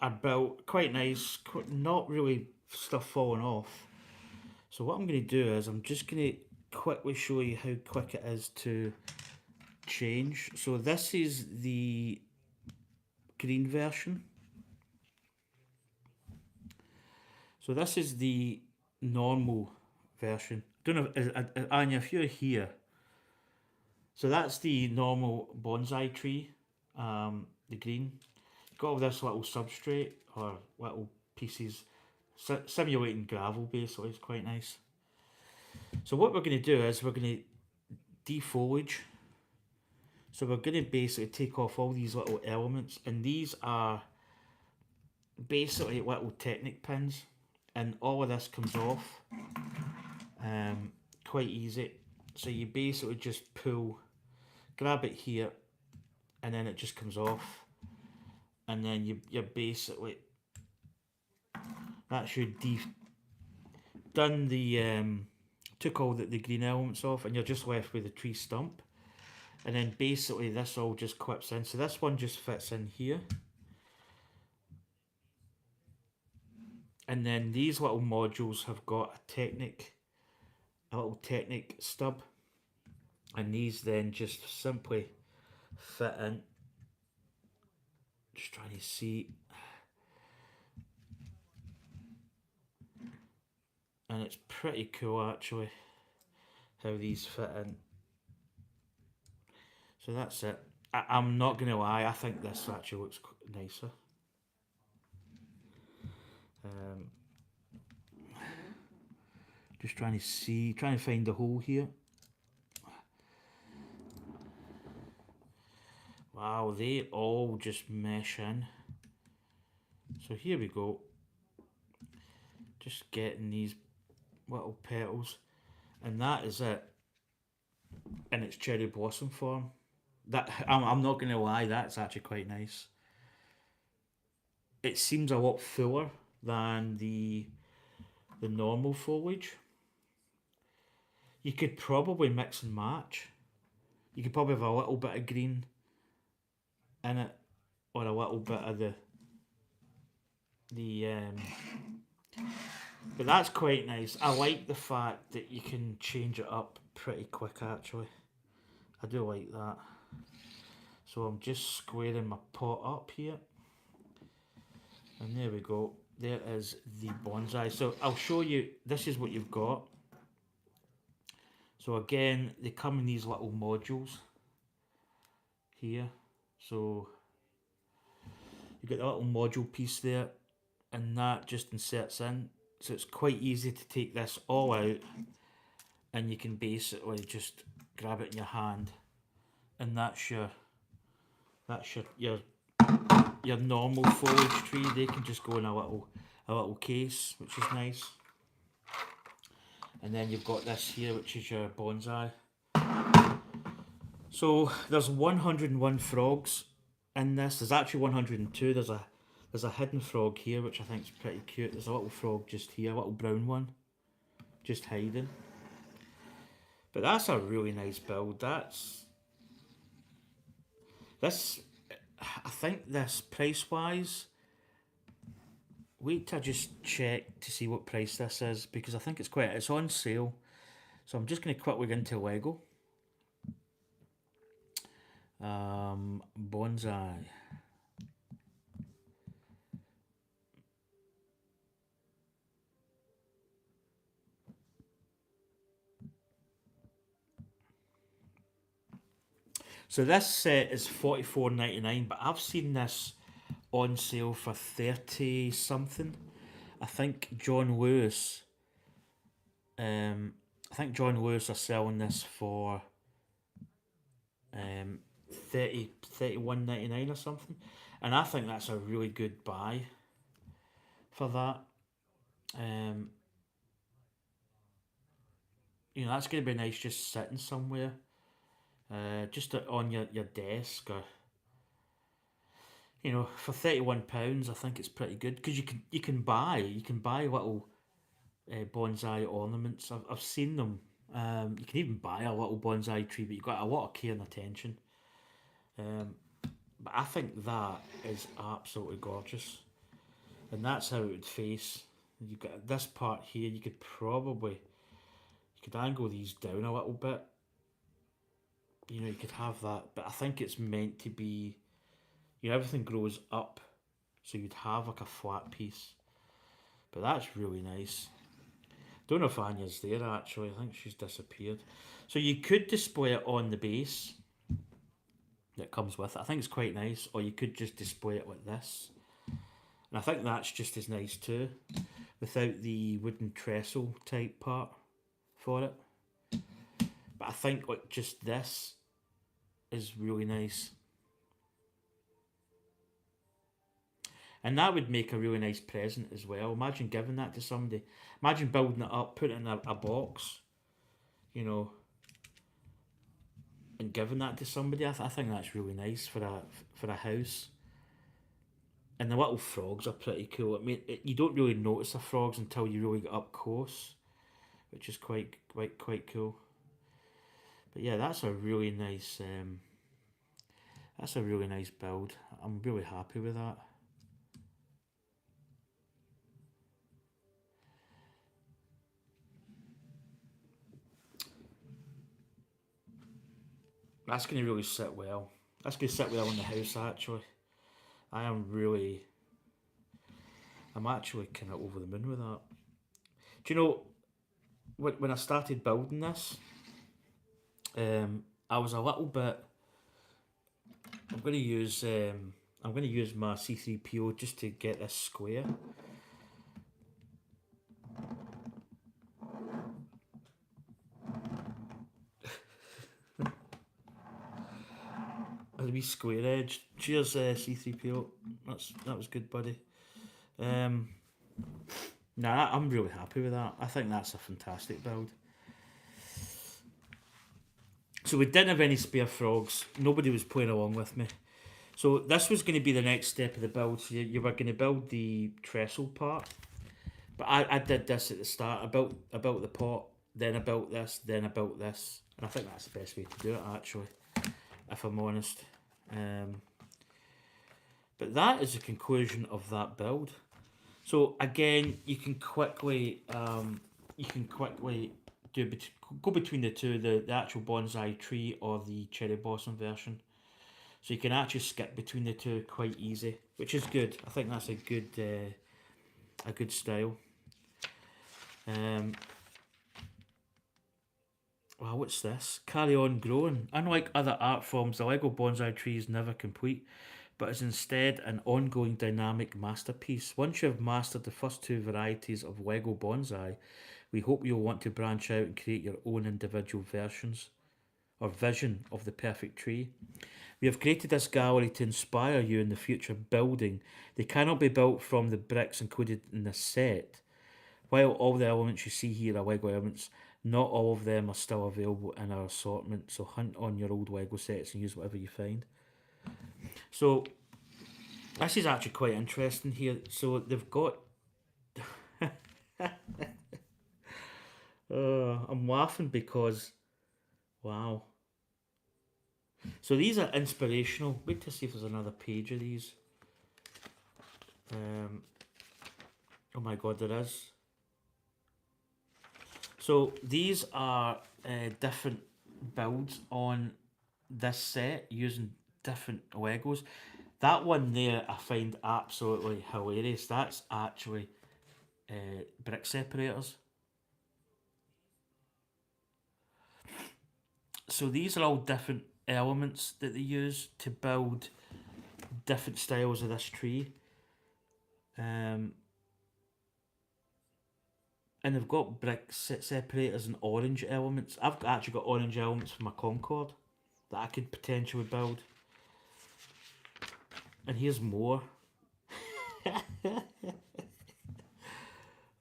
are built quite nice, not really stuff falling off. So what I'm going to do is I'm just going to quickly show you how quick it is to change. So this is the green version. So this is the normal version. Don't know, Anya, if you're here. So that's the normal bonsai tree, the green. Got all this little substrate or little pieces, simulating gravel basically. It's quite nice. So what we're going to do is we're going to defoliage. So we're going to basically take off all these little elements, and these are basically little Technic pins, and all of this comes off quite easy. So you basically just grab it here, and then it just comes off, and then you're basically, that should done the took all the green elements off, and you're just left with the tree stump. And then basically this all just clips in. So this one just fits in here. And then these little modules have got a little Technic stub. And these then just simply fit in. Just trying to see. And it's pretty cool actually, how these fit in. So that's it. I'm not going to lie, I think this actually looks nicer. Just trying to find the hole here. Wow, they all just mesh in. So here we go. Just getting these little petals, and that is it. In its cherry blossom form. That I'm not going to lie, that's actually quite nice. It seems a lot fuller than the normal foliage. You could probably mix and match. You could probably have a little bit of green in it, or a little bit of but that's quite nice. I like the fact that you can change it up pretty quick actually. I do like that. So I'm just squaring my pot up here. And there we go. There is the bonsai. So I'll show you, this is what you've got. So again, they come in these little modules here. So you get a little module piece there, and that just inserts in. So it's quite easy to take this all out, and you can basically just grab it in your hand, and that's your normal foliage tree. They can just go in a little case, which is nice. And then you've got this here, which is your bonsai. So there's 101 frogs in this. There's actually 102. There's a hidden frog here, which I think is pretty cute. There's a little frog just here, a little brown one, just hiding. But that's a really nice build. I think this price-wise, wait till I just check to see what price this is, because I think it's on sale. So I'm just going to quickly get into Lego. Bonsai. So this set is $44.99, but I've seen this on sale for 30 something. I think John Lewis. I think John Lewis are selling this for 31.99 or something, and I think that's a really good buy for that. Um, that's going to be nice just sitting somewhere, just on your desk, or for £31, I think it's pretty good because you can buy little bonsai ornaments. I've seen them. You can even buy a little bonsai tree, but you've got a lot of care and attention. Um, but I think that is absolutely gorgeous, and that's how it would face. You got this part here. You could angle these down a little bit. You could have that, but I think it's meant to be. Everything grows up, so you'd have like a flat piece. But that's really nice. Don't know if Anya's there actually. I think she's disappeared. So you could display it on the base that comes with it. I think it's quite nice. Or you could just display it like this. And I think that's just as nice too, without the wooden trestle type part for it. But I think like just this is really nice. And that would make a really nice present as well. Imagine giving that to somebody. Imagine building it up, putting it in a box, and giving that to somebody. I think that's really nice for a house. And the little frogs are pretty cool. I mean, you don't really notice the frogs until you really get up close, which is quite cool. But yeah, that's a really nice. That's a really nice build. I'm really happy with that. That's going to really sit well. That's going to sit well in the house, actually. I'm actually kind of over the moon with that. Do you know, when I started building this, I was a little bit. I'm going to use my C3PO just to get this square. A wee square edge. Cheers, C3PO. That was good, buddy. I'm really happy with that. I think that's a fantastic build. So we didn't have any spare frogs. Nobody was playing along with me. So this was going to be the next step of the build. So you were going to build the trestle part. But I did this at the start. I built the pot, then I built this, then I built this. And I think that's the best way to do it, actually, if I'm honest. But that is the conclusion of that build. So again, you can quickly go between the two, the actual bonsai tree or the cherry blossom version. So you can actually skip between the two quite easy, which is good. I think that's a good style. Wow, what's this? Carry on growing. Unlike other art forms, the Lego bonsai tree is never complete, but is instead an ongoing dynamic masterpiece. Once you have mastered the first two varieties of Lego bonsai, we hope you'll want to branch out and create your own individual versions or vision of the perfect tree. We have created this gallery to inspire you in the future building. They cannot be built from the bricks included in this set. While all the elements you see here are Lego elements, not all of them are still available in our assortment, so hunt on your old Lego sets and use whatever you find. So, this is actually quite interesting here. So, they've got... I'm laughing because... Wow. So, these are inspirational. Wait to see if there's another page of these. Oh my god, there is. So these are different builds on this set using different Legos. That one there I find absolutely hilarious. That's actually brick separators. So these are all different elements that they use to build different styles of this tree. And they've got brick separators and orange elements. I've actually got orange elements for my Concorde that I could potentially build. And here's more.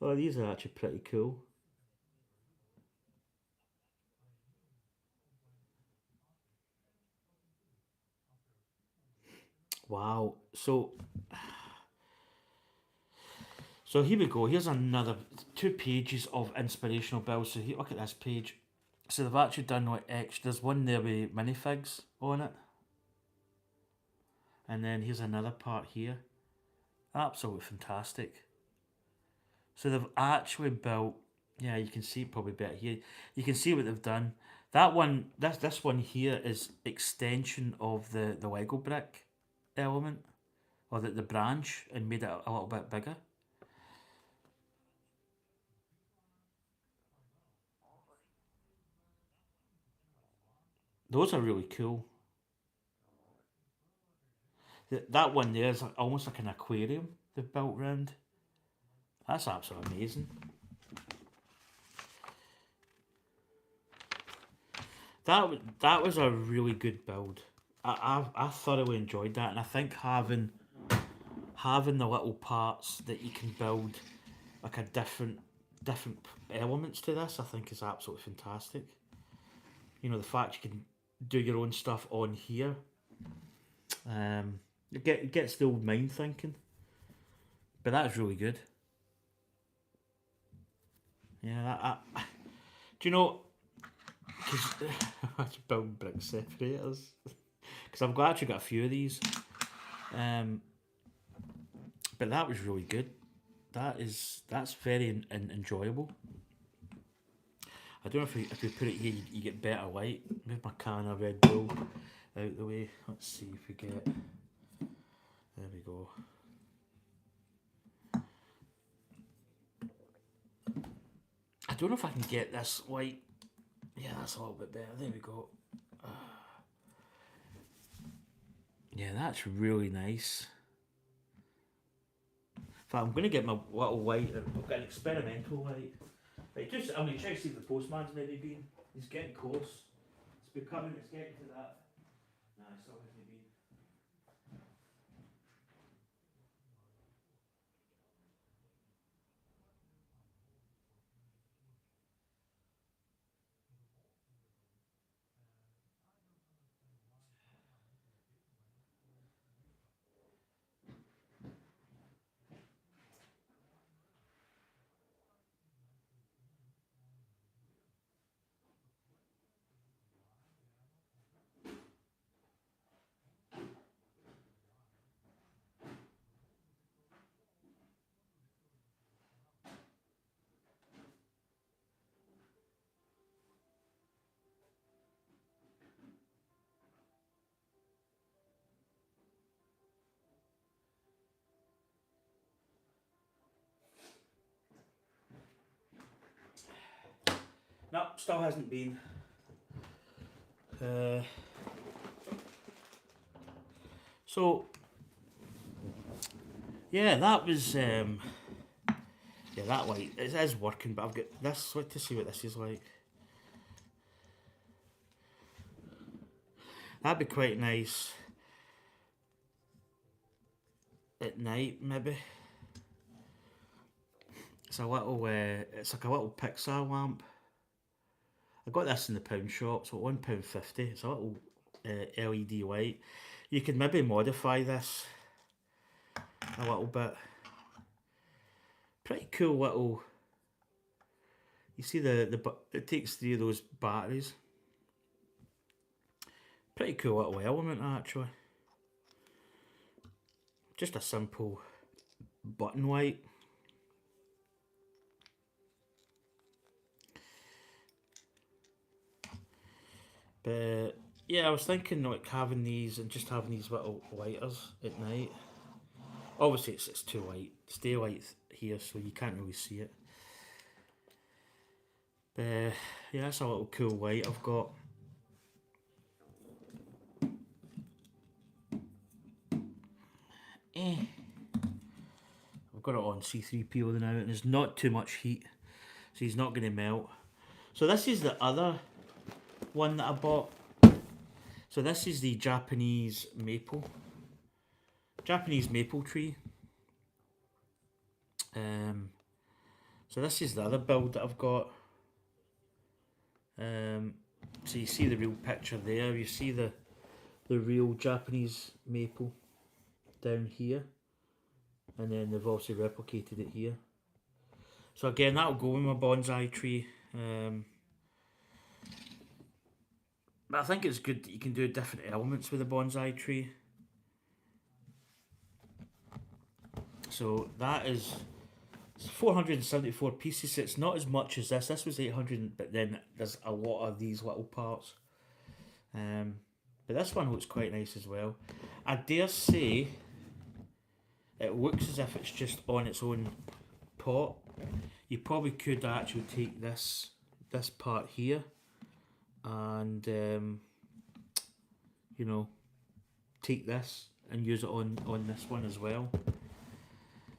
Oh, these are actually pretty cool. Wow. So here we go. Here's another 2 pages of inspirational builds. So here, look at this page. So they've actually done like extra. There's one there with minifigs on it. And then here's another part here. Absolutely fantastic. So they've actually built, yeah, you can see it probably better here. You can see what they've done. That one, this one here is extension of the Lego brick element, or the branch, and made it a little bit bigger. Those are really cool. That one there is almost like an aquarium they've built round. That's absolutely amazing. That was a really good build. I thoroughly enjoyed that, and I think having the little parts that you can build like a different elements to this, I think is absolutely fantastic. You know, the fact you can do your own stuff on here. It gets the old mind thinking, but that is really good. Yeah, do you know? Because I should build brick separators. Because actually got a few of these. Um, but that was really good. That's very enjoyable. I don't know if we put it here, you get better light. Move my can of Red Bull out the way. Let's see if we get. There we go. I don't know if I can get this light. Yeah, that's a little bit better. There we go. Yeah, that's really nice. In fact, I'm going to get my little light. I've got an experimental light. Right, I'm going to check to see if the postman's maybe been. He's getting close. It's getting to that. Nah, it still hasn't been. No, still hasn't been. Uh, so, yeah, that was. Yeah, that light it is working, but I've got this. Let's to see what this is like. That'd be quite nice at night, maybe. It's a little. It's like a little Pixar lamp. I got this in the pound shop, so £1.50. It's a little LED light. You could maybe modify this a little bit. Pretty cool little. You see it takes 3 of those batteries. Pretty cool little element actually. Just a simple button light. But yeah, I was thinking like having these and just having these little lighters at night. Obviously, it's too light. It's daylight here, so you can't really see it. But yeah, that's a little cool light I've got. Eh. I've got it on C3PO now, and there's not too much heat, so he's not going to melt. So this is the other one that I bought. So this is the Japanese maple tree. So this is the other build that I've got. So you see the real picture there. You see the real Japanese maple down here, and then they've also replicated it here. So again, that'll go in my bonsai tree. But I think it's good that you can do different elements with a bonsai tree. So that is 474 pieces. It's not as much as this. This was 800, but then there's a lot of these little parts. But this one looks quite nice as well. I dare say it looks as if it's just on its own pot. You probably could actually take this part here and you know, take this and use it on this one as well.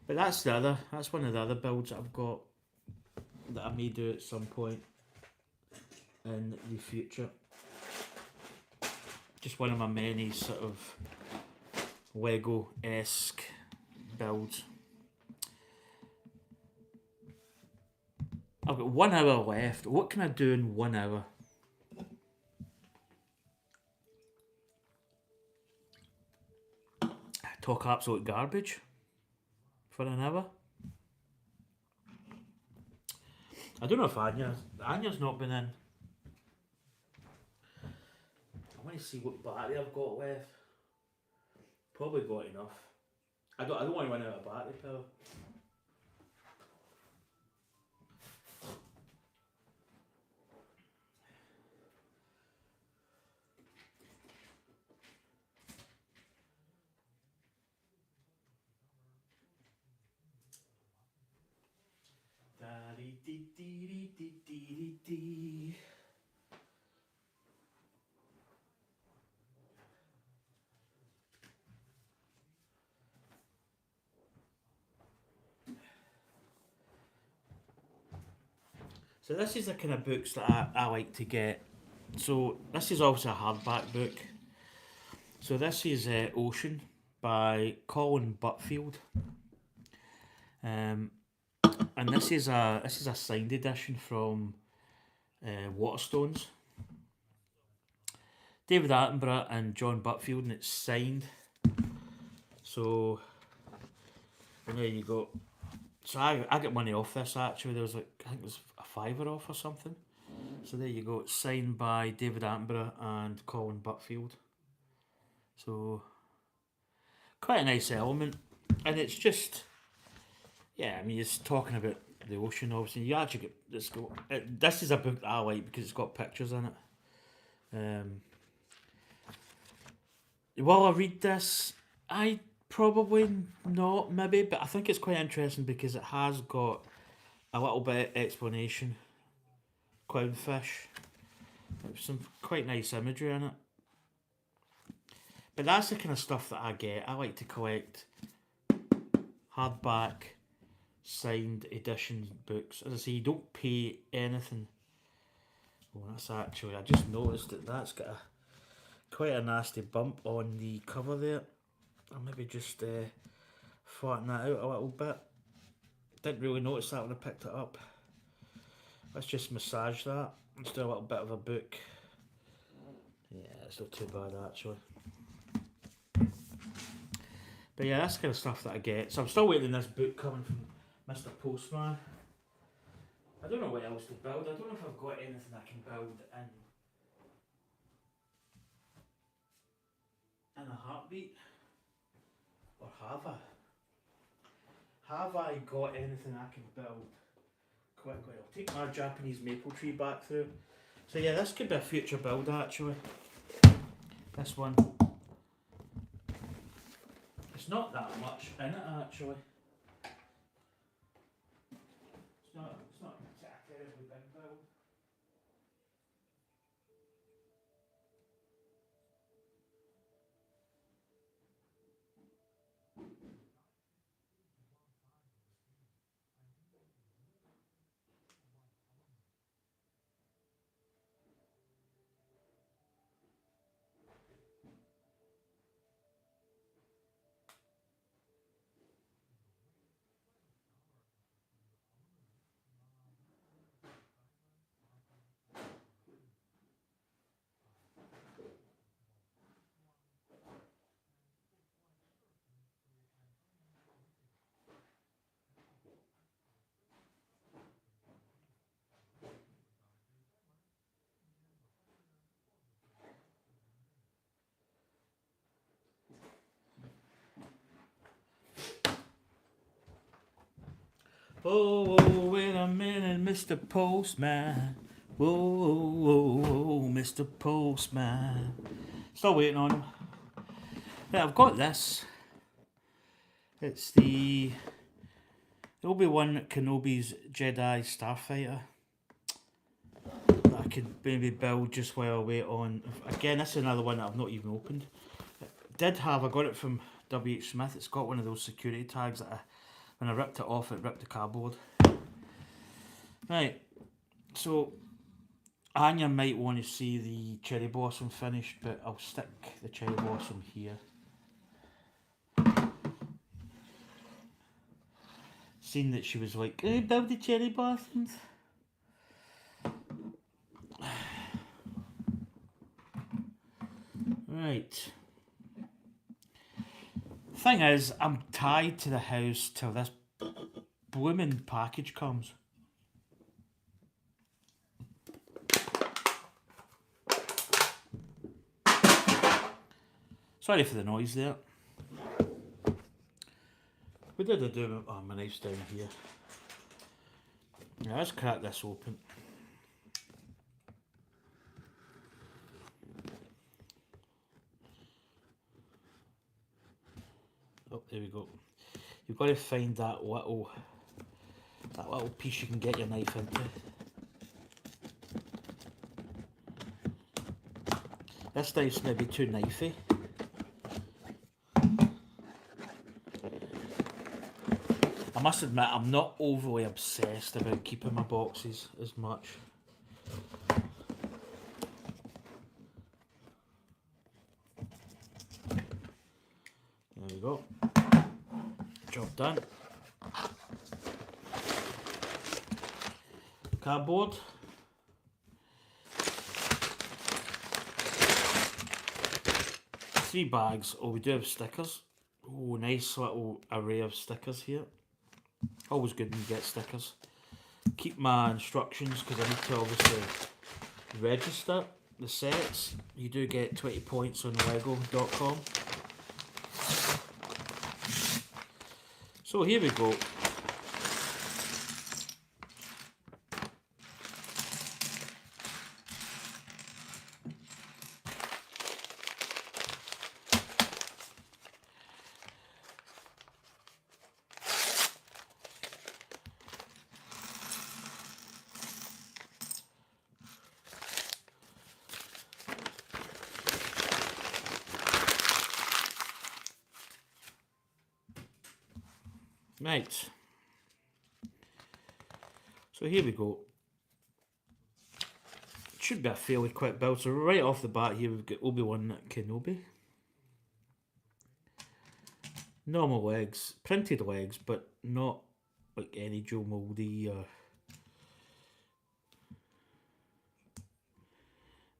But that's one of the other builds that I've got that I may do at some point in the future. Just one of my many sort of Lego-esque builds. I've got 1 hour left. What can I do in 1 hour? Talk absolute garbage for an hour. I don't know if Anya's not been in. I want to see what battery I've got left. Probably got enough. I don't want to run out of battery power. So this is the kind of books that I like to get. So this is also a hardback book. So this is Ocean by Colin Butfield. And this is a signed edition from Waterstones. David Attenborough and John Butfield, and it's signed. So and there you go. So I got money off this actually. There was like, I think it was a £5 off or something. So there you go. It's signed by David Attenborough and Colin Butfield. So quite a nice element, and it's just, yeah. I mean, it's talking about the ocean. Obviously, you actually get this. This is a book that I like because it's got pictures in it. While I read this, I probably not, maybe, but I think it's quite interesting because it has got a little bit of explanation. Clownfish, some quite nice imagery in it. But that's the kind of stuff that I get. I like to collect hardback, signed edition books. As I say, you don't pay anything. Oh, that's actually, I just noticed that that's got quite a nasty bump on the cover there. I'll maybe just flatten that out a little bit. Didn't really notice that when I picked it up. Let's just massage that. Let's do a little bit of a book. Yeah, it's not too bad actually. But yeah, that's the kind of stuff that I get. So I'm still waiting on this book coming from Mr. Postman. I don't know what else to build. I don't know if I've got anything I can build in a heartbeat. Or have I? Have I got anything I can build quickly? I'll take my Japanese maple tree back through. So yeah, this could be a future build actually. This one. It's not that much in it actually. It's not a terribly big build. Oh, wait a minute, Mr. Postman. Whoa, Mr. Postman. Still waiting on him. Yeah, I've got this. It's the Obi-Wan Kenobi's Jedi Starfighter. That I could maybe build just while I wait on. Again, this is another one that I've not even opened. I got it from W.H. Smith. It's got one of those security tags that when I ripped it off, it ripped the cardboard. Right, so Anya might want to see the cherry blossom finished, but I'll stick the cherry blossom here. Seeing that she was like, "Can I build the cherry blossoms?" Right. Thing is, I'm tied to the house till this blooming package comes. Sorry for the noise there. What did I do? Oh, my knife's down here. Yeah, let's crack this open. Oh, there we go. You've got to find that little piece you can get your knife into. This knife's maybe too knifey. I must admit, I'm not overly obsessed about keeping my boxes as much. There we go. Job done. Cardboard. Three bags. Oh, we do have stickers. Oh, nice little array of stickers here. Always good when you get stickers. Keep my instructions because I need to obviously register the sets. You do get 20 points on lego.com. So here we go. Right. So here we go. It should be a fairly quick build. So right off the bat here we've got Obi-Wan Kenobi. Normal legs, printed legs, but not like any Joe Mouldy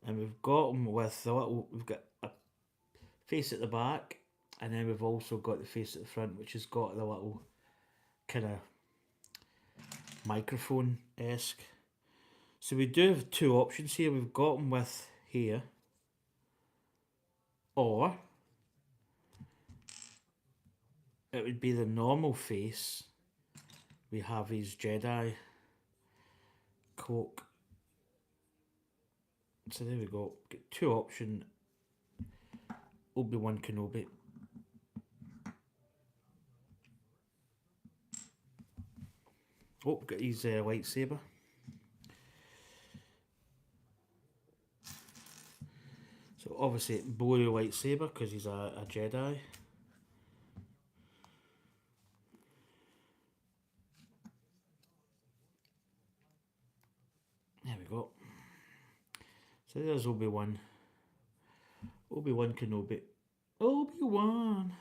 and we've got them with the little, we've got a face at the back, and then we've also got the face at the front, which has got the little kind of microphone-esque. So we do have two options here. We've got them with here, or it would be the normal face. We have his Jedi cloak. So there we go. Get 2 option Obi-Wan Kenobi. Oh, got his lightsaber. So obviously blue lightsaber because he's a Jedi. There we go. So there's Obi-Wan. Obi-Wan Kenobi. Obi-Wan.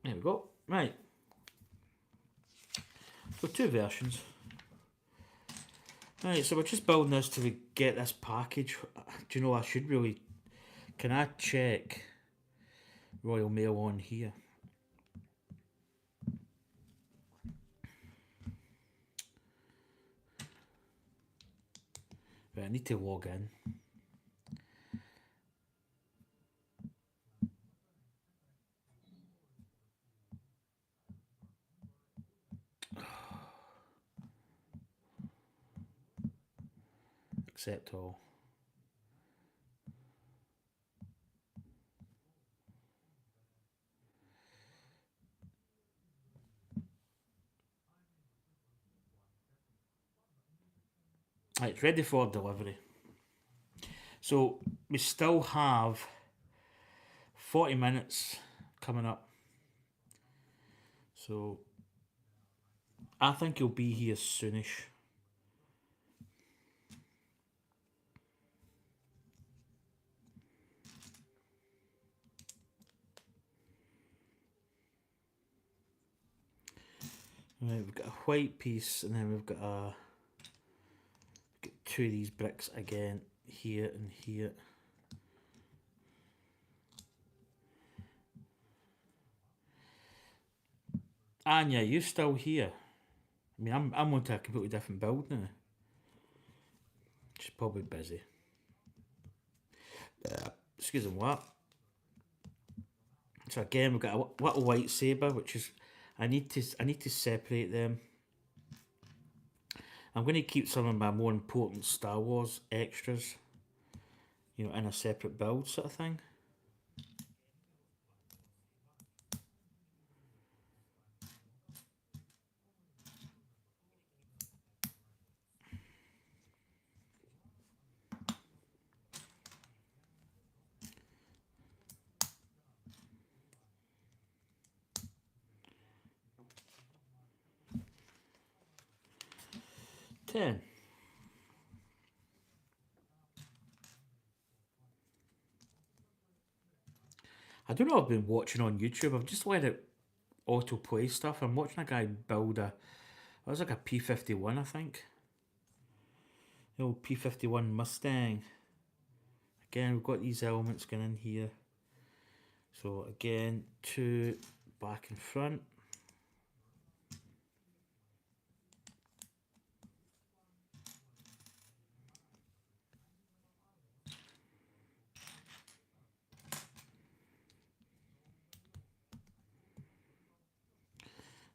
There we go. Right. So 2 versions. Right, so we're just building this to get this package. Do you know, I should really... Can I check Royal Mail on here? Right, I need to log in. Accept all. Right, it's ready for delivery. So we still have 40 minutes coming up. So I think he'll be here soonish. Right, we've got a white piece and then we've got 2 of these bricks again, here and here. Anya, you still here? I mean, I'm onto a completely different build now. She's probably busy. Excuse me, what? So again, we've got a little lightsaber, which is I need to separate them. I'm going to keep some of my more important Star Wars extras, you know, in a separate build sort of thing. Ten. I don't know. I've been watching on YouTube. I've just let it autoplay stuff. I'm watching a guy build a. It was like a P-51, I think. The old P-51 Mustang. Again, we've got these elements going in here. So again, 2 back and front.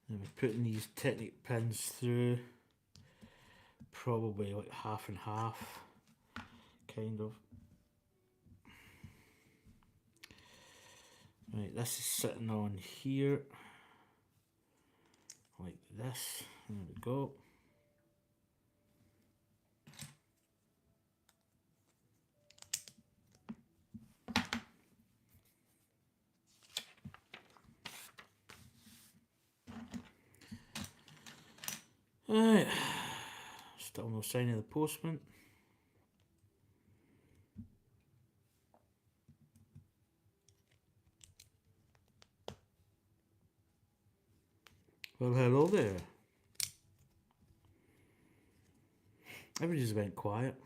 And we're putting these Technic pins through, probably like half and half, kind of. Right, this is sitting on here, like this. There we go. Right, still no sign of the postman. Well, hello there. Everything just went quiet.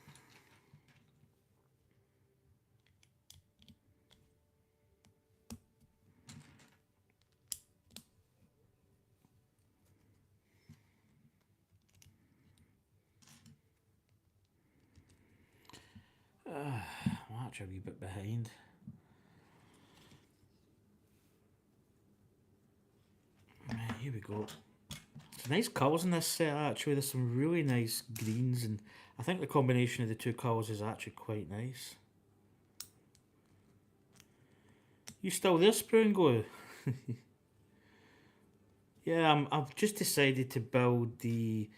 I'm actually a wee bit behind. Right, here we go. So Nice colours in this set actually. There's some really nice greens, and I think the combination of the two colours is actually quite nice. You still there, Spoon Glue? Yeah, I've just decided to build the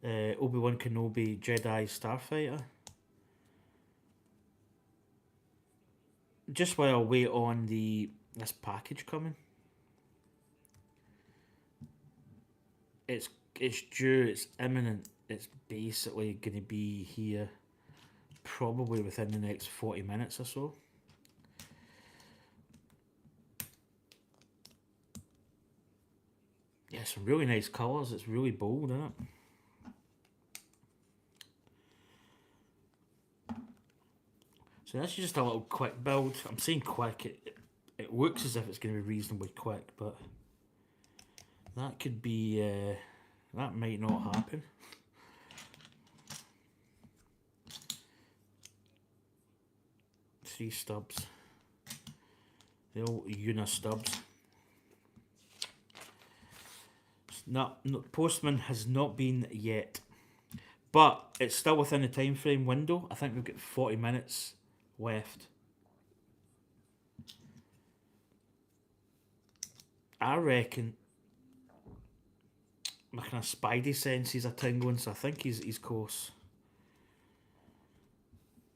Obi-Wan Kenobi Jedi Starfighter. Just while I wait on this package coming. It's due, it's imminent. It's basically going to be here probably within the next 40 minutes or so. Yeah, some really nice colours. It's really bold, isn't it? So this is just a little quick build. I'm saying quick. It looks as if it's going to be reasonably quick, but that could be... that might not happen. Three stubs. The old Una stubs. No, Postman has not been yet, but it's still within the time frame window. I think we've got 40 minutes left. I reckon my kind of spidey senses are tingling, so I think he's close.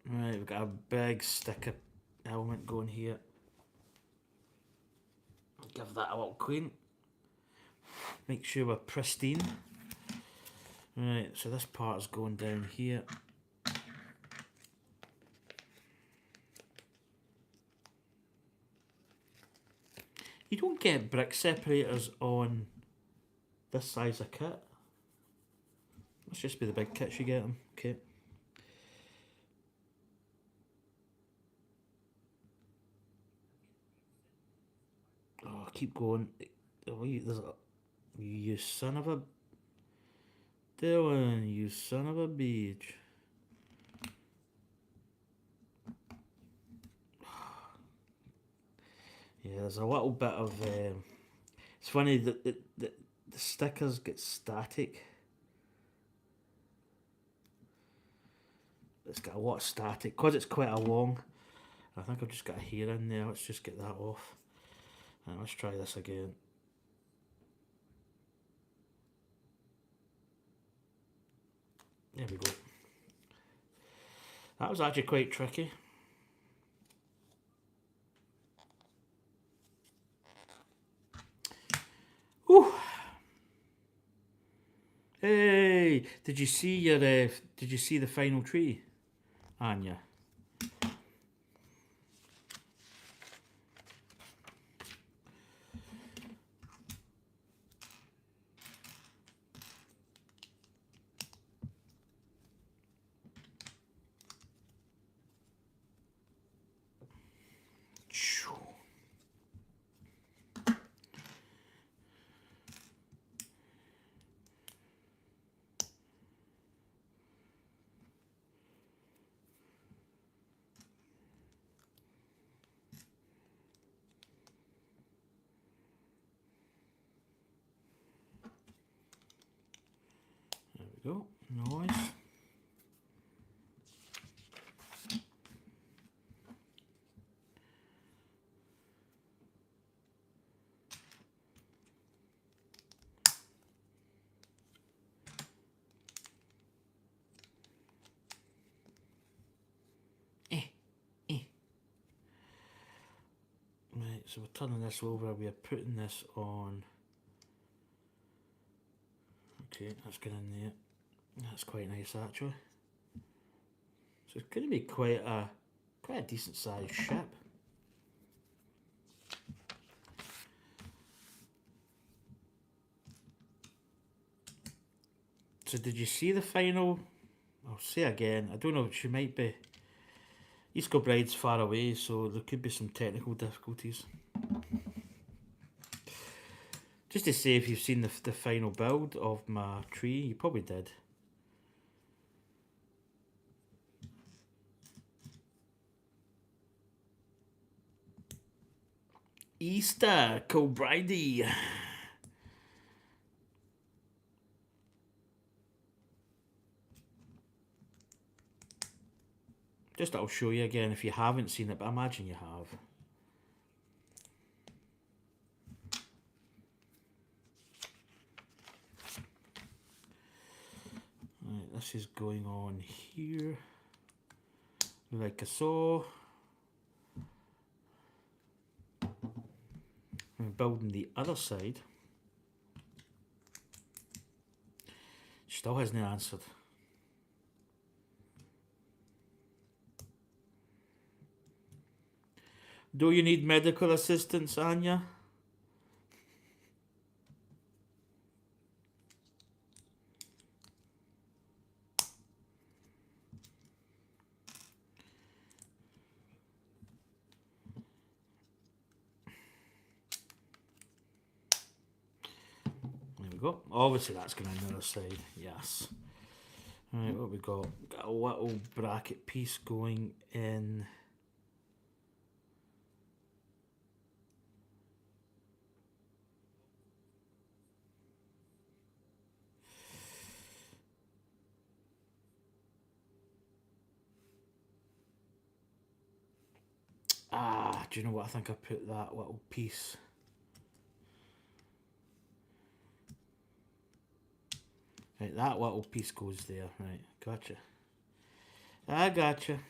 Right, we've got a big sticker element going here. Give that a little clean. Make sure we're pristine. Right, so this part is going down here. You don't get brick separators on this size of kit. Must just be the big kits you get them. Okay. Oh, keep going. Oh, there's a... You son of a... Dylan, you son of a bitch. Yeah, there's a little bit of... it's funny that the stickers get static. It's got a lot of static. Because it's quite a long... I think I've just got a hair in there. Let's just get that off. And let's try this again. There we go. That was actually quite tricky. Whew. Hey, did you see your? Did you see the final tree, Anya? There we go. Nice. Right, so we're turning this over, we're putting this on. Okay, that's going in there. That's quite nice actually. So it's going to be quite a decent sized ship. So did you see the final? I'll say again, I don't know, she might be... East Kilbride's far away, so there could be some technical difficulties. Just to say, if you've seen the final build of my tree, you probably did. Easter Kilbride. Just I'll show you again if you haven't seen it, but I imagine you have. Right, this is going on here, like so. I'm building the other side. Still hasn't answered. Do you need medical assistance, Anya? There we go. Obviously that's going on the other side. Yes. Right, what we got? Got a little bracket piece going in. Ah, do you know what? I think I put that little piece. Right, that little piece goes there. Right, gotcha. I gotcha.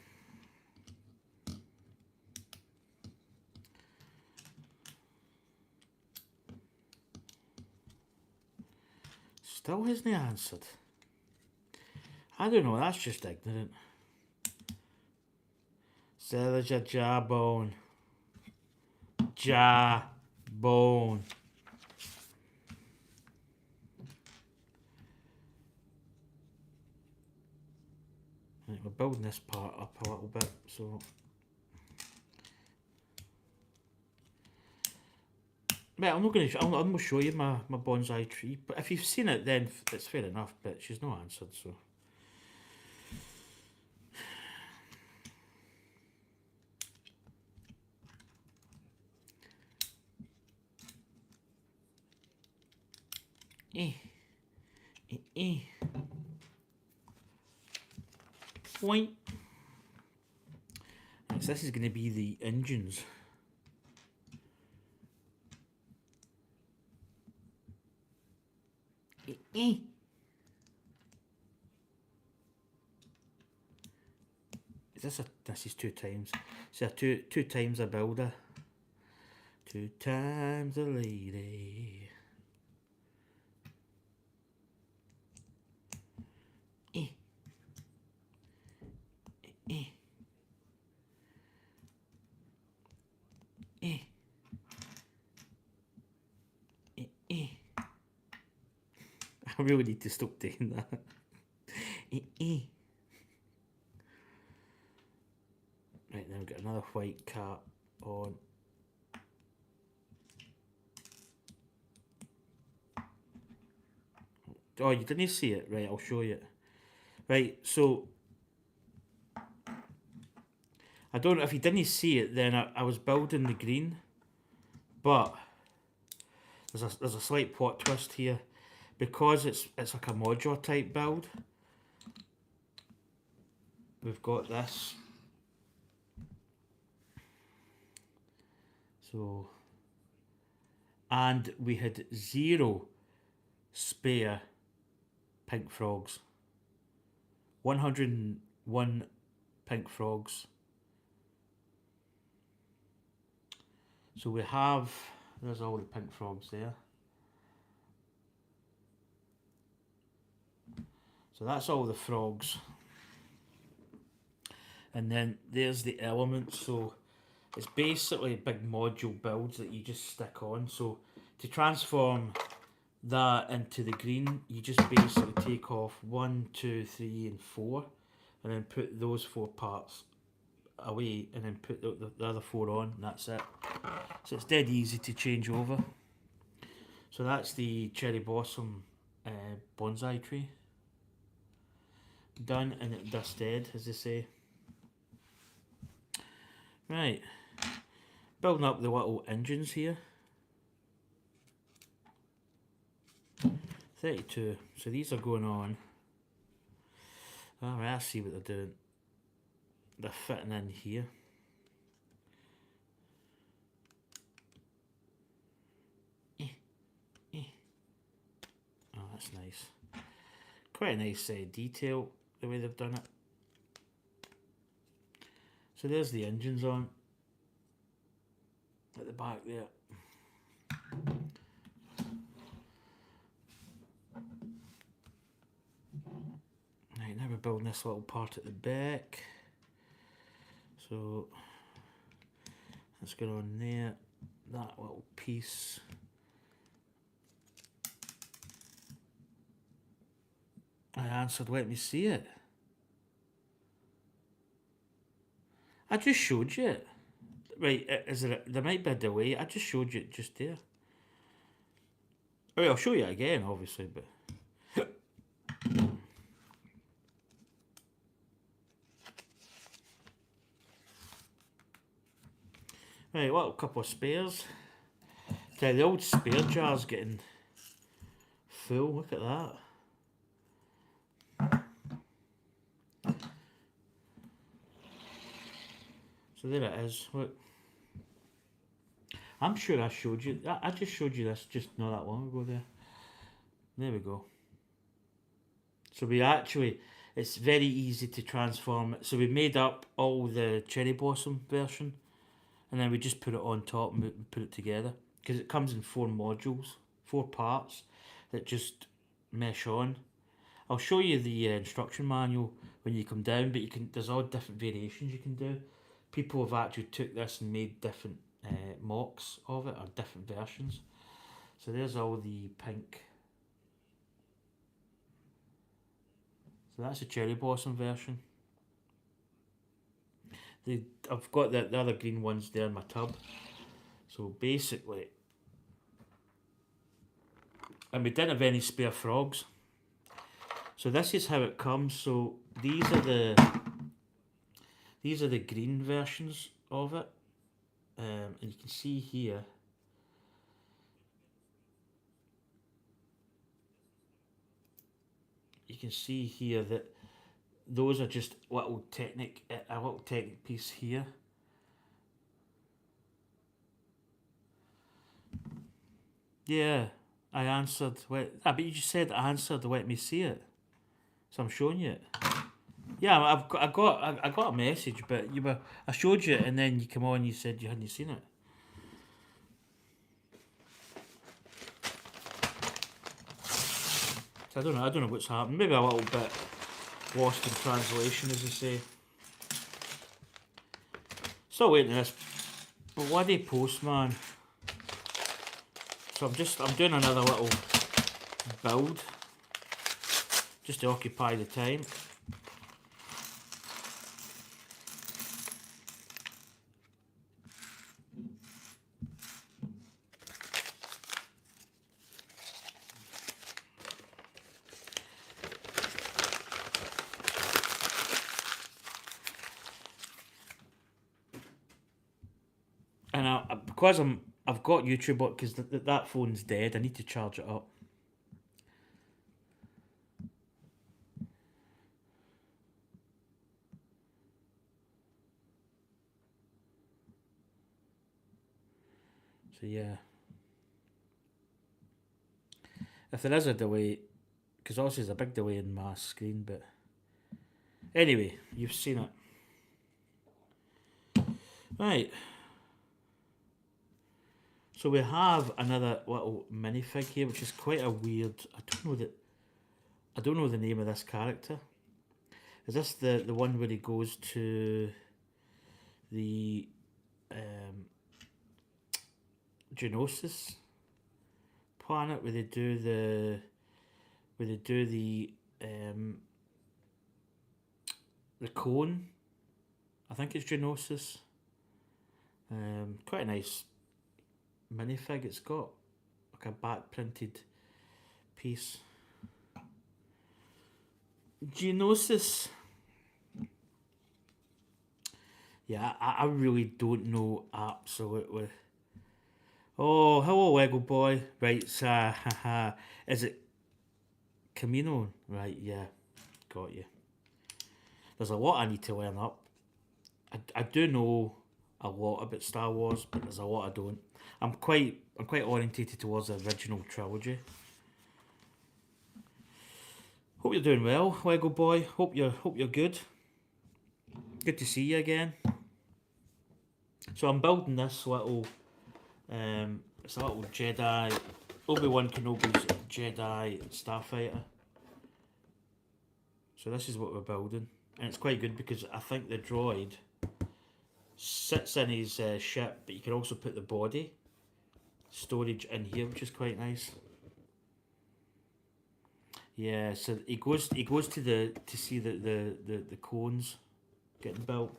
Still hasn't answered. I don't know, that's just ignorant. So there's your jawbone. Jawbone. Right, we're building this part up a little bit, so. Right, I'm not going to. I'm going to show you my bonsai tree, but if you've seen it, then it's fair enough. But she's not answered, so. Point. So this is going to be the engines. This is 2 times. So two times a builder. 2 times a lady. I really need to stop doing that. Right, then we've got another white cap on. Oh, you didn't see it? Right, I'll show you. Right, so I don't know if you didn't see it then. I was building the green, but there's a slight plot twist here. Because it's like a modular type build, we've got this. So, and we had 0 spare pink frogs. 101 pink frogs. So we have, there's all the pink frogs there. So that's all the frogs. And then there's the elements. So it's basically big module builds that you just stick on. So to transform that into the green, you just basically take off 1, 2, 3 and 4 and then put those 4 parts away and then put the other 4 on, and that's it. So it's dead easy to change over. So that's the cherry blossom bonsai tree. Done and it dusted, as they say. Right, building up the little engines here. 32, so these are going on. Alright, I see what they're doing. they're fitting in here. Oh, that's nice. Quite a nice detail the way they've done it. So there's the engines on at the back there. Right, now we're building this little part at the back. So let's go on there, that little piece. I answered, let me see it. I just showed you it. Right, there might be a delay. I just showed you it just there. Right, I'll show you it again, obviously, but... Right, well, a couple of spares. Okay, the old spare jar's getting full, look at that. So there it is, look. I'm sure I showed you, I just showed you this just not that long ago there. There we go. So we actually, it's very easy to transform it. So we made up all the cherry blossom version, and then we just put it on top and put it together. Because it comes in 4 modules, 4 parts that just mesh on. I'll show you the instruction manual when you come down, but there's all different variations you can do. People have actually took this and made different mocks of it, or different versions. So there's all the pink. So that's the cherry blossom version. I've got the other green ones there in my tub. So basically, and we didn't have any spare frogs. So this is how it comes. So these are the green versions of it, and you can see here. You can see here that those are just a little technic piece here. Yeah, I answered. But you just said I answered. Let me see it. So I'm showing you it. Yeah, I got a message, but I showed you it, and then you come on. You said you hadn't seen it. So I don't know what's happened. Maybe a little bit lost in translation, as they say. Still waiting for this bloody postman. So I'm doing another little build just to occupy the time. And because I've got YouTube up, because that phone's dead. I need to charge it up. So yeah, if there is a delay, because obviously there's a big delay in my screen, but anyway, you've seen it. Right. So we have another little minifig here, which is quite a weird. I don't know the name of this character. Is this the one where he goes to the Genosis planet where they do the cone? I think it's Genosis. Quite a nice minifig. It's got like a back printed piece. Genosis. Yeah, I really don't know absolutely. Oh, hello Lego boy. Right, so is it Camino? Right, yeah, got you. There's a lot I need to learn up. I do know a lot about Star Wars, but there's a lot I don't. I'm quite orientated towards the original trilogy. Hope you're doing well, Lego boy. Hope you're good. Good to see you again. So I'm building this little it's a little Jedi Obi-Wan Kenobi's Jedi Starfighter. So this is what we're building, and it's quite good because I think the droid sits in his ship, but you can also put the body storage in here, which is quite nice. Yeah, so he goes to see the clones getting built.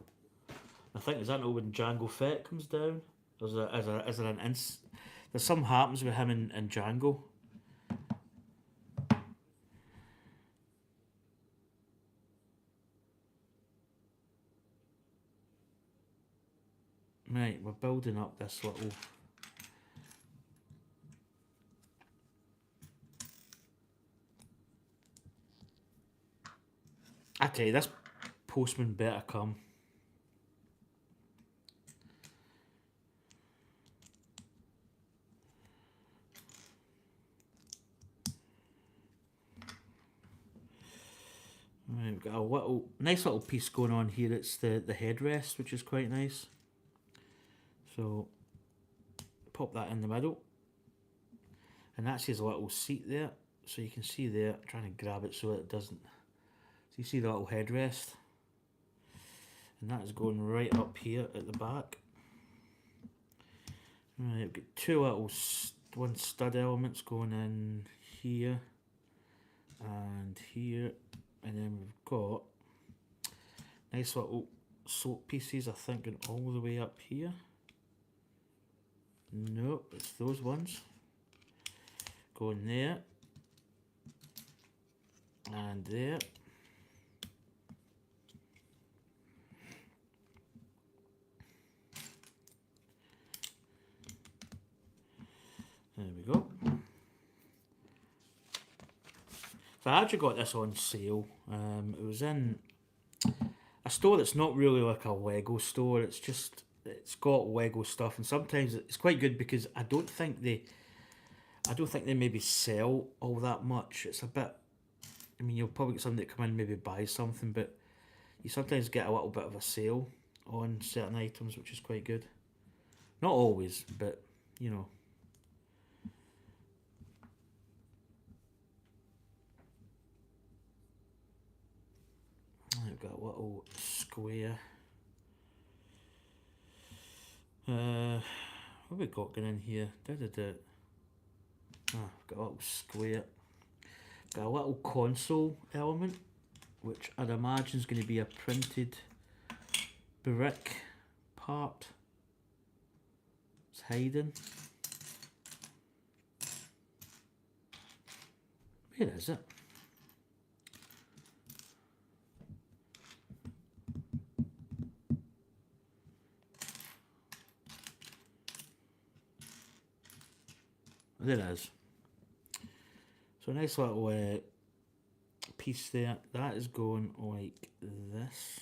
I think is that not when Jango Fett comes down? Is there an there's something happens with him and Jango. Right, we're building up this little. I tell you, this postman better come. Right, we've got a nice little piece going on here. It's the headrest, which is quite nice. So pop that in the middle, and that's his little seat there. So you can see there, I'm trying to grab it so it doesn't. So you see the little headrest, and that is going right up here at the back. Right, we've got two little one stud elements going in here and here, and then we've got nice little soap pieces, I think, going all the way up here. Nope, it's those ones going there and there. There we go. So I actually got this on sale. It was in a store that's not really like a Lego store. It's got Lego stuff, and sometimes it's quite good because I don't think they maybe sell all that much. It's a bit. I mean, you'll probably get somebody that come in and maybe buy something, but you sometimes get a little bit of a sale on certain items, which is quite good. Not always, but you know. I've got a little square. What have we got going in here? I've got a little square. Got a little console element, which I'd imagine is going to be a printed brick part. It's hiding. Where is it? There it is. So a nice little piece there. That is going like this.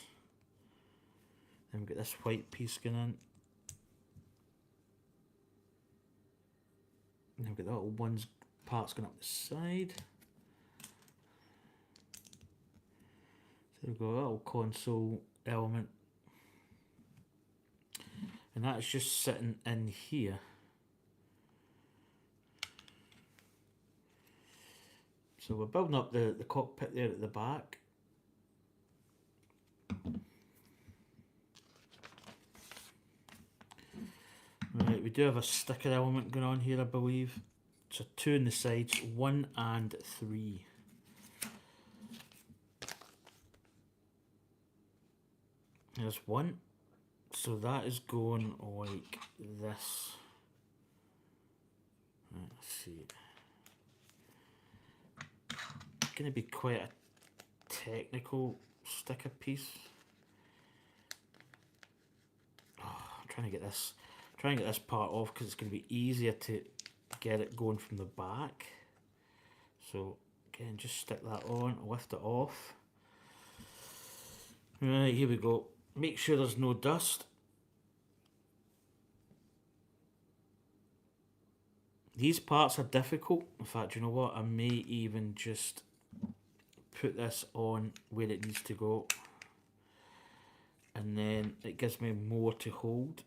Then we've got this white piece going in. And then we've got the little parts going up the side. So we've got a little console element. And that's just sitting in here. So we're building up the cockpit there at the back. Right, we do have a sticker element going on here, I believe. So 2 on the sides, 1 and 3. There's 1. So that is going like this. Right, let's see. Going to be quite a technical sticker piece. Oh, I'm trying to get this part off because it's going to be easier to get it going from the back. So again, just stick that on, lift it off. Right, here we go. make sure there's no dust. These parts are difficult. In fact, you know what? I may even just put this on where it needs to go. And then it gives me more to hold.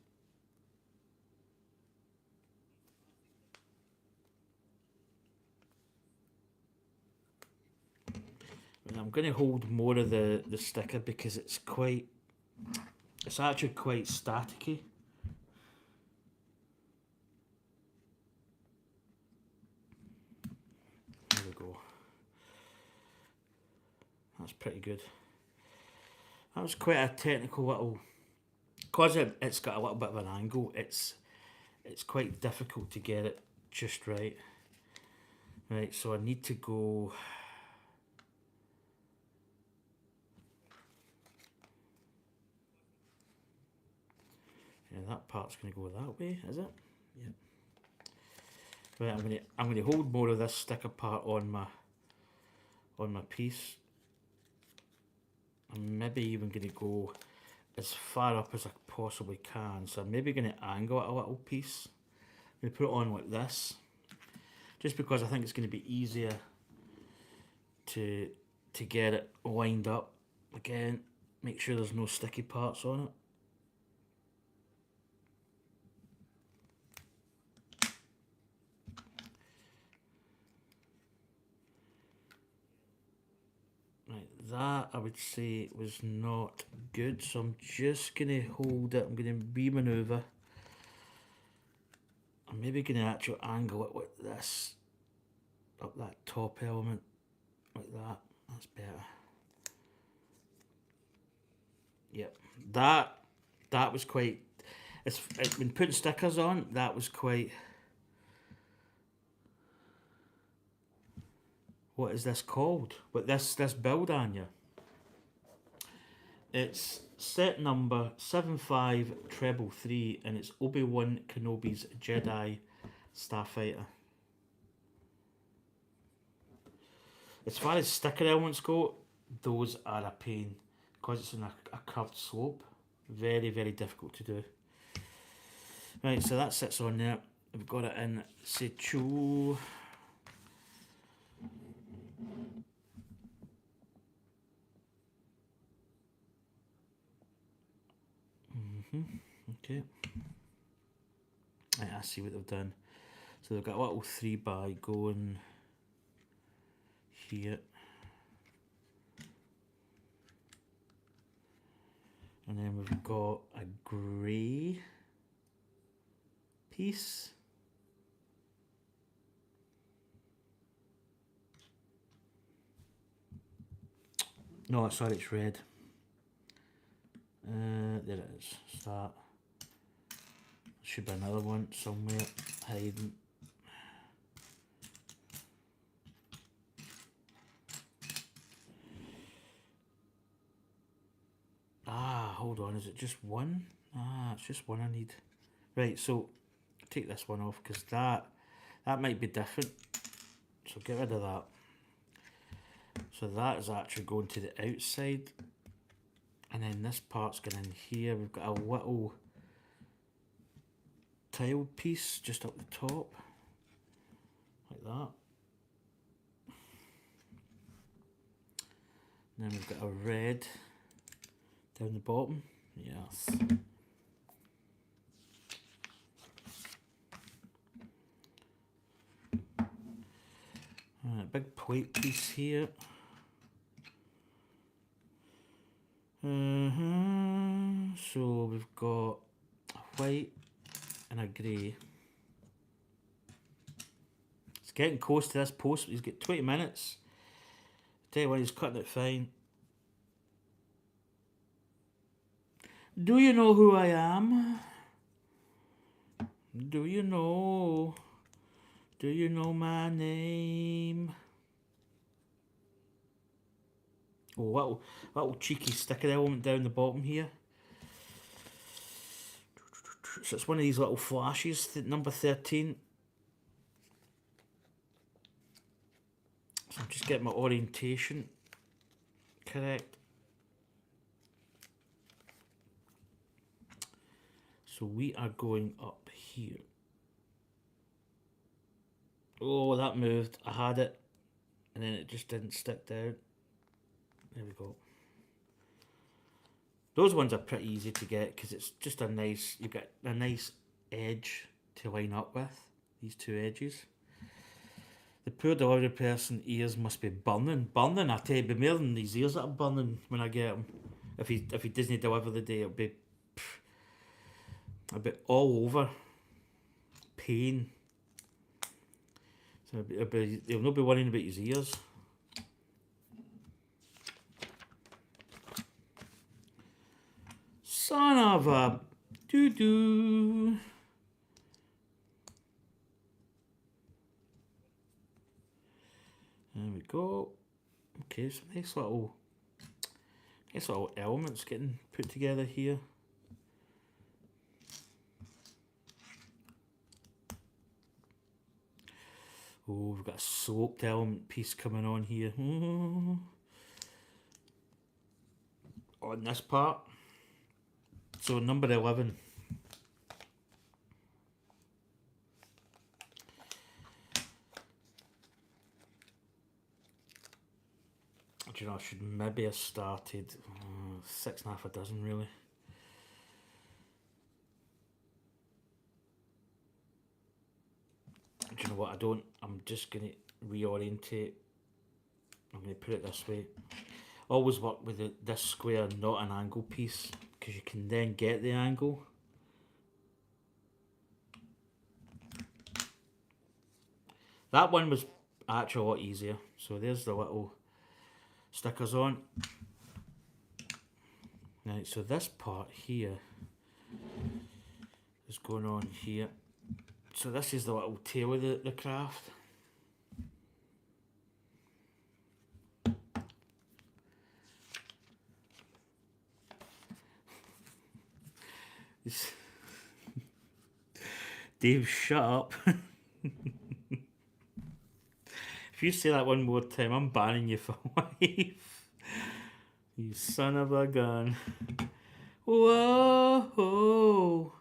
And I'm going to hold more of the sticker because it's actually quite staticky. There we go. That's pretty good. That was quite a technical little, because it's got a little bit of an angle, it's quite difficult to get it just right. Right, so I need to go, yeah, that part's going to go that way, is it? Yeah. Right, I'm going to hold more of this sticker part on my piece. I'm maybe even going to go as far up as I possibly can. So I'm maybe going to angle it a little piece. I'm going to put it on like this, just because I think it's going to be easier to get it lined up. Again, make sure there's no sticky parts on it. Right, that I would say was not good, so I'm just going to hold it. I'm going to re-maneuver. I'm maybe going to actually angle it like this, up that top element, like that. That's better. Yep, that was quite. When putting stickers on, that was quite. What is this called? What this build, Anya? It's set number 75333, and it's Obi-Wan Kenobi's Jedi Starfighter. As far as sticker elements go, those are a pain because it's in a curved slope. Very, very difficult to do. Right, so that sits on there. We've got it in situ. Okay. Right, I see what they've done. So they've got a little 3x going here. And then we've got a grey piece. No, sorry, it's red. There it is. That should be another one somewhere hiding. Ah, hold on. Is it just one? Ah, it's just one I need. Right, so take this one off because that might be different. So get rid of that. So that is actually going to the outside. And then this part's going in here. We've got a little tiled piece just up the top. Like that. And then we've got a red down the bottom. Yes. Big plate piece here. So we've got a white and a grey. It's getting close to this post. He's got 20 minutes. Tell you what, he's cutting it fine. Do you know who I am? Do you know? Do you know my name? Oh, little cheeky sticker element down the bottom here. So it's one of these little flashes, number 13. So I'm just getting my orientation correct. So we are going up here. Oh, that moved. I had it, and then it just didn't stick down. There we go. Those ones are pretty easy to get because it's just a nice, you get a nice edge to line up with, these two edges. The poor delivery person ears must be burning. Burning, I tell you, it'd be more than these ears that are burning when I get them. If he doesn't deliver the day, it'll be a bit all over. Pain. So he'll not be worrying about his ears. Son of a doo-doo. There we go. Okay, so nice little elements getting put together here. Oh, we've got a sloped element piece coming on here. Oh. On this part. So number 11. Do you know, I should maybe have started 6.5 dozen really. Do you know what, I'm just going to reorientate. I'm going to put it this way. Always work with this square, not an angle piece, because you can then get the angle. That one was actually a lot easier. So there's the little stickers on. Right, so this part here is going on here. So this is the little tail of the craft. Dave, shut up. If you say that one more time, I'm banning you for life. You son of a gun. Whoa.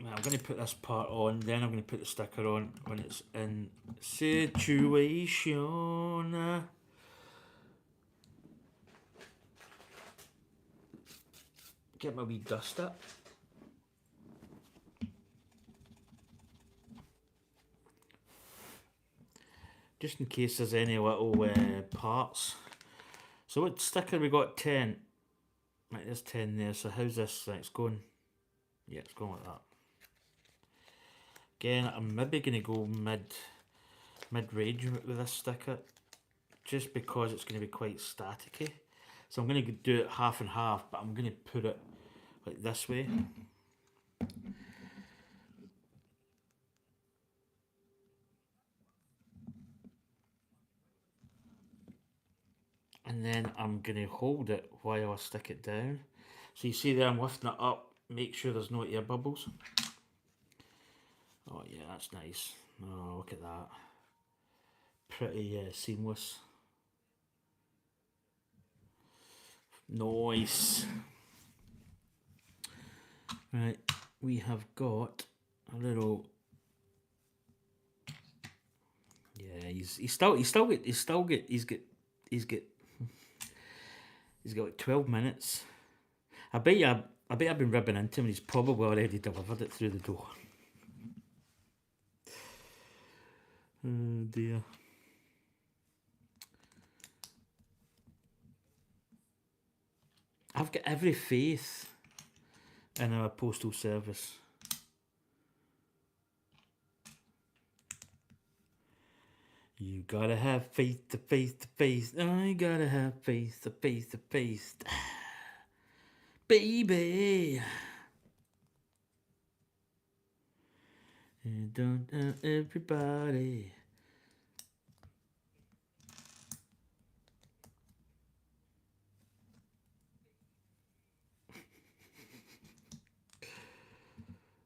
I'm going to put this part on, then I'm going to put the sticker on when it's in situation. Get my wee duster. Just in case there's any little parts. So what sticker we got? 10. Right, there's 10 there. So how's this? Right, it's going. Yeah, it's going like that. Again, I'm maybe going to go mid-range with this sticker, just because it's going to be quite staticky. So I'm going to do it half and half, but I'm going to put it like this way. And then I'm going to hold it while I stick it down. So you see there, I'm lifting it up, make sure there's no air bubbles. Oh yeah, that's nice. Oh, look at that. Pretty seamless. Nice. Right, we have got a little. Yeah, he's got like 12 minutes. I bet I've been ribbing into him and he's probably already delivered it through the door. Oh dear. I've got every faith in our postal service. You gotta have faith to faith to faith. I gotta have faith to faith to faith. Baby. You don't have everybody.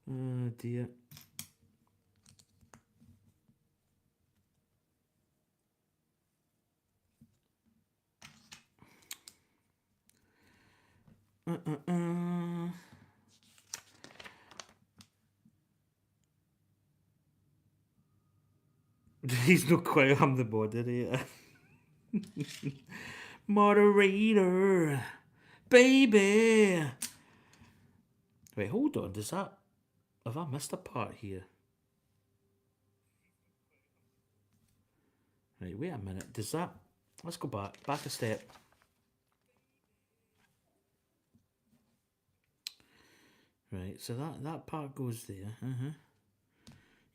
Oh dear. He's not quite. I'm the moderator. Moderator, baby. Wait, hold on. Does that? Have I missed a part here? Right, wait a minute. Does that? Let's go back. Back a step. Right, so that part goes there.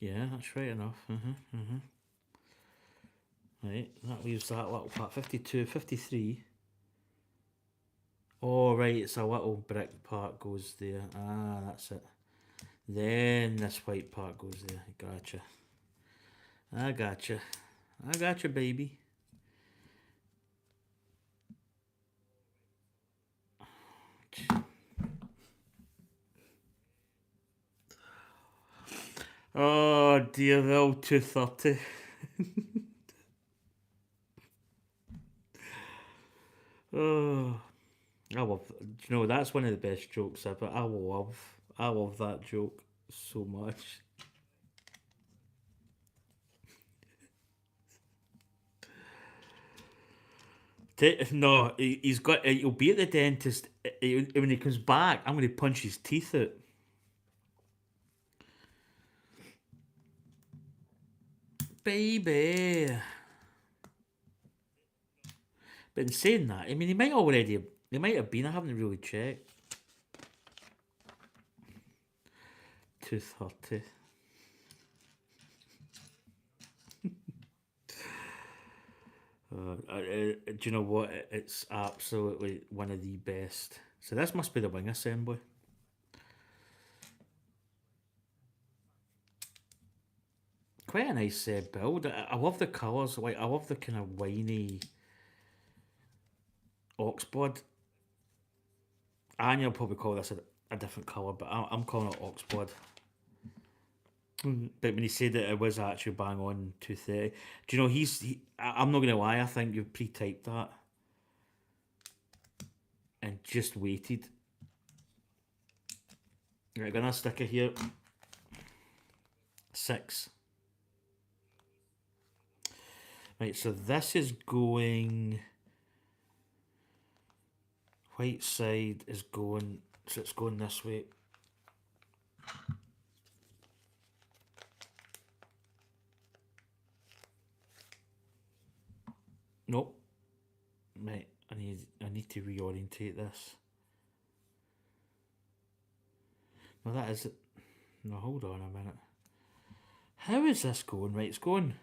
Yeah, that's right enough. Right, that leaves that little part. 52, 53. Oh, right, it's a little brick part goes there. Ah, that's it. Then this white part goes there. Gotcha. I gotcha. I gotcha, baby. Oh dear, the old 230. Oh, I love. Do you know that's one of the best jokes ever? I love that joke so much. No, he's got. He'll be at the dentist when he comes back. I'm going to punch his teeth out. Baby. But in saying that, I mean, he might already. He might have been. I haven't really checked. 230. Do you know what? It's absolutely one of the best. So this must be the wing assembly. Quite a nice build. I love the colours. Like I love the kind of winey oxblood. And you'll probably call this a different colour, but I'm calling it oxblood. But when he said that it was actually bang on 230, do you know I'm not gonna lie. I think you've pre-typed that and just waited. Right, gonna stick it here. 6. Right, so this is going. White side is going. So it's going this way. Nope. Right, I need to reorientate this. No, that is it. No, hold on a minute. How is this going? Right, it's going.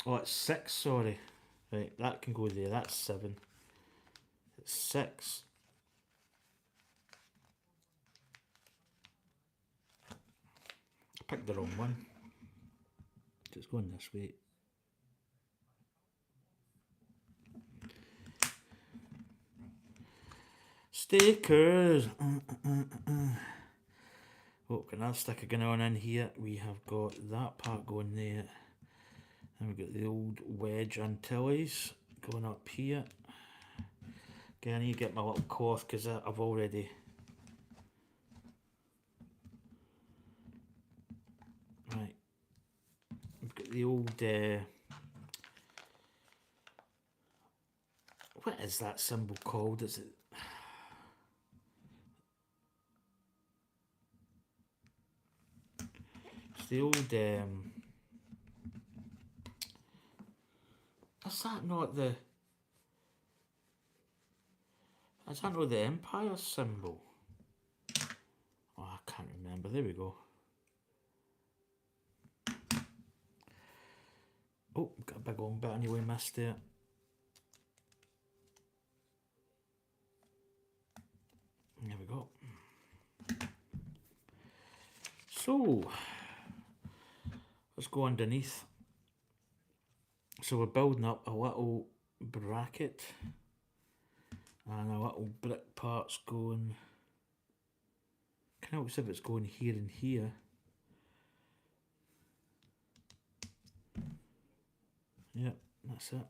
Oh, it's 6, sorry. Right, that can go there. That's 7. It's 6. I picked the wrong one. It's going this way. Stickers. Oh, can that sticker going on in here? We have got that part going there. And we've got the old wedge Antilles going up here. Okay, I need to get my little cloth because I've already... Right. We've got the old... What is that symbol called? Is it... It's the old... Is that not the... Is that not the Empire symbol? Oh, I can't remember. There we go. Oh, got a big long bit anyway, missed it. There we go. So, let's go underneath. So we're building up a little bracket and a little brick parts going. Kind of looks as if it's going here and here. Yep, that's it.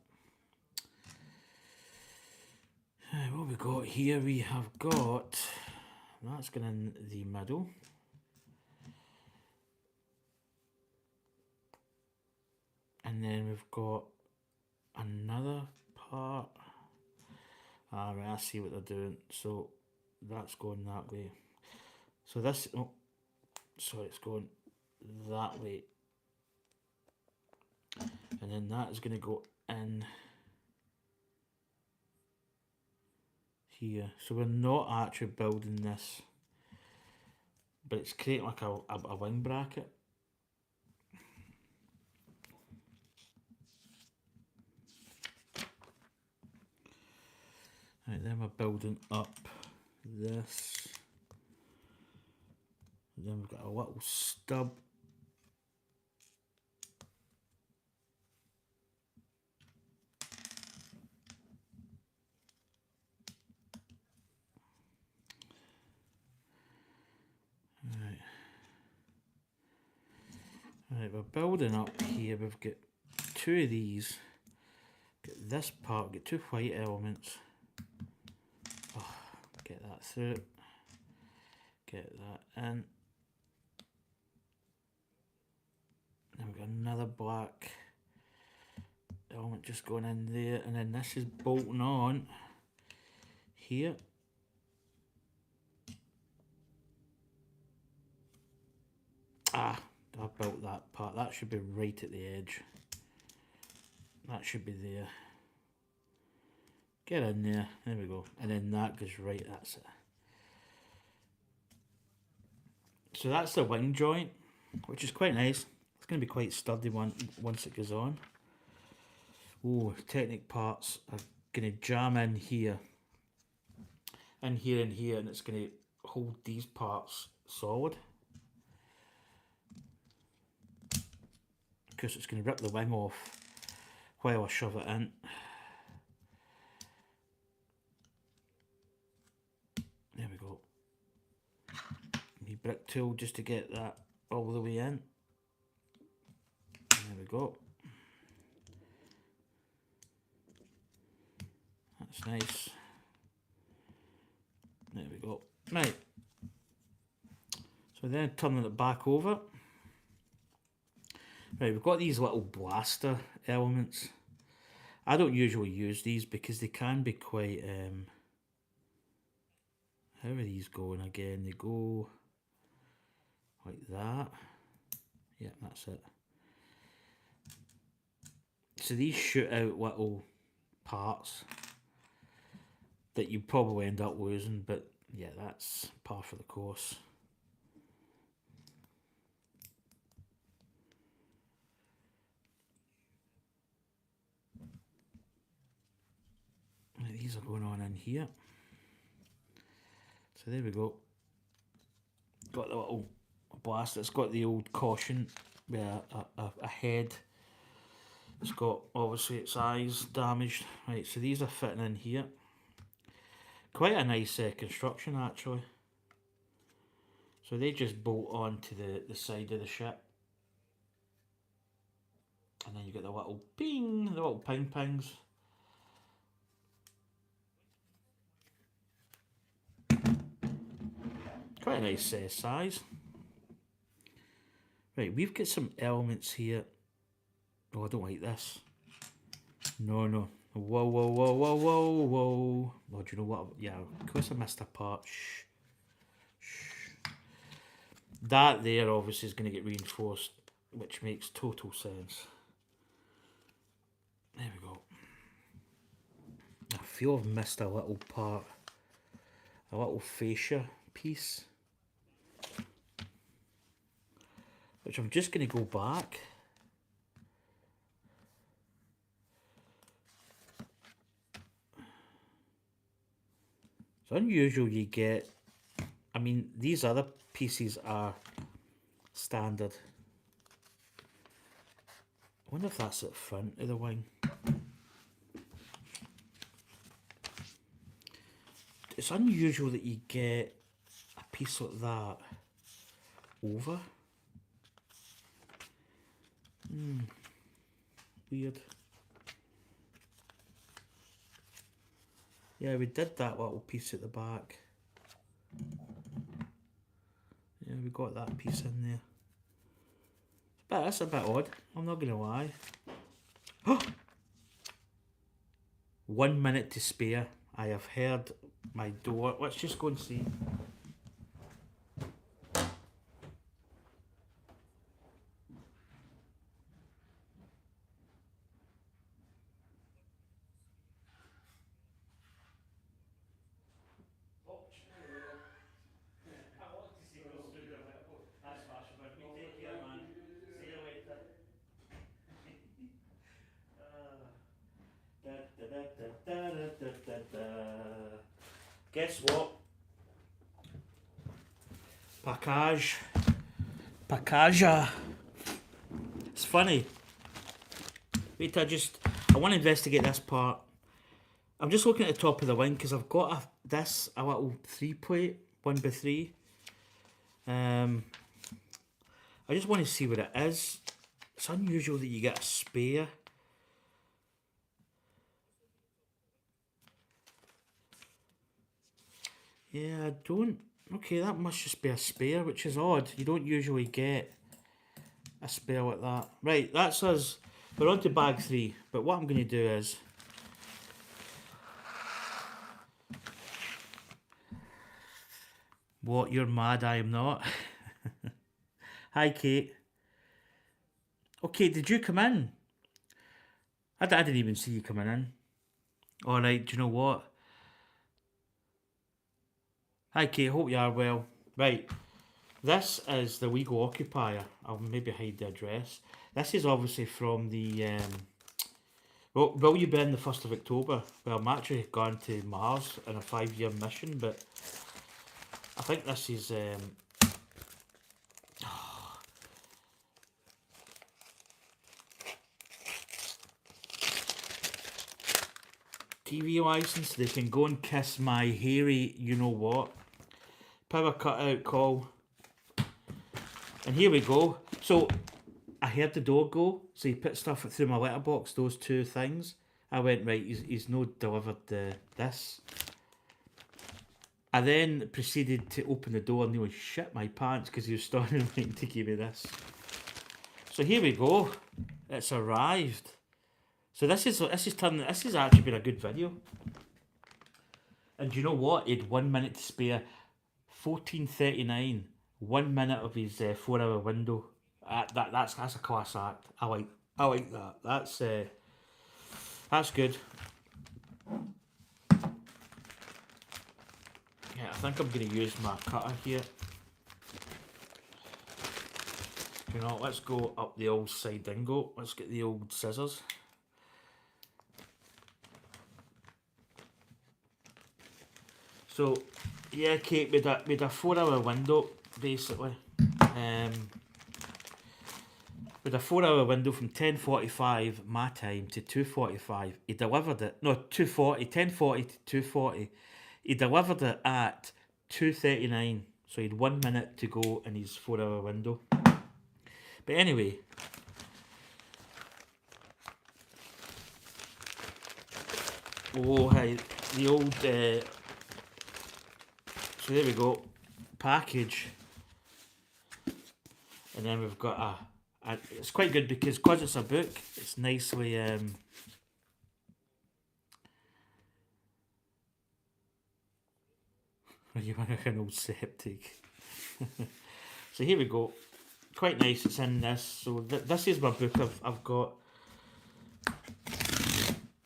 What we got here? We have got That's going in the middle. And then we've got another part. Right, I see what they're doing. So that's going that way. So this, oh, sorry, it's going that way. And then that is going to go in here. So we're not actually building this, but it's creating like a wing bracket. Right, then we're building up this. And then we've got a little stub. Right, we're building up here. We've got two of these. Get this part, get two white elements. Oh, get that through. Get that in. Then we've got another black element just going in there, and then this is bolting on here. Ah, I built that part. That should be right at the edge. That should be there. Get in there. There we go. And then that goes right. That's it. So that's the wing joint, which is quite nice. It's going to be quite sturdy once it goes on. Oh, Technic parts are going to jam in here. In here and here, and it's going to hold these parts solid. Because it's going to rip the wing off while I shove it in. There we go. The brick tool just to get that all the way in. There we go. That's nice. There we go. Right. So then turning it back over. Right, we've got these little blaster elements. I don't usually use these because they can be quite... how are these going again? They go like that. Yeah, that's it. So these shoot out little parts that you probably end up losing, but yeah, that's par for the course. Right, these are going on in here. So there we go. Got the little blaster. It's got the old caution with a head. It's got obviously its eyes damaged. Right, so these are fitting in here. Quite a nice construction actually. So they just bolt onto the side of the ship. And then you get the little ping, the little ping pings. Quite a nice size. Right, we've got some elements here. Oh, I don't like this. No, no. Whoa, whoa, whoa, whoa, whoa, whoa. Oh, do you know what? Yeah, of course I missed a part. Shh. Shh. That there obviously is going to get reinforced, which makes total sense. There we go. I feel I've missed a little part. A little fascia piece. Which I'm just going to go back. It's unusual you get, I mean, these other pieces are standard. I wonder if that's at the front of the wing. It's unusual that you get a piece like that over. Weird. Yeah, we did that little piece at the back. we got that piece in there. But that's a bit odd, I'm not gonna lie. 1 minute to spare. I have heard my door. Let's just go and see. Guess what? Packaja. It's funny. Wait, I want to investigate this part. I'm just looking at the top of the wing because I've got a little 3-plate, 1x3. I just want to see what it is. It's unusual that you get a spare. Yeah, I don't. Okay, that must just be a spare, which is odd. You don't usually get a spare like that. Right, that's us. We're on to bag 3. But what I'm going to do is... What? You're mad, I am not. Hi, Kate. Okay, did you come in? I didn't even see you coming in. Alright, do you know what? Hi, Kate, hope you are well. Right, this is the Wego Occupier. I'll maybe hide the address. This is obviously from the... well, will you be in the 1st of October? Well, I'm actually going to Mars in a 5-year mission, but I think this is... TV license. They can go and kiss my hairy you-know-what. Power cutout call. And here we go. So, I heard the door go. So he put stuff through my letterbox, those 2 things. I went, right, he's no delivered this. I then proceeded to open the door and he was shit my pants because he was starting to give me this. So here we go. It's arrived. So this is actually been a good video. And do you know what? He had 1 minute to spare. 14:39. 1 minute of his 4-hour window. That's a class act. I like that. That's good. Yeah, I think I'm going to use my cutter here. You know, let's go up the old side dingo. Let's get the old scissors. So, yeah, Kate, with a 4-hour window, basically. With a 4-hour window from 10:45 my time to 2:45, he delivered it. No, 2:40, 10:40 to 2:40. He delivered it at 2:39, so he had 1 minute to go in his 4-hour window. But anyway, oh, hey, the old. So there we go, package, and then we've got it's quite good because it's a book, it's nicely you want an old septic. So here we go, quite nice, it's in this. So this is my book I've got.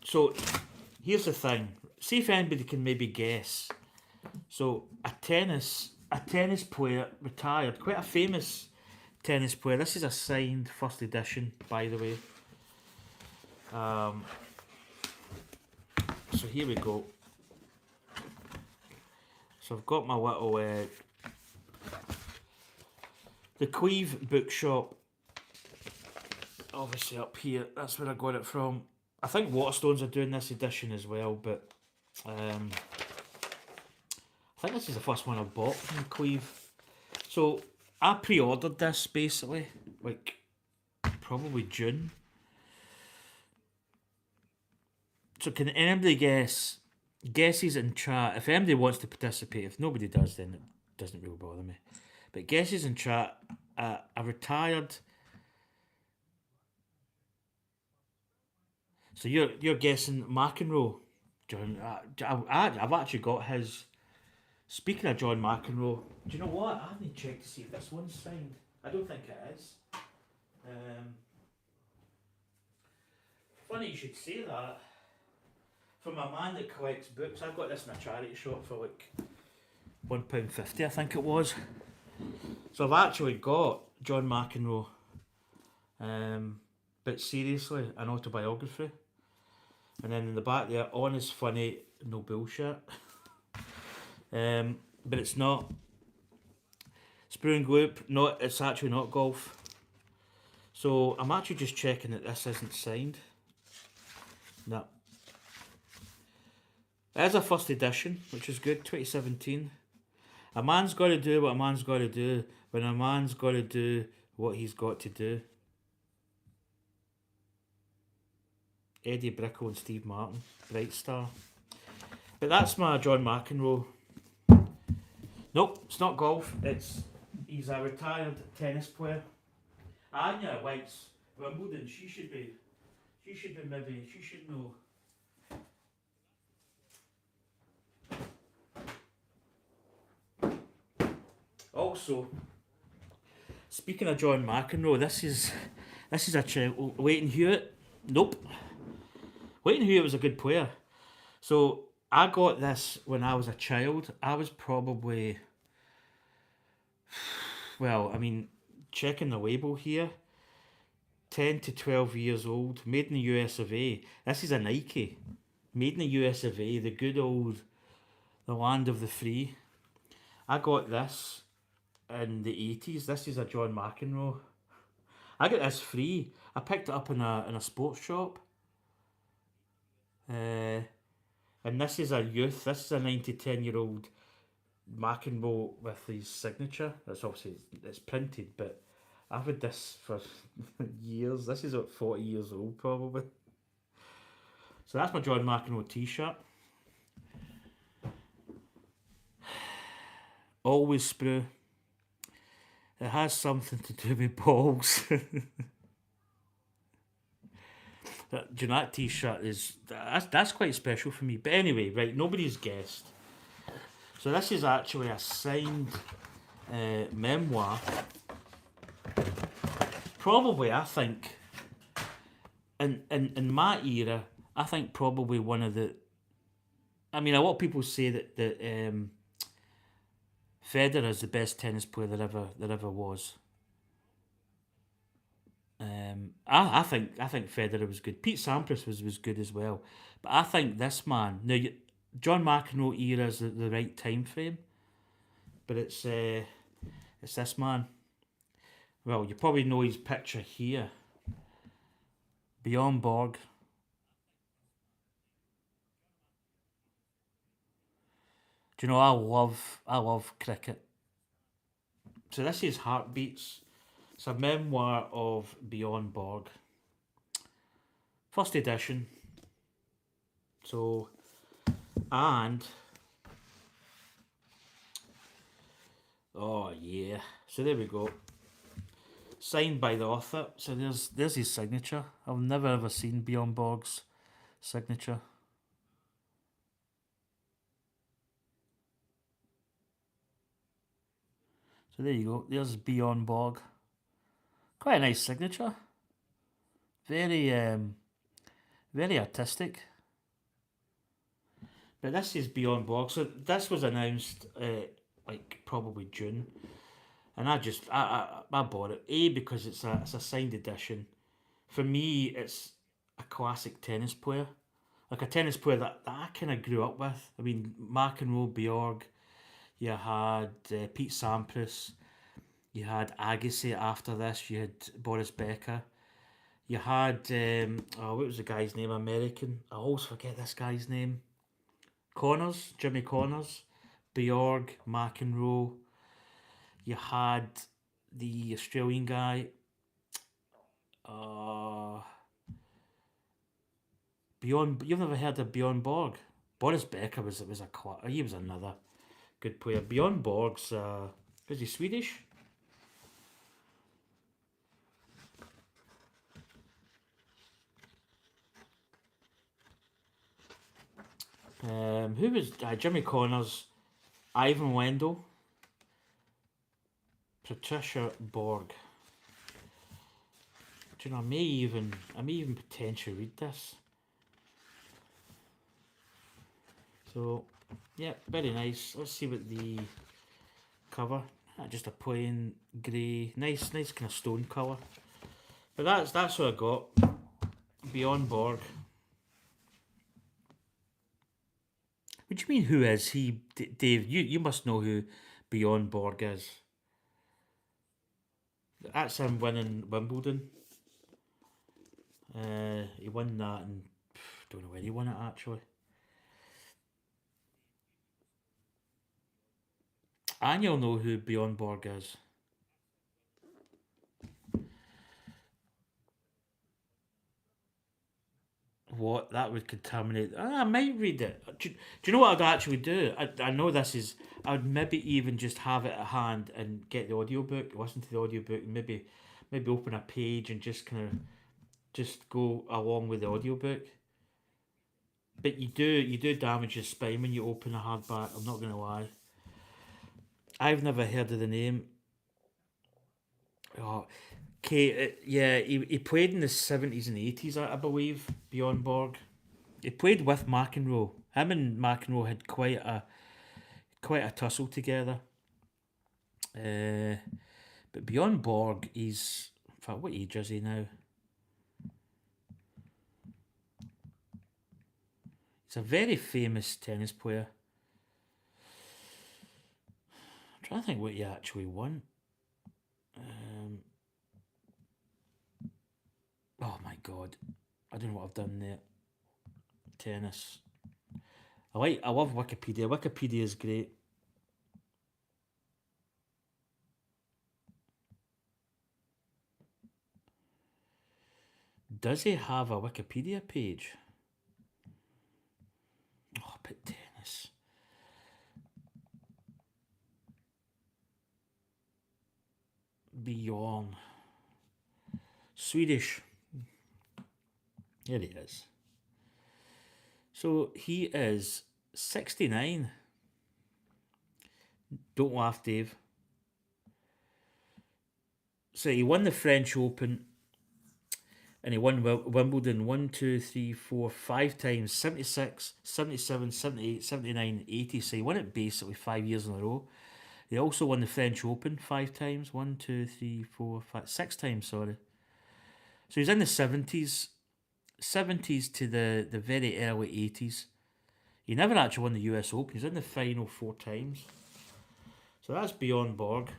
So here's the thing, see if anybody can maybe guess. So a tennis player, retired, quite a famous tennis player. This is a signed 1st edition, by the way. So here we go. So I've got my little the Cleve bookshop, obviously up here. That's where I got it from. I think Waterstones are doing this edition as well, but I think this is the first one I've bought from Cleve. So I pre-ordered this basically, like probably June. So can anybody guess? Guesses in chat. If anybody wants to participate, if nobody does, then it doesn't really bother me. But guesses in chat. A retired. So you're guessing McEnroe, John. I've actually got his. Speaking of John McEnroe, do you know what? I haven't checked to see if this one's signed. I don't think it is. Funny you should say that. From a man that collects books, I got this in a charity shop for like £1.50, I think it was. So I've actually got John McEnroe, but seriously, an autobiography. And then in the back there, honest, funny, no bullshit. But it's not. Sprue and Gloop, it's actually not golf. So I'm actually just checking that this isn't signed. No. It is a first edition, which is good, 2017. A man's got to do what a man's got to do when a man's got to do what he's got to do. Eddie Brickle and Steve Martin, Bright Star. But that's my John McEnroe. Nope, it's not golf. He's a retired tennis player. Anya likes Wimbledon. She should know. Also, speaking of John McEnroe, this is a child. Leighton Hewitt. Nope. Leighton Hewitt was a good player. So I got this when I was a child. I was probably, well, I mean, checking the label here, 10 to 12 years old, made in the US of A. This is a Nike. Made in the US of A, the good old, the land of the free. I got this in the 80s. This is a John McEnroe. I got this free. I picked it up in a sports shop. And this is a youth. This is a 9 to 10-year-old McEnroe with his signature. That's obviously it's printed, but I've had this for years. This is about 40 years old probably. So that's my John McEnroe t-shirt. Always Sprue. It has something to do with balls. Do you know that t-shirt that's quite special for me. But anyway, right, nobody's guessed. So this is actually a signed memoir. Probably, I think, in my era, I think probably one of the. I mean, a lot of people say that Federer is the best tennis player that ever was. I think Federer was good. Pete Sampras was good as well, but I think this man now. John McEnroe era is the right time frame, but it's this man. Well, you probably know his picture here. Bjorn Borg. Do you know I love cricket. So this is Heartbeats. It's a memoir of Bjorn Borg. First edition. So, and oh yeah. So there we go. Signed by the author. So there's his signature. I've never ever seen Bjorn Borg's signature. So there you go. There's Bjorn Borg. Quite a nice signature. Very very artistic. But this is Bjorn Borg. So this was announced like probably June. And I bought it. A, because it's a signed edition. For me, it's a classic tennis player. Like a tennis player that I kind of grew up with. I mean, McEnroe, Bjorg, you had Pete Sampras, you had Agassi after this, you had Boris Becker, you had, what was the guy's name, American? I always forget this guy's name. Connors, Jimmy Connors, Bjorg, McEnroe. You had the Australian guy, Bjorn. You've never heard of Bjorn Borg? Boris Becker he was another good player. Bjorn Borg's Is he Swedish? Who was Jimmy Connors, Ivan Wendell, Patricia Borg. Do you know, I may even potentially read this. So, yeah, very nice. Let's see what the cover. Just a plain grey, nice kind of stone colour. But that's what I got. Beyond Borg. What do you mean? Who is he, Dave? You must know who Beyond Borg is. That's him winning Wimbledon. He won that, and don't know when he won it actually. And you'll know who Beyond Borg is. What? That would contaminate. I might read it. Do you know what I'd actually do? I know this is. I would maybe even just have it at hand and get the audiobook, listen to the audiobook, and maybe open a page and just kind of just go along with the audiobook. But you do damage your spine when you open a hardback. I'm not gonna lie. I've never heard of the name. Oh, okay, yeah, he played in the 70s and 80s, I believe, Bjorn Borg. He played with McEnroe. Him and McEnroe had quite a tussle together. But Bjorn Borg, he's, in fact, what age is he now? He's a very famous tennis player. I'm trying to think what he actually won. Oh my god, I don't know what I've done there. Tennis. I love Wikipedia. Wikipedia is great. Does he have a Wikipedia page? Oh, but tennis. Beyond. Swedish. Here he is. So he is 69. Don't laugh, Dave. So he won the French Open and he won Wimbledon 5 times, 76, 77, 78, 79, 80. So he won it basically 5 years in a row. He also won the French Open 5 times, 6 times, sorry. So he's in the 70s to the very early 80s. He never actually won the US Open. He's in the final 4 times. So that's Beyond Borg.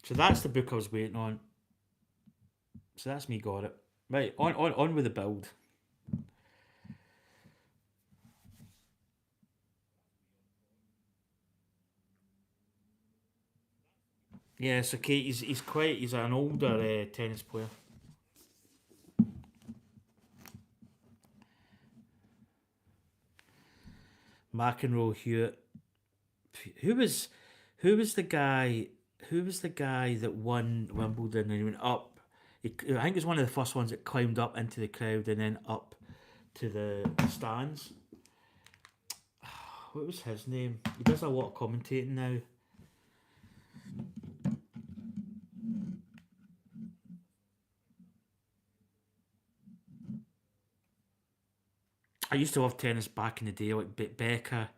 So that's the book I was waiting on. So that's me got it. Right, on with the build. Yes, okay, he's an older tennis player. McEnroe, Hewitt. Who was the guy that won Wimbledon and he went up? I think he was one of the first ones that climbed up into the crowd and then up to the stands. What was his name? He does a lot of commentating now. I used to love tennis back in the day, like Becker.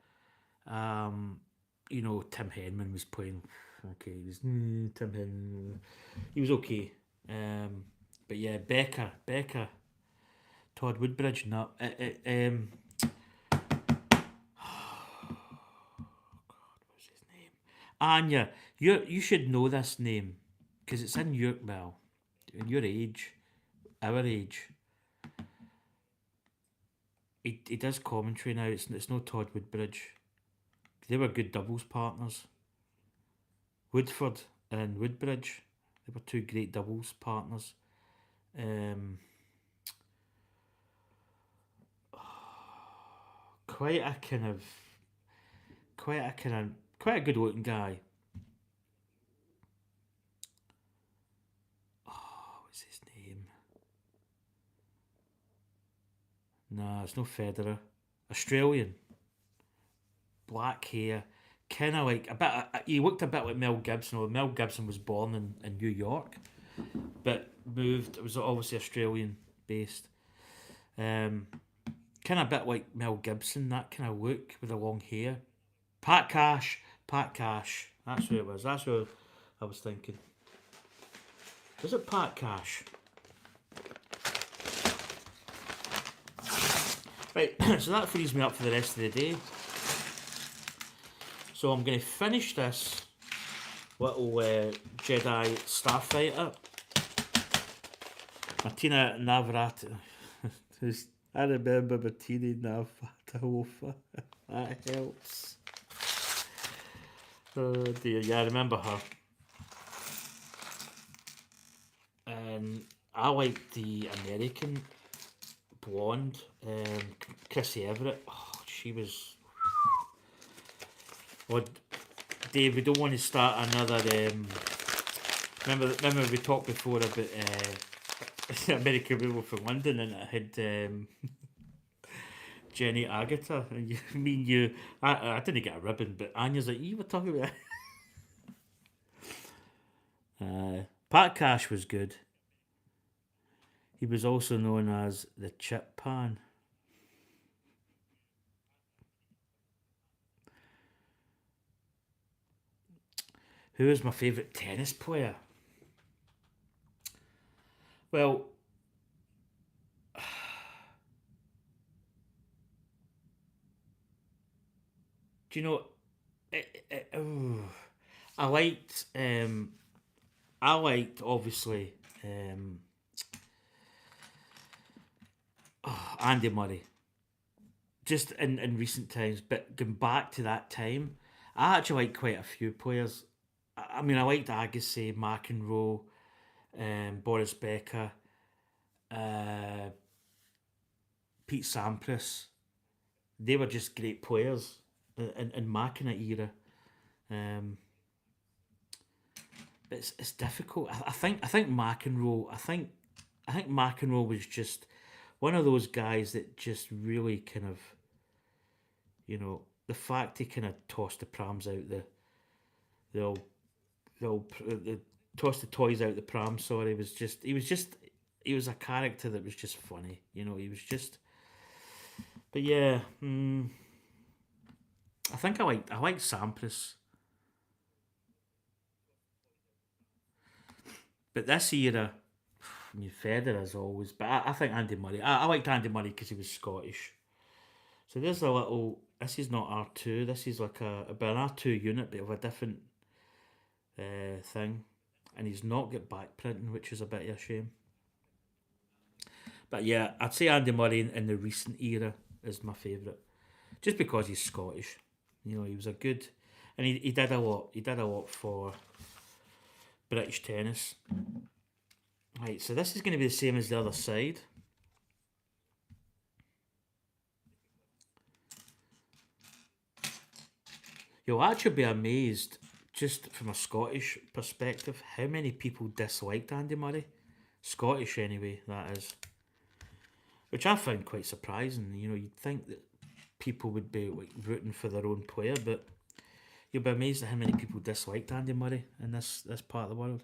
Tim Henman was playing. Okay, he was Tim Henman. He was okay. But yeah, Becker, Todd Woodbridge. No, what's his name? Anya, you should know this name because it's in your your age, our age. He does commentary now. It's no Todd Woodbridge. They were good doubles partners. Woodford and Woodbridge. They were 2 great doubles partners. Quite a kind of quite a good looking guy. Oh, what's his name? Nah, it's no Federer. Australian, black hair, kind of like a bit. He looked a bit like Mel Gibson. Although Mel Gibson was born in New York, but moved. It was obviously Australian based. Um, kind of a bit like Mel Gibson. That kind of look with the long hair. Pat Cash. Pat Cash. That's who it was. That's who I was thinking. Was it Pat Cash? Right, so that frees me up for the rest of the day. So I'm going to finish this little Jedi Starfighter. Martina Navrata. I remember Martina Navratilova. That helps. Oh dear, yeah, I remember her. And I like the American blonde, Chrissy Everett. Oh, she was. Oh, Dave, we don't want to start another. Remember we talked before about American Woman from London, and it had Jenny Agutter, and me and you. I didn't get a ribbon, but Anya's like, you were talking about. Pat Cash was good. He was also known as the Chip Pan. Who is my favourite tennis player? Well, do you know? I liked. I liked obviously Andy Murray. Just in recent times, but going back to that time, I actually like quite a few players. I mean, I liked Agassi, McEnroe, Boris Becker, uh, Pete Sampras. They were just great players in my kind of era. Um, but it's difficult. I think McEnroe. I think McEnroe was just one of those guys that just really kind of, the fact he kind of tossed the prams out the old the tossed the toys out the pram. Sorry, he was a character that was just funny. He was just. But yeah, I think I like Sampras. But this era, I mean, Federer as always. But I think Andy Murray. I liked Andy Murray because he was Scottish. So there's a little. This is not R2. This is like an R2 unit, but of a different thing. And he's not got back printing, which is a bit of a shame. But yeah, I'd say Andy Murray in the recent era is my favourite, just because he's Scottish. He was a good, and he did a lot. He did a lot for British tennis. Right, so this is going to be the same as the other side. You'll actually be amazed, just from a Scottish perspective, how many people disliked Andy Murray. Scottish, anyway, that is. Which I found quite surprising. You'd think that people would be like rooting for their own player, but you'll be amazed at how many people disliked Andy Murray in this part of the world.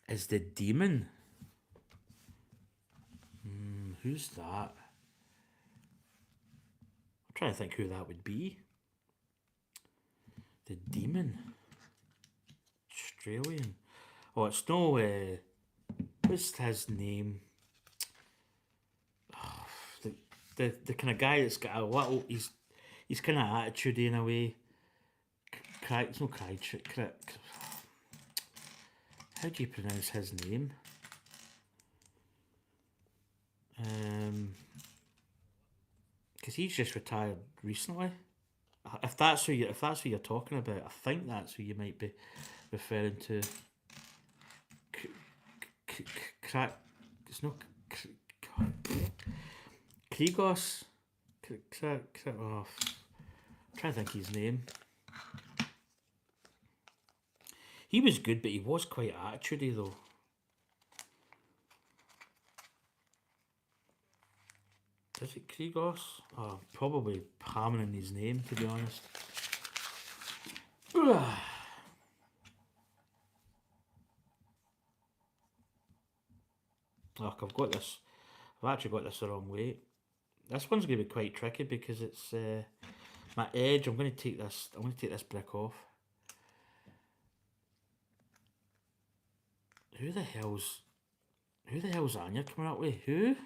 Is the demon? Who's that? I'm trying to think who that would be. The demon. Australian. Oh, it's no. What's his name? Oh, the kind of guy that's got a little. He's kind of attitude in a way. It's no cry. How do you pronounce his name? Because he's just retired recently. If that's who you're talking about, I think that's who you might be referring to. Crack. It's not. God. Kriegos. Oh, I'm trying to think of his name. He was good, but he was quite attitudey though. Is it Kriegos? Oh, probably hammering his name, to be honest. Look, I've actually got this the wrong way. This one's going to be quite tricky because it's my edge. I'm going to take this brick off. Who the hell's Anya coming up with? Who?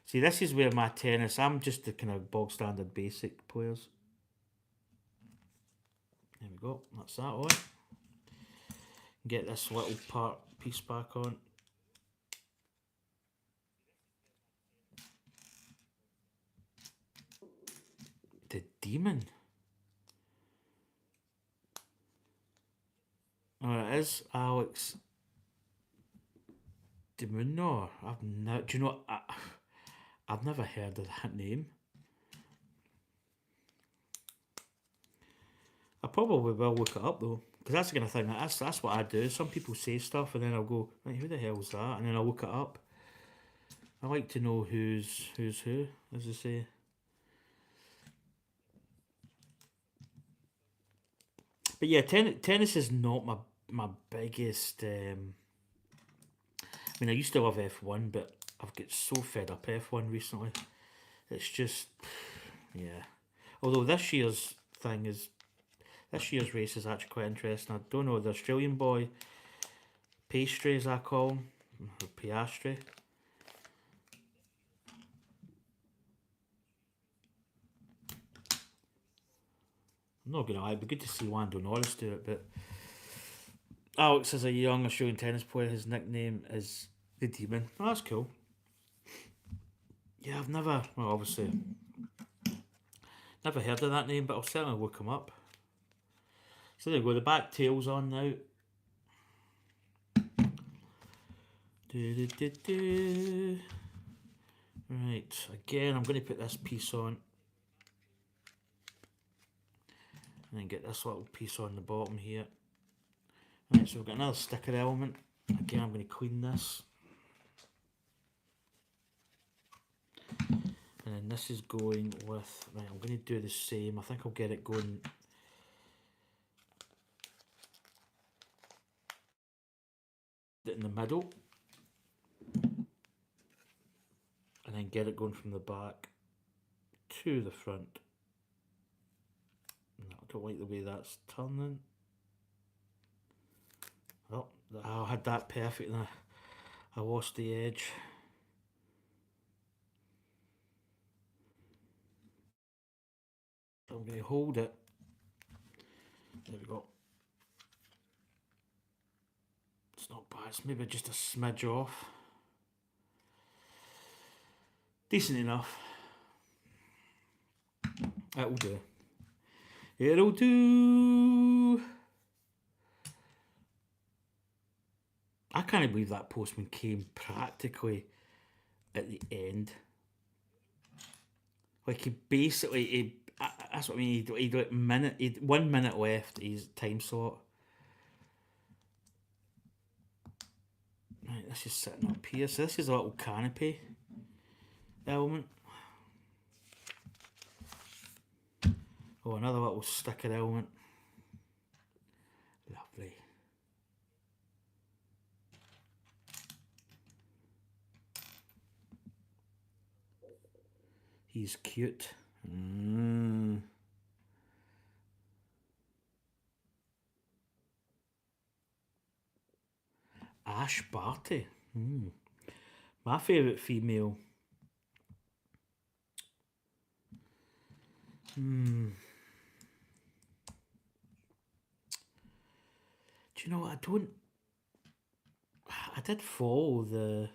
See, this is where my tennis. I'm just the kind of bog standard basic players. There we go. That's that on. Get this little piece back on. The demon. Oh, it is Alex Demunor. Do you know? I've never heard of that name. I probably will look it up though, because that's the kind of thing. That's what I do. Some people say stuff, and then I'll go, right, who the hell's that? And then I'll look it up. I like to know who's who, as they say. But yeah, tennis is not my biggest. I mean, I used to love F1, but I've got so fed up F1 recently. It's just, yeah. Although this year's race is actually quite interesting. I don't know, the Australian boy, Pastry as I call him, or Piastri. I'm not gonna lie, it'd be good to see Lando Norris do it, but Alex is a young Australian tennis player. His nickname is the Demon. Oh, that's cool. Yeah, obviously, never heard of that name, but I'll certainly look him up. So there we go, the back tail's on now. Right, again, I'm going to put this piece on. And then get this little piece on the bottom here. Right, so we've got another sticker element. Again, I'm going to clean this. And then this is going with, right, I'm going to do the same. I think I'll get it going in the middle. And then get it going from the back to the front. No, I don't like the way that's turning. Oh, I had that perfect and I lost the edge. I'm going to hold it. There we go. It's not bad, it's maybe just a smidge off. Decent enough. It'll do. It'll do. I can't believe that postman came practically at the end. Like that's what I mean. He'd 1 minute left. His time slot. Right, this is sitting up here. So this is a little canopy element. Oh, another little sticker element. Lovely. He's cute. Ash Barty. My favourite female. Do you know what? I did follow the.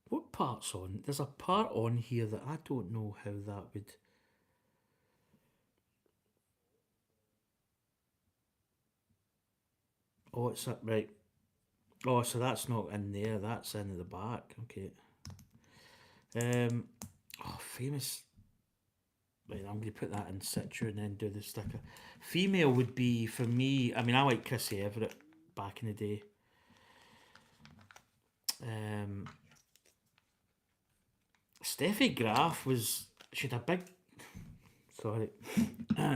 What part's on? There's a part on here that I don't know how that would. Oh, it's up right. Oh, so that's not in there. That's in the back. Okay. Famous. Right, I'm going to put that in situ and then do the sticker. Female would be for me. I mean, I like Chrissy Everett back in the day. Steffi Graf was. She had a big. Sorry.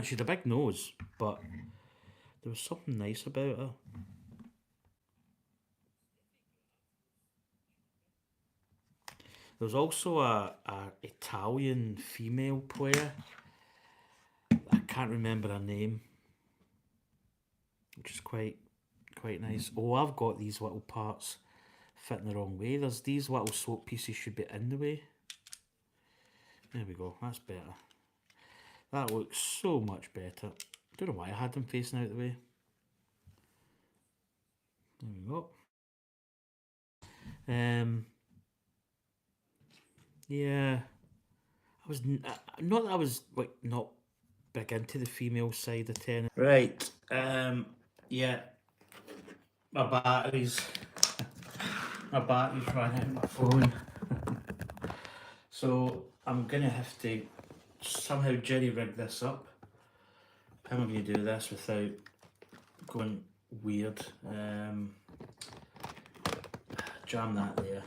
She had a big nose, but there was something nice about her. There was also a Italian female player. I can't remember her name, which is quite nice. Oh, I've got these little parts fitting the wrong way. There's these little soap pieces should be in the way. There we go. That's better. That looks so much better. Don't know why I had them facing out the way. There we go. Yeah, I was not that I was like not big into the female side of tennis. Right. Yeah. My batteries. My batteries ran out of my phone. So I'm gonna have to somehow jerry rig this up. How am I gonna do this without going weird? Jam that there.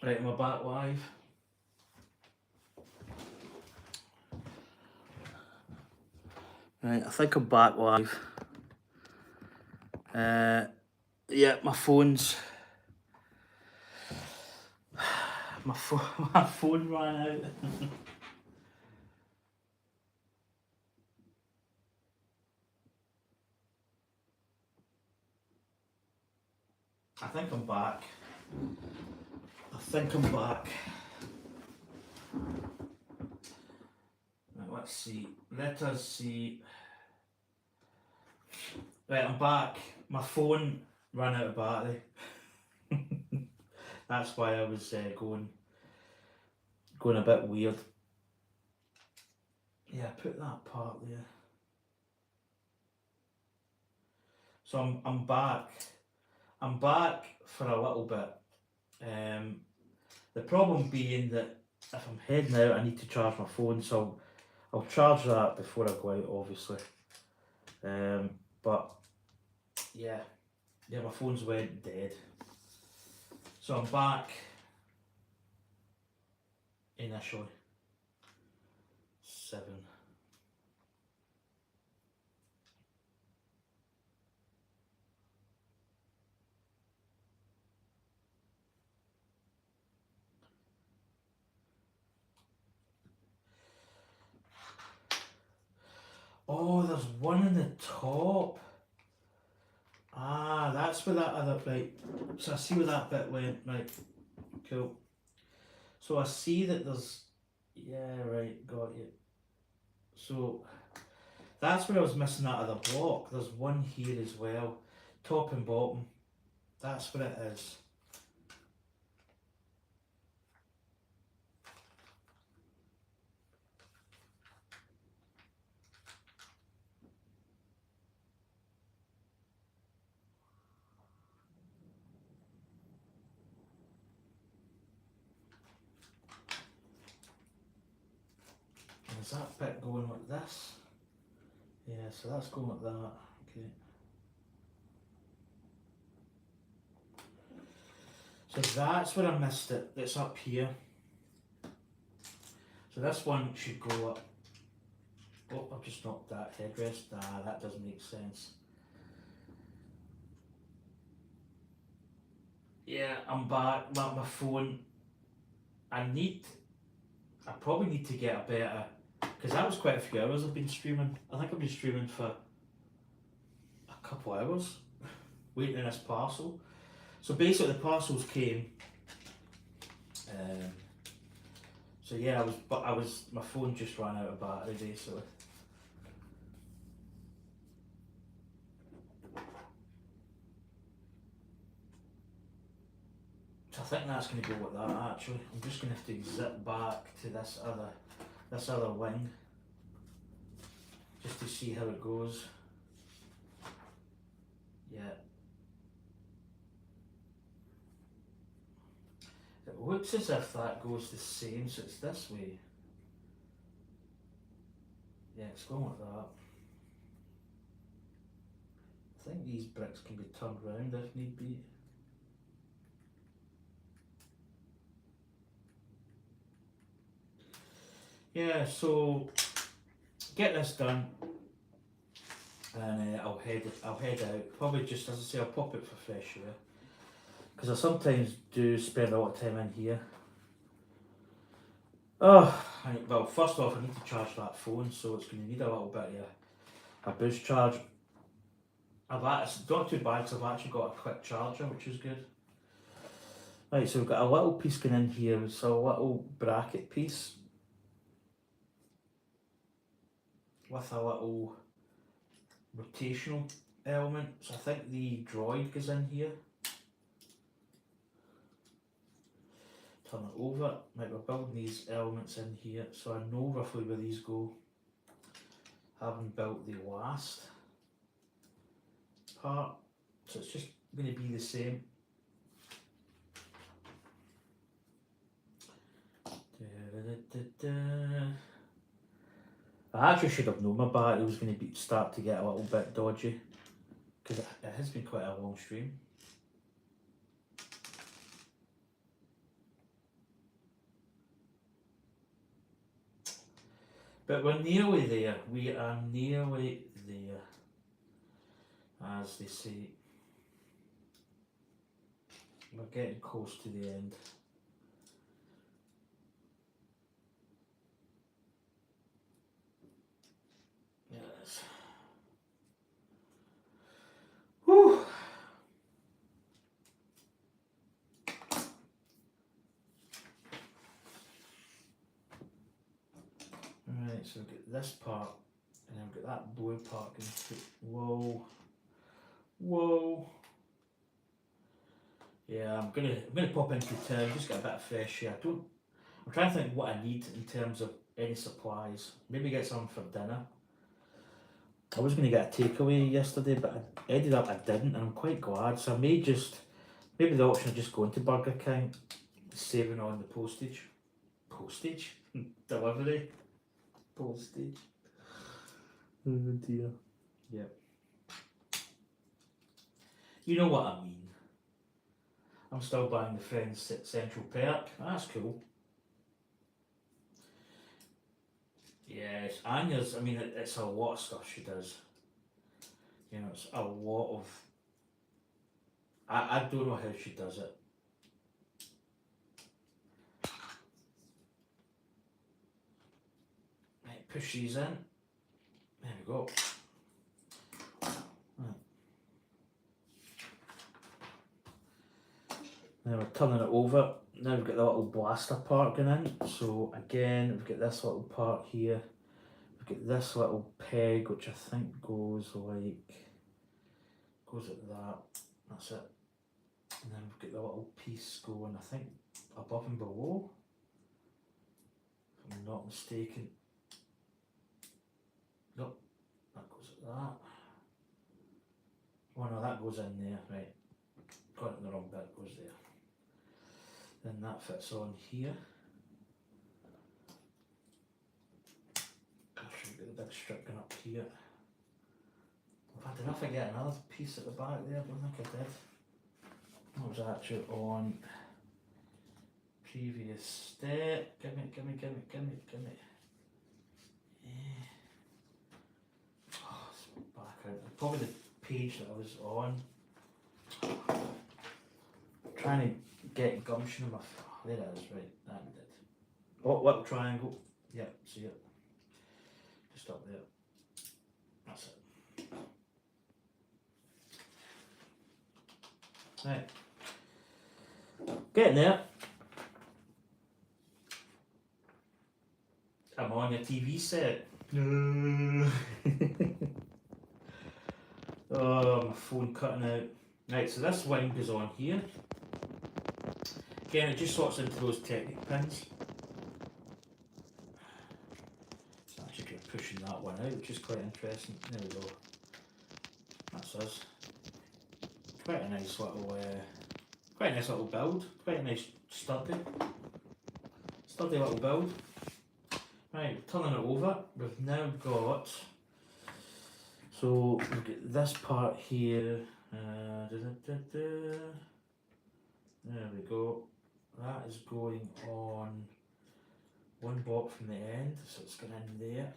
Right, am I back live? Right, I think I'm back live. Yeah, my phone's my phone ran out. I think I'm back. I think I'm back. Right, let's see. Let us see. Right, I'm back. My phone ran out of battery. That's why I was going a bit weird. Yeah, put that part there. So I'm back. I'm back for a little bit. The problem being that if I'm heading out, I need to charge my phone, so I'll charge that before I go out, obviously. But yeah, my phone's went dead. So I'm back initially. 7. Oh, there's one in the top. Ah, that's where that other, right. So I see where that bit went, right. Cool. So I see that there's, yeah, right, got you. So that's where I was missing that other block. There's one here as well, top and bottom. That's what it is. And is that bit going like this? Yeah, so that's going like that. Okay. So that's where I missed it. It's up here. So this one should go up. Oh, I've just knocked that headrest. Ah, that doesn't make sense. Yeah, I'm back. My phone. I probably need to get a better, because that was quite a few hours I've been streaming. I think I've been streaming for a couple hours, waiting in this parcel. So basically the parcels came. So yeah, my phone just ran out of battery basically. So I think that's going to go with that actually. I'm just going to have to zip back to this other wing. just to see how it goes. Yeah. It looks as if that goes the same, so it's this way. Yeah, it's going like that. I think these bricks can be turned round if need be. Yeah, so get this done, and I'll head out. Probably just, as I say, I'll pop it for fresh air, because I sometimes do spend a lot of time in here. Oh, well, first off, I need to charge that phone, so it's going to need a little bit of a boost charge. It's not too bad, because I've actually got a quick charger, which is good. Right, so we've got a little piece going in here, so a little bracket piece with a little rotational element. So I think the droid goes in here. Turn it over. Right, we're building these elements in here, so I know roughly where these go, having built the last part. So it's just going to be the same. I actually should have known my battery was going to start to get a little bit dodgy, because it has been quite a long stream. But we're nearly there. We are nearly there, as they say. We're getting close to the end. Yes. Whew. Right, so we've got this part, and then we've got that blue part going through. Whoa. Whoa. Yeah, I'm gonna pop into town, just get a bit of fresh air. I'm trying to think what I need in terms of any supplies. Maybe get some for dinner. I was going to get a takeaway yesterday, but I ended up I didn't, and I'm quite glad. So I may maybe the option of just going to Burger King, saving on the postage. Postage? Delivery? Postage. Oh dear. Yep. You know what I mean. I'm still buying the Friends Central Perk. That's cool. Yes, Anya's, I mean, it's a lot of stuff she does. You know, it's a lot of. I don't know how she does it. Right, push these in. There we go. Right. Now we're turning it over. Now we've got the little blaster part going in. So again, we've got this little part here. We've got this little peg, which I think goes like that. That's it. And then we've got the little piece going, I think, above and below, if I'm not mistaken. Nope, that goes like that. Oh no, that goes in there, right. Got it in the wrong bit, goes there. Then that fits on here. I should get the big strip going up here. Did I forget another piece at the back there? I don't think I did. What was actually on previous step? Gimme. Yeah. Oh, it's back out. Probably the page that I was on. Trying to get gumption in my. There it is, right. That we did. Oh, little triangle. Yep, see it. Just up there. That's it. Right. Getting there. I'm on your TV set. Oh, my phone cutting out. Right, so this wing goes on here. Again, it just slots into those Technic pins. So I'm actually going to pushing that one out, which is quite interesting. There we go. That's us. Quite a nice little build. Quite a nice sturdy little build. Right, turning it over, we've now got, so we've got this part here, there we go, that is going on one block from the end, so it's going in there.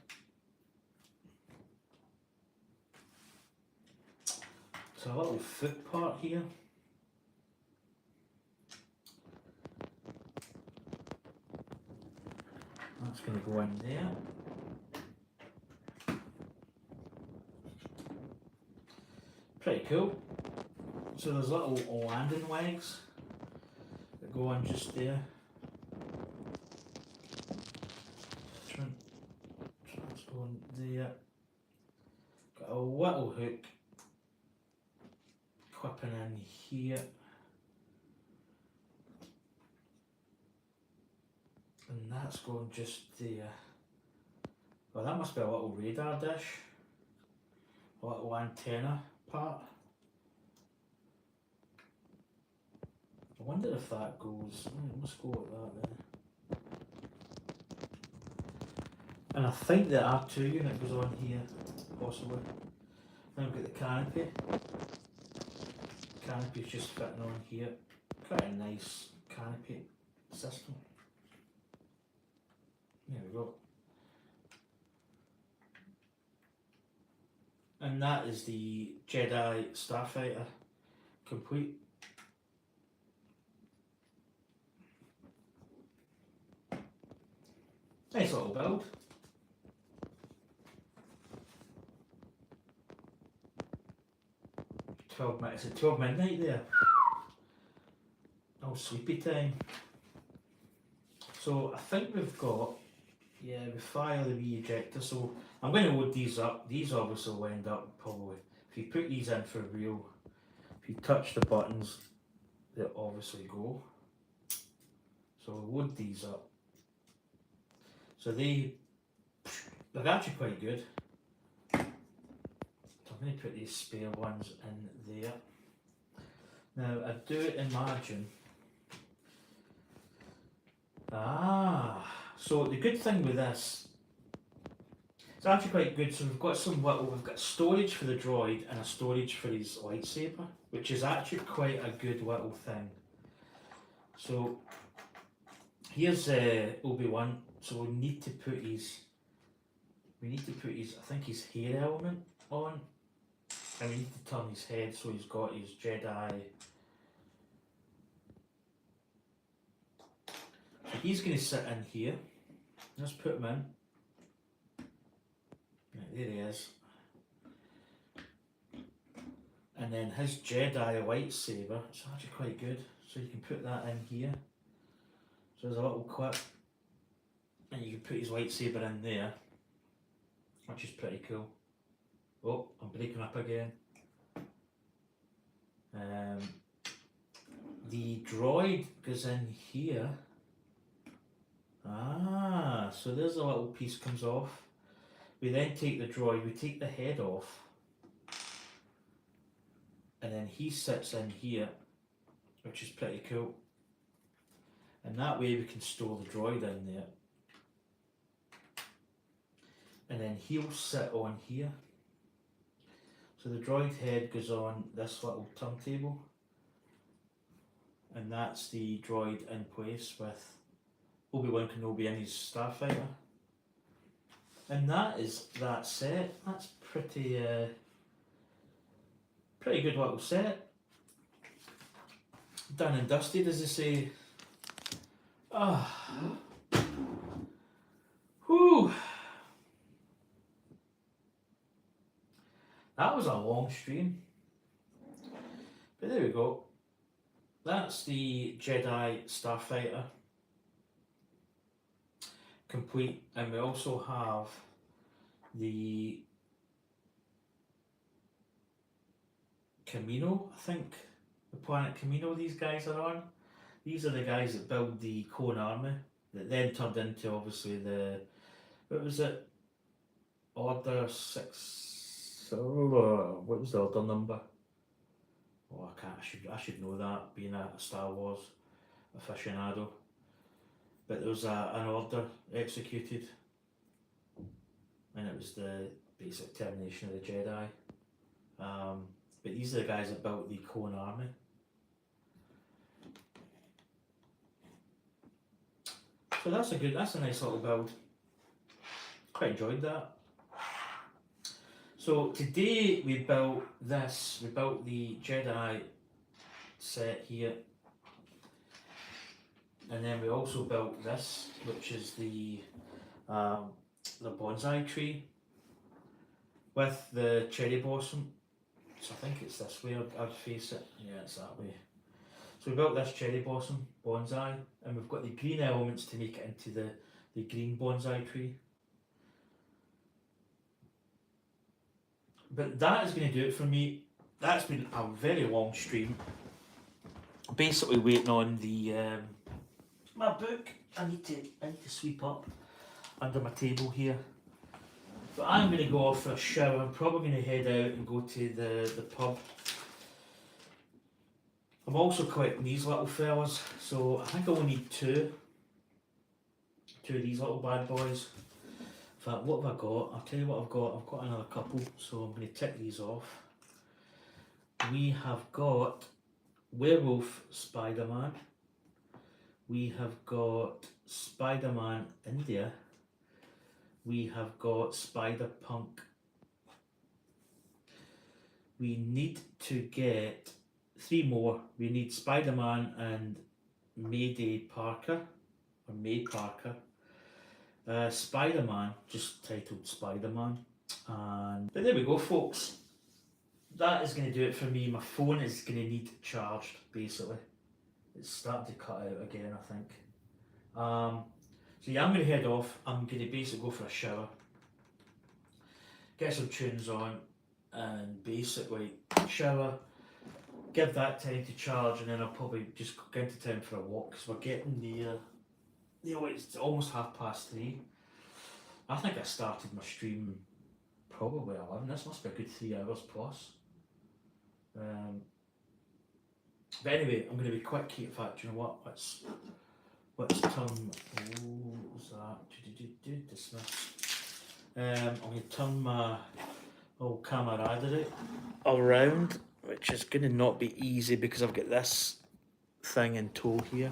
So a little foot part here. That's going to go in there. Pretty cool. So there's little landing legs that go on just there. So that's going there. Got a little hook clipping in here. And that's going just there. Well, that must be a little radar dish. A little antenna part. I wonder if that goes, let's go with that then. And I think the R2 unit goes on here, possibly. Then we've got the canopy. The canopy is just fitting on here. Quite a nice canopy system. There we go. And that is the Jedi Starfighter complete. Nice little build. 12 minutes, it's 12 midnight there. Oh, sleepy time. So I think we've got, yeah, we fire the wee ejector, so I'm going to load these up. These obviously will end up probably, if you put these in for real, if you touch the buttons, they'll obviously go. So we'll load these up. So they're actually quite good. So I'm going to put these spare ones in there. Now I do imagine, so the good thing with this, it's actually quite good. So we've got we've got storage for the droid and a storage for his lightsaber, which is actually quite a good little thing. So here's Obi-Wan. So we need to put his, I think his hair element on, and we need to turn his head so he's got his Jedi. So he's going to sit in here. Let's put him in. Right, there he is. And then his Jedi lightsaber, it's actually quite good. So you can put that in here. So there's a little clip. And you can put his lightsaber in there, which is pretty cool. Oh, I'm breaking up again. The droid goes in here. So there's a little piece comes off. We then take the droid, we take the head off, and then he sits in here, which is pretty cool. And that way we can store the droid in there. And then he'll sit on here. So the droid head goes on this little turntable, and that's the droid in place with Obi-Wan Kenobi and his Starfighter. And that is that set. That's pretty good little set. Done and dusted, as they say. Whew. That was a long stream, but there we go. That's the Jedi Starfighter complete, and we also have the Camino, I think, the planet Camino these guys are on. These are the guys that build the clone army, that then turned into obviously the, what was it? Order 6. Oh, what was the order number? Oh, I can't. I should know that, being a Star Wars aficionado. But there was an order executed, and it was the basic termination of the Jedi. But these are the guys that built the Clone Army. So that's a nice little build. Quite enjoyed that. So today we built this. We built the Jedi set here, and then we also built this, which is the bonsai tree with the cherry blossom. So I think it's this way I'd face it. Yeah, it's that way. So we built this cherry blossom bonsai, and we've got the green elements to make it into the green bonsai tree. But that is going to do it for me. That's been a very long stream. Basically waiting on the my book. I need to sweep up under my table here. But I'm going to go off for a shower. I'm probably going to head out and go to the pub. I'm also collecting these little fellas, so I think I only need two of these little bad boys. In fact, what have I got? I'll tell you what I've got. I've got another couple, so I'm going to tick these off. We have got Werewolf Spider-Man. We have got Spider-Man India. We have got Spider-Punk. We need to get 3 more. We need Spider-Man and Mayday Parker, or May Parker. Spider-Man, just titled Spider-Man. But there we go, folks. That is going to do it for me. My phone is going to need charged, basically. It's starting to cut out again, I think. So yeah, I'm going to head off. I'm going to basically go for a shower, get some tunes on, and basically shower, give that time to charge, and then I'll probably just go into town for a walk, because we're getting near, it's almost 3:30. I think I started my stream probably 11. This must be a good 3 hours plus. But anyway, I'm going to be quick. In fact, you know what? Let's turn. What was that? Dismiss. I'm going to turn my little camaraderie around, which is going to not be easy because I've got this thing in tow here.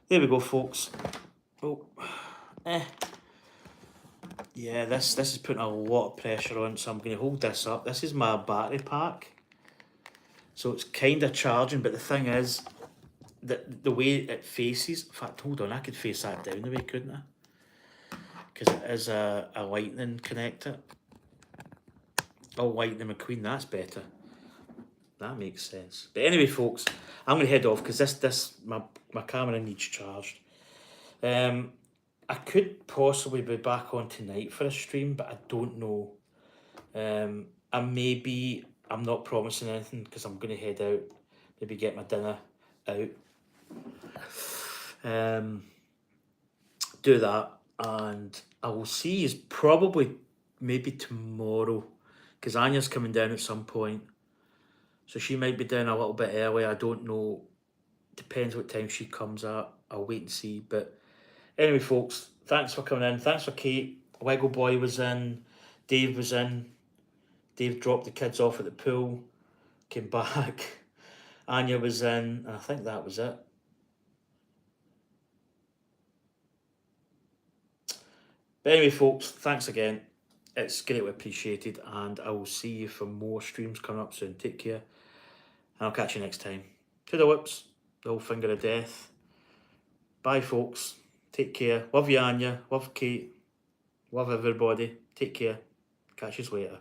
There we go, folks. Oh, yeah, this is putting a lot of pressure on, so I'm going to hold this up. This is my battery pack, so it's kind of charging, but the thing is that the way it faces, in fact, hold on, I could face that down the way, couldn't I? Because it is a lightning connector. Oh, Lightning McQueen, that's better. That makes sense. But anyway, folks, I'm going to head off because my camera needs charged. I could possibly be back on tonight for a stream, but I don't know. I'm not promising anything because I'm going to head out, maybe get my dinner out. Do that, and I will see you probably maybe tomorrow, because Anya's coming down at some point. So she might be down a little bit early, I don't know. Depends what time she comes at. I'll wait and see. But anyway, folks, thanks for coming in. Thanks for Kate. Lego Boy was in. Dave was in. Dave dropped the kids off at the pool. Came back. Anya was in. And I think that was it. But anyway, folks, thanks again. It's greatly appreciated. And I will see you for more streams coming up soon. Take care. And I'll catch you next time. To the whips. The old finger of death. Bye, folks. Take care. Love you, Anya. Love Kate. Love everybody. Take care. Catch you later.